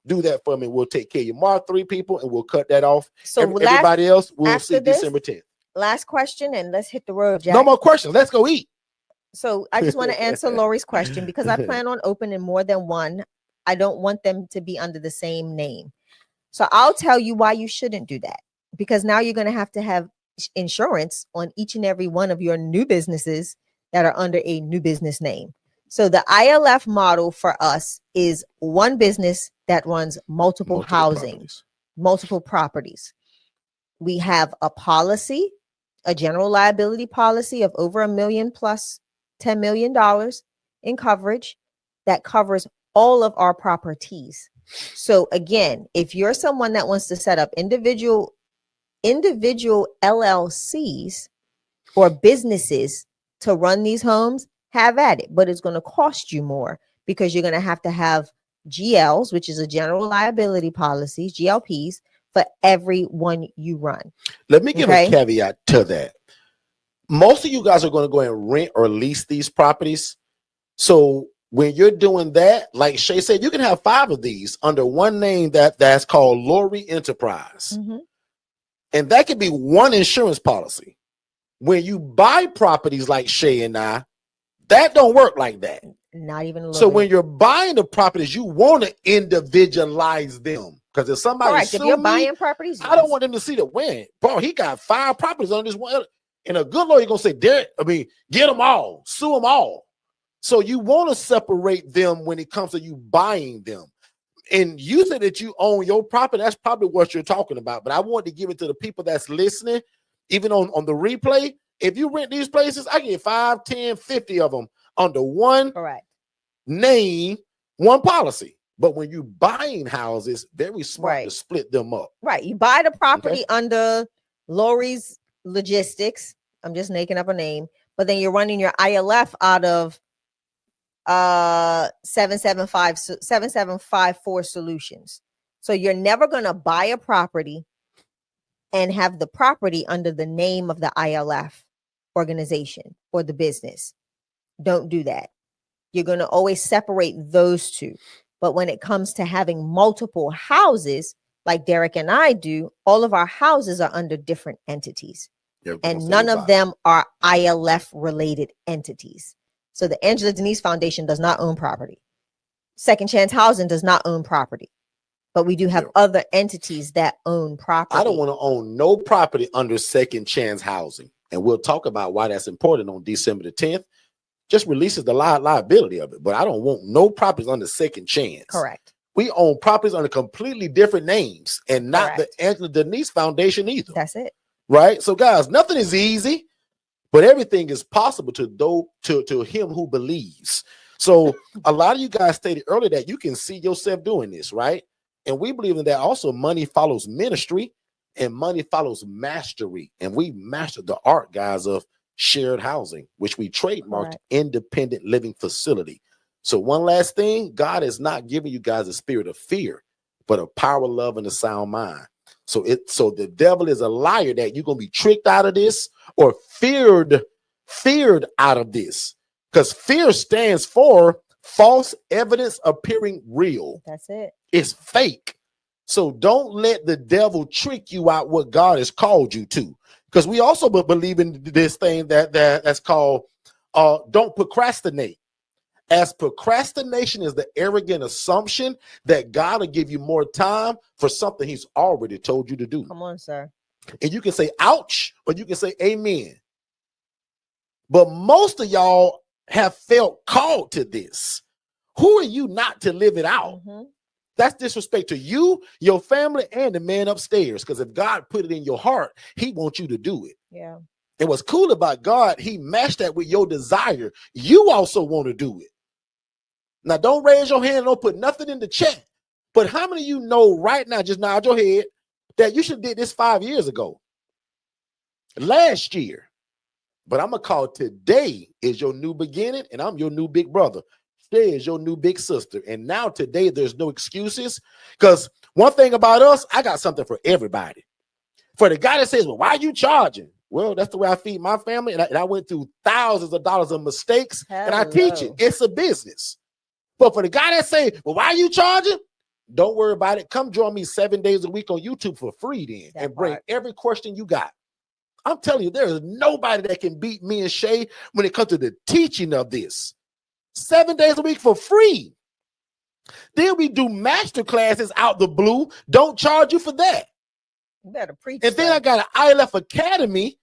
Do that for me. We'll take care of you. Mar, 3 people, and we'll cut that off. So everybody else, we'll see December 10th. Last question, and let's hit the road, Jack. No more questions. Let's go eat. So I just want to answer Lori's question, because I plan on opening more than one. I don't want them to be under the same name. So I'll tell you why you shouldn't do that, because now you're going to have insurance on each and every one of your new businesses that are under a new business name. So the ILF model for us is one business that runs multiple housing, multiple properties. We have a policy, a general liability policy of over $1 million plus $10 million in coverage that covers all of our properties. So again, if you're someone that wants to set up individual LLCs or businesses to run these homes, have at it, but it's going to cost you more, because you're going to have GLs, which is a general liability policy, GLPs, for every one you run. Let me give a caveat to that. Most of you guys are going to go and rent or lease these properties. So when you're doing that, like Shay said, you can have 5 of these under one name that's called Lori Enterprise. And that could be one insurance policy. When you buy properties like Shay and I, that don't work like that. Not even a little So bit. when you're buying the properties, you want to individualize them. Because if somebody if you're buying properties, I don't want them to see the win. Bro, he got 5 properties on this one. And a good lawyer gonna say, Derrick, get them all, sue them all. So you want to separate them when it comes to you buying them. And you said that you own your property. That's probably what you're talking about. But I want to give it to the people that's listening, even on the replay. If you rent these places, I get 5, 10, 50 of them under one name, one policy. But when you're buying houses, very smart to split them up. Right. You buy the property under Lori's Logistics. I'm just making up a name. But then you're running your ILF out of 7754 Solutions. So you're never going to buy a property and have the property under the name of the ILF organization or the business. Don't do that. You're going to always separate those two. But when it comes to having multiple houses, like Derrick and I do, all of our houses are under different entities. And none of them are ILF related entities. So the Angela Denise Foundation does not own property. Second Chance Housing does not own property. But we do have other entities that own property. I don't want to own no property under Second Chance Housing. And we'll talk about why that's important on December the 10th. Just releases the liability of it. But I don't want no properties under Second Chance. Correct. We own properties under completely different names and not Correct. the Angela Denise Foundation either. That's it. Right? So guys, nothing is easy, but everything is possible to him who believes. So a lot of you guys stated earlier that you can see yourself doing this, right? And we believe in that also money follows ministry and money follows mastery. And we mastered the art, guys, of shared housing, which we trademarked independent living facility. So one last thing, God is not giving you guys a spirit of fear, but a power, love, and a sound mind. So the devil is a liar that you're going to be tricked out of this or feared out of this, because fear stands for false evidence appearing real. That's it. It's fake. So don't let the devil trick you out what God has called you to, because we also believe in this thing that's called don't procrastinate. As procrastination is the arrogant assumption that God will give you more time for something he's already told you to do. Come on, sir. And you can say ouch, or you can say amen. But most of y'all have felt called to this. Who are you not to live it out? Mm-hmm. That's disrespect to you, your family, and the man upstairs. Because if God put it in your heart, he wants you to do it. Yeah. And what's cool about God, he matched that with your desire. You also want to do it. Now, don't raise your hand, don't put nothing in the chat. But how many of you know right now, just nod your head, that you should have did this 5 years ago, last year? But I'm going to call today is your new beginning, and I'm your new big brother. Today is your new big sister. And now today, there's no excuses. Because one thing about us, I got something for everybody. For the guy that says, well, why are you charging? Well, that's the way I feed my family. And I went through thousands of dollars of mistakes, and I teach it. It's a business. But for the guy that say, well, why are you charging? Don't worry about it. Come join me 7 days a week on YouTube for free then, and bring every question you got. I'm telling you, there is nobody that can beat me and Shay when it comes to the teaching of this. 7 days a week for free. Then we do master classes out the blue. Don't charge you for that. You better preach. And then I got an ILF Academy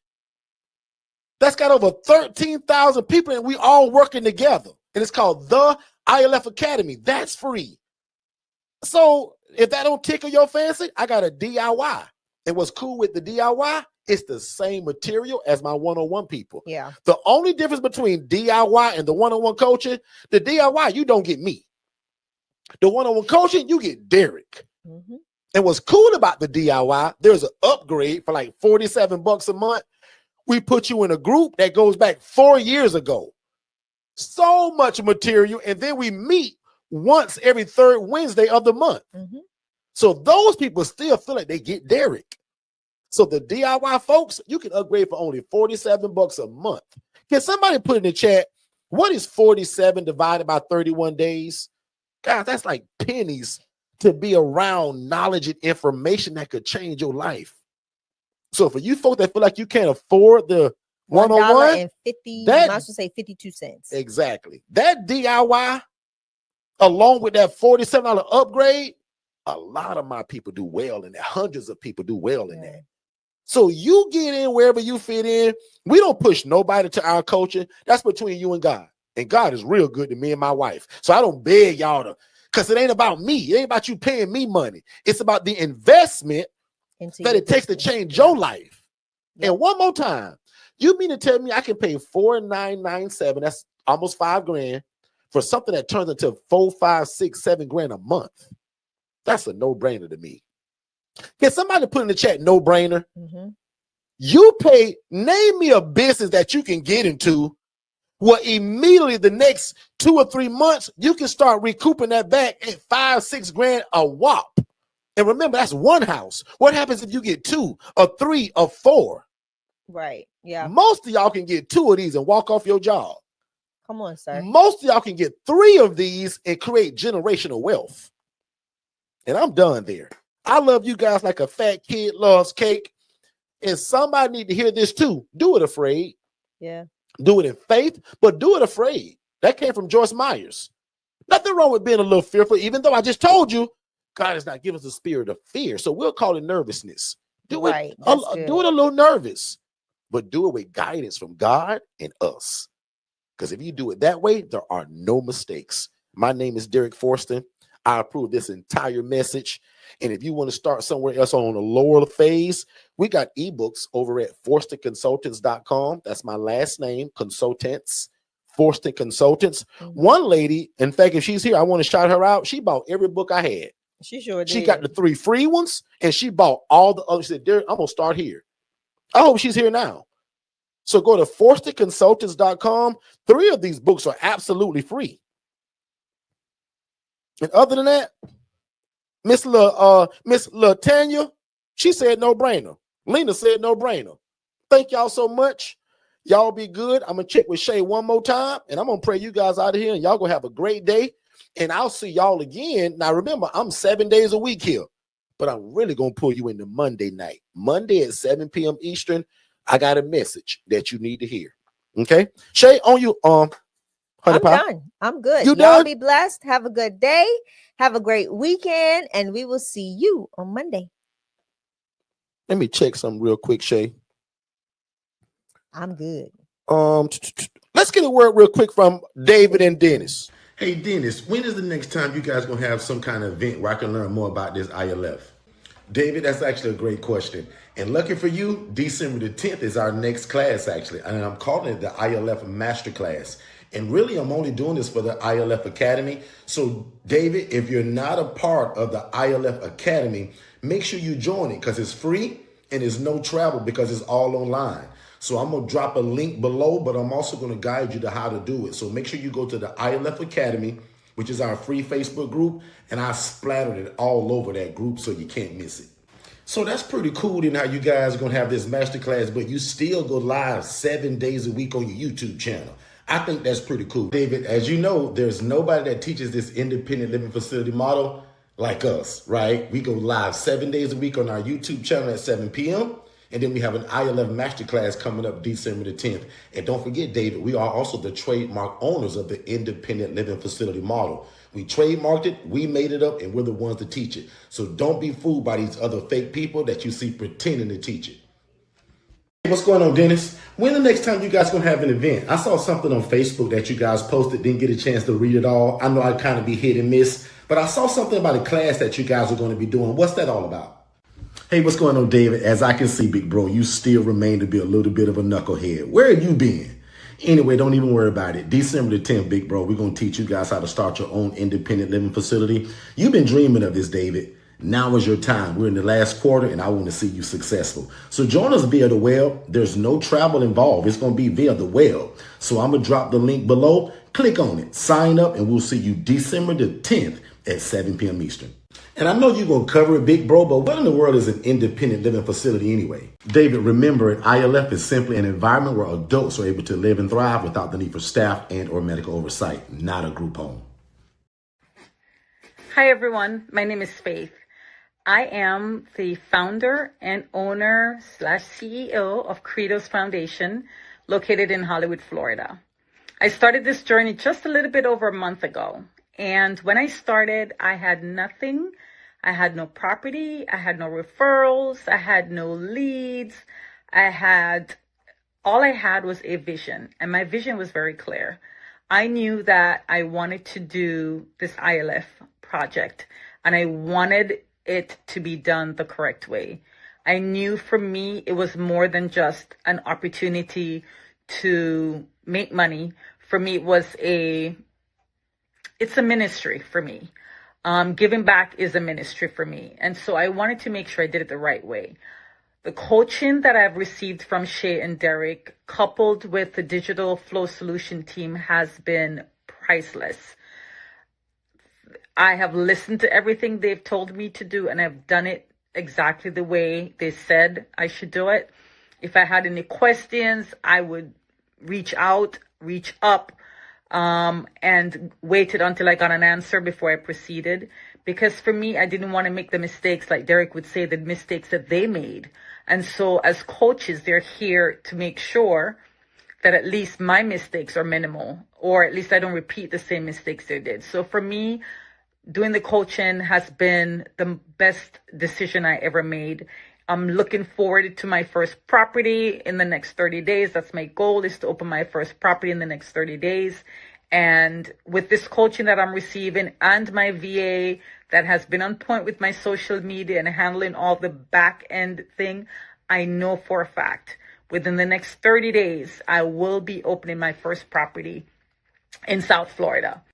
that's got over 13,000 people, and we all working together. And it's called the ILF Academy. That's free. So if that don't tickle your fancy, I got a DIY. And what's cool with the DIY, it's the same material as my one-on-one people. Yeah. The only difference between DIY and the one-on-one coaching, the DIY, you don't get me. The one-on-one coaching, you get Derrick. Mm-hmm. And what's cool about the DIY, there's an upgrade for like $47 a month. We put you in a group that goes back 4 years ago. So much material, and then we meet once every third Wednesday of the month. Mm-hmm. So those people still feel like they get Derrick. So the DIY folks, you can upgrade for only $47 a month. Can somebody put in the chat, what is 47 divided by 31 days? Guys, that's like pennies to be around knowledge and information that could change your life. So for you folks that feel like you can't afford the one-on-one, I should say 52 cents. Exactly. That DIY, along with that $47 upgrade, a lot of my people do well in that. Hundreds of people do well in that. So you get in wherever you fit in. We don't push nobody to our coaching. That's between you and God. And God is real good to me and my wife. So I don't beg y'all to, because it ain't about me. It ain't about you paying me money. It's about the investment that it takes to change your life. Yep. And one more time, you mean to tell me I can pay $4,997, that's almost $5,000, for something that turns into $4, $5, $6, $7,000 a month? That's a no-brainer to me. Can somebody put in the chat no-brainer? Mm-hmm. You pay, name me a business that you can get into where immediately the next 2 or 3 months, you can start recouping that back at $5, $6,000 a whop. And remember, that's one house. What happens if you get 2 or 3 or 4? Right. Yeah. Most of y'all can get 2 of these and walk off your job. Come on, sir. Most of y'all can get 3 of these and create generational wealth. And I'm done there. I love you guys like a fat kid loves cake. And somebody need to hear this too. Do it afraid. Yeah. Do it in faith, but do it afraid. That came from Joyce Myers. Nothing wrong with being a little fearful, even though I just told you God has not given us a spirit of fear. So we'll call it nervousness. Do it a little nervous, but do it with guidance from God and us. Because if you do it that way, there are no mistakes. My name is Derrick Forston. I approve this entire message. And if you want to start somewhere else on a lower phase, we got ebooks over at forstonconsultants.com. That's my last name, consultants, Forston Consultants. One lady, in fact, if she's here, I want to shout her out. She bought every book I had. She sure did. She got the 3 free ones, and she bought all the others. She said, Derrick, I'm going to start here. I hope she's here now. So go to forstonconsultants.com. 3 of these books are absolutely free. And other than that, Miss Latanya, she said no brainer. Lena said no brainer. Thank y'all so much. Y'all be good. I'm going to check with Shay one more time, and I'm going to pray you guys out of here, and y'all going to have a great day. And I'll see y'all again. Now, remember, I'm 7 days a week here, but I'm really going to pull you into Monday night. Monday at 7 p.m. Eastern, I got a message that you need to hear. Okay? Shay, on you, I'm done. I'm good. You Y'all done? be blessed. Have a good day. Have a great weekend, and we will see you on Monday. Let me check something real quick, Shay. I'm good. Let's get a word real quick from David and Dennis. Hey, Dennis, when is the next time you guys going to have some kind of event where I can learn more about this ILF? David, that's actually a great question. And lucky for you, December the 10th is our next class, actually. And I'm calling it the ILF Masterclass. And really, I'm only doing this for the ILF Academy. So, David, if you're not a part of the ILF Academy, make sure you join it because it's free and there's no travel because it's all online. So I'm going to drop a link below, but I'm also going to guide you to how to do it. So make sure you go to the ILF Academy, which is our free Facebook group, and I splattered it all over that group so you can't miss it. So that's pretty cool in how you guys are going to have this masterclass, but you still go live 7 days a week on your YouTube channel. I think that's pretty cool. David, as you know, there's nobody that teaches this independent living facility model like us, right? We go live 7 days a week on our YouTube channel at 7 p.m., and then we have an ILF Masterclass coming up December the 10th. And don't forget, David, we are also the trademark owners of the independent living facility model. We trademarked it, we made it up, and we're the ones to teach it. So don't be fooled by these other fake people that you see pretending to teach it. Hey, what's going on, Dennis? When the next time you guys going to have an event? I saw something on Facebook that you guys posted, didn't get a chance to read it all. I know I'd kind of be hit and miss, but I saw something about a class that you guys are going to be doing. What's that all about? Hey, what's going on, David? As I can see, big bro, you still remain to be a little bit of a knucklehead. Where have you been? Anyway, don't even worry about it. December the 10th, big bro, we're going to teach you guys how to start your own independent living facility. You've been dreaming of this, David. Now is your time. We're in the last quarter, and I want to see you successful. So join us via the web. There's no travel involved. It's going to be via the web. So I'm going to drop the link below. Click on it. Sign up, and we'll see you December the 10th at 7 p.m. Eastern. And I know you're going to cover it, big bro, but what in the world is an independent living facility anyway? David, remember, an ILF is simply an environment where adults are able to live and thrive without the need for staff and or medical oversight, not a group home. Hi, everyone. My name is Faith. I am the founder and owner / CEO of Credos Foundation, located in Hollywood, Florida. I started this journey just a little bit over a month ago. And when I started, I had nothing. I had no property. I had no referrals. I had no leads. All I had was a vision. And my vision was very clear. I knew that I wanted to do this ILF project, and I wanted it to be done the correct way. I knew for me, it was more than just an opportunity to make money. For me, it's a ministry for me. Giving back is a ministry for me. And so I wanted to make sure I did it the right way. The coaching that I've received from Shay and Derrick, coupled with the Digital Flow Solution team, has been priceless. I have listened to everything they've told me to do, and I've done it exactly the way they said I should do it. If I had any questions, I would reach up, and waited until I got an answer before I proceeded. Because for me, I didn't want to make the mistakes, like Derrick would say, the mistakes that they made. And so as coaches, they're here to make sure that at least my mistakes are minimal, or at least I don't repeat the same mistakes they did. So for me, doing the coaching has been the best decision I ever made. I'm looking forward to my first property in the next 30 days. That's my goal, is to open my first property in the next 30 days. And with this coaching that I'm receiving and my VA that has been on point with my social media and handling all the back end thing, I know for a fact within the next 30 days, I will be opening my first property in South Florida.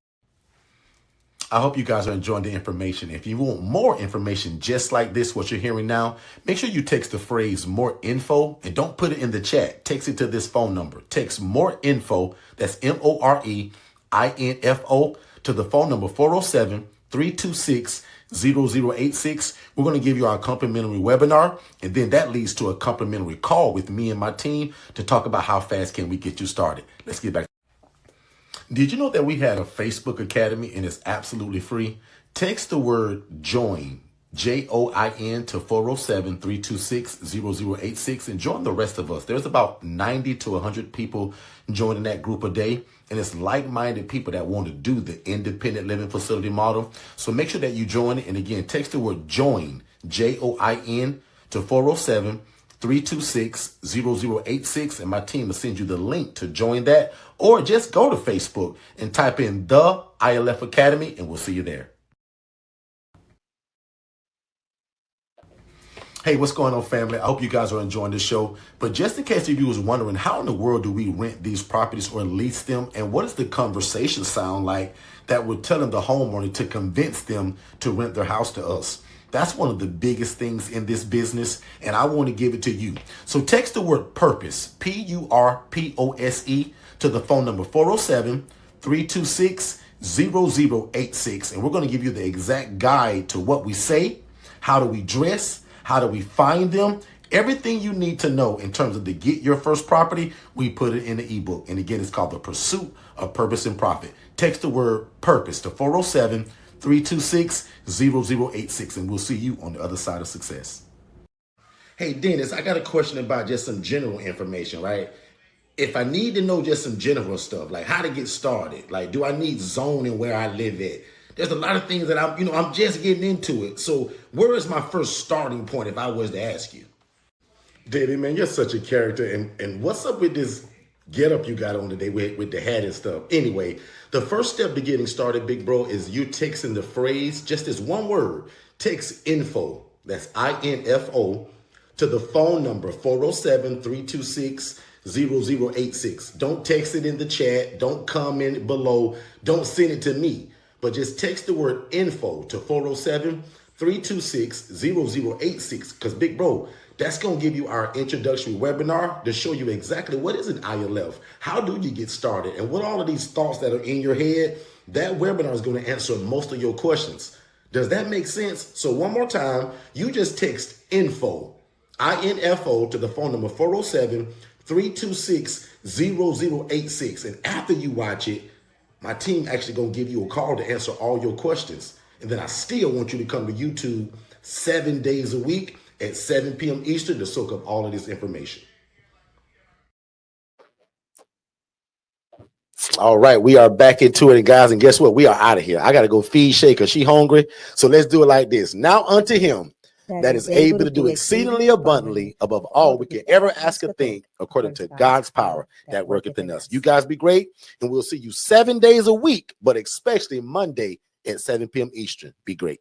I hope you guys are enjoying the information. If you want more information just like this, what you're hearing now, make sure you text the phrase more info and don't put it in the chat. Text it to this phone number. Text more info. That's MOREINFO to the phone number 407-326-0086. We're going to give you our complimentary webinar, and then that leads to a complimentary call with me and my team to talk about how fast can we get you started. Let's get back. Did you know that we had a Facebook Academy and it's absolutely free? Text the word JOIN, JOIN to 407-326-0086 and join the rest of us. There's about 90 to 100 people joining that group a day. And it's like-minded people that want to do the independent living facility model. So make sure that you join it. And again, text the word JOIN, JOIN to 407-326-0086, and my team will send you the link to join that, or just go to Facebook and type in the ILF Academy and we'll see you there. Hey, what's going on, family? I hope you guys are enjoying this show. But just in case you was wondering, how in the world do we rent these properties or lease them? And what does the conversation sound like that would tell them the homeowner to convince them to rent their house to us? That's one of the biggest things in this business, and I want to give it to you. So text the word PURPOSE, PURPOSE, to the phone number 407-326-0086. And we're going to give you the exact guide to what we say, how do we dress, how do we find them, everything you need to know in terms of to get your first property. We put it in the ebook. And again, it's called The Pursuit of Purpose and Profit. Text the word PURPOSE to 407-326-0086, and we'll see you on the other side of success. Hey, Dennis, I got a question about just some general information, right? If I need to know just some general stuff, like how to get started, like do I need zoning where I live at? There's a lot of things that I'm just getting into it. So where is my first starting point if I was to ask you? David, man, you're such a character. And what's up with this get up you got on today with the hat and stuff? Anyway, the first step to getting started, big bro, is you texting the phrase, just this one word, text info, that's INFO, to the phone number 407-326-0086. Don't text it in the chat. Don't comment below. Don't send it to me. But just text the word info to 407-326-0086. Because, big bro, that's going to give you our introductory webinar to show you exactly what is an ILF, how do you get started, and what all of these thoughts that are in your head. That webinar is going to answer most of your questions. Does that make sense? So one more time, you just text info, INFO, to the phone number 407-326-0086. And after you watch it, my team actually going to give you a call to answer all your questions. And then I still want you to come to YouTube 7 days a week at 7 p.m. Eastern to soak up all of this information. All right, we are back into it, guys. And guess what? We are out of here. I got to go feed Shay because she's hungry. So let's do it like this. Now unto him that is able to do exceedingly abundantly above all we can ever ask or think, according to God's power that worketh in us. You guys be great, and we'll see you 7 days a week, but especially Monday at 7 p.m. Eastern. Be great.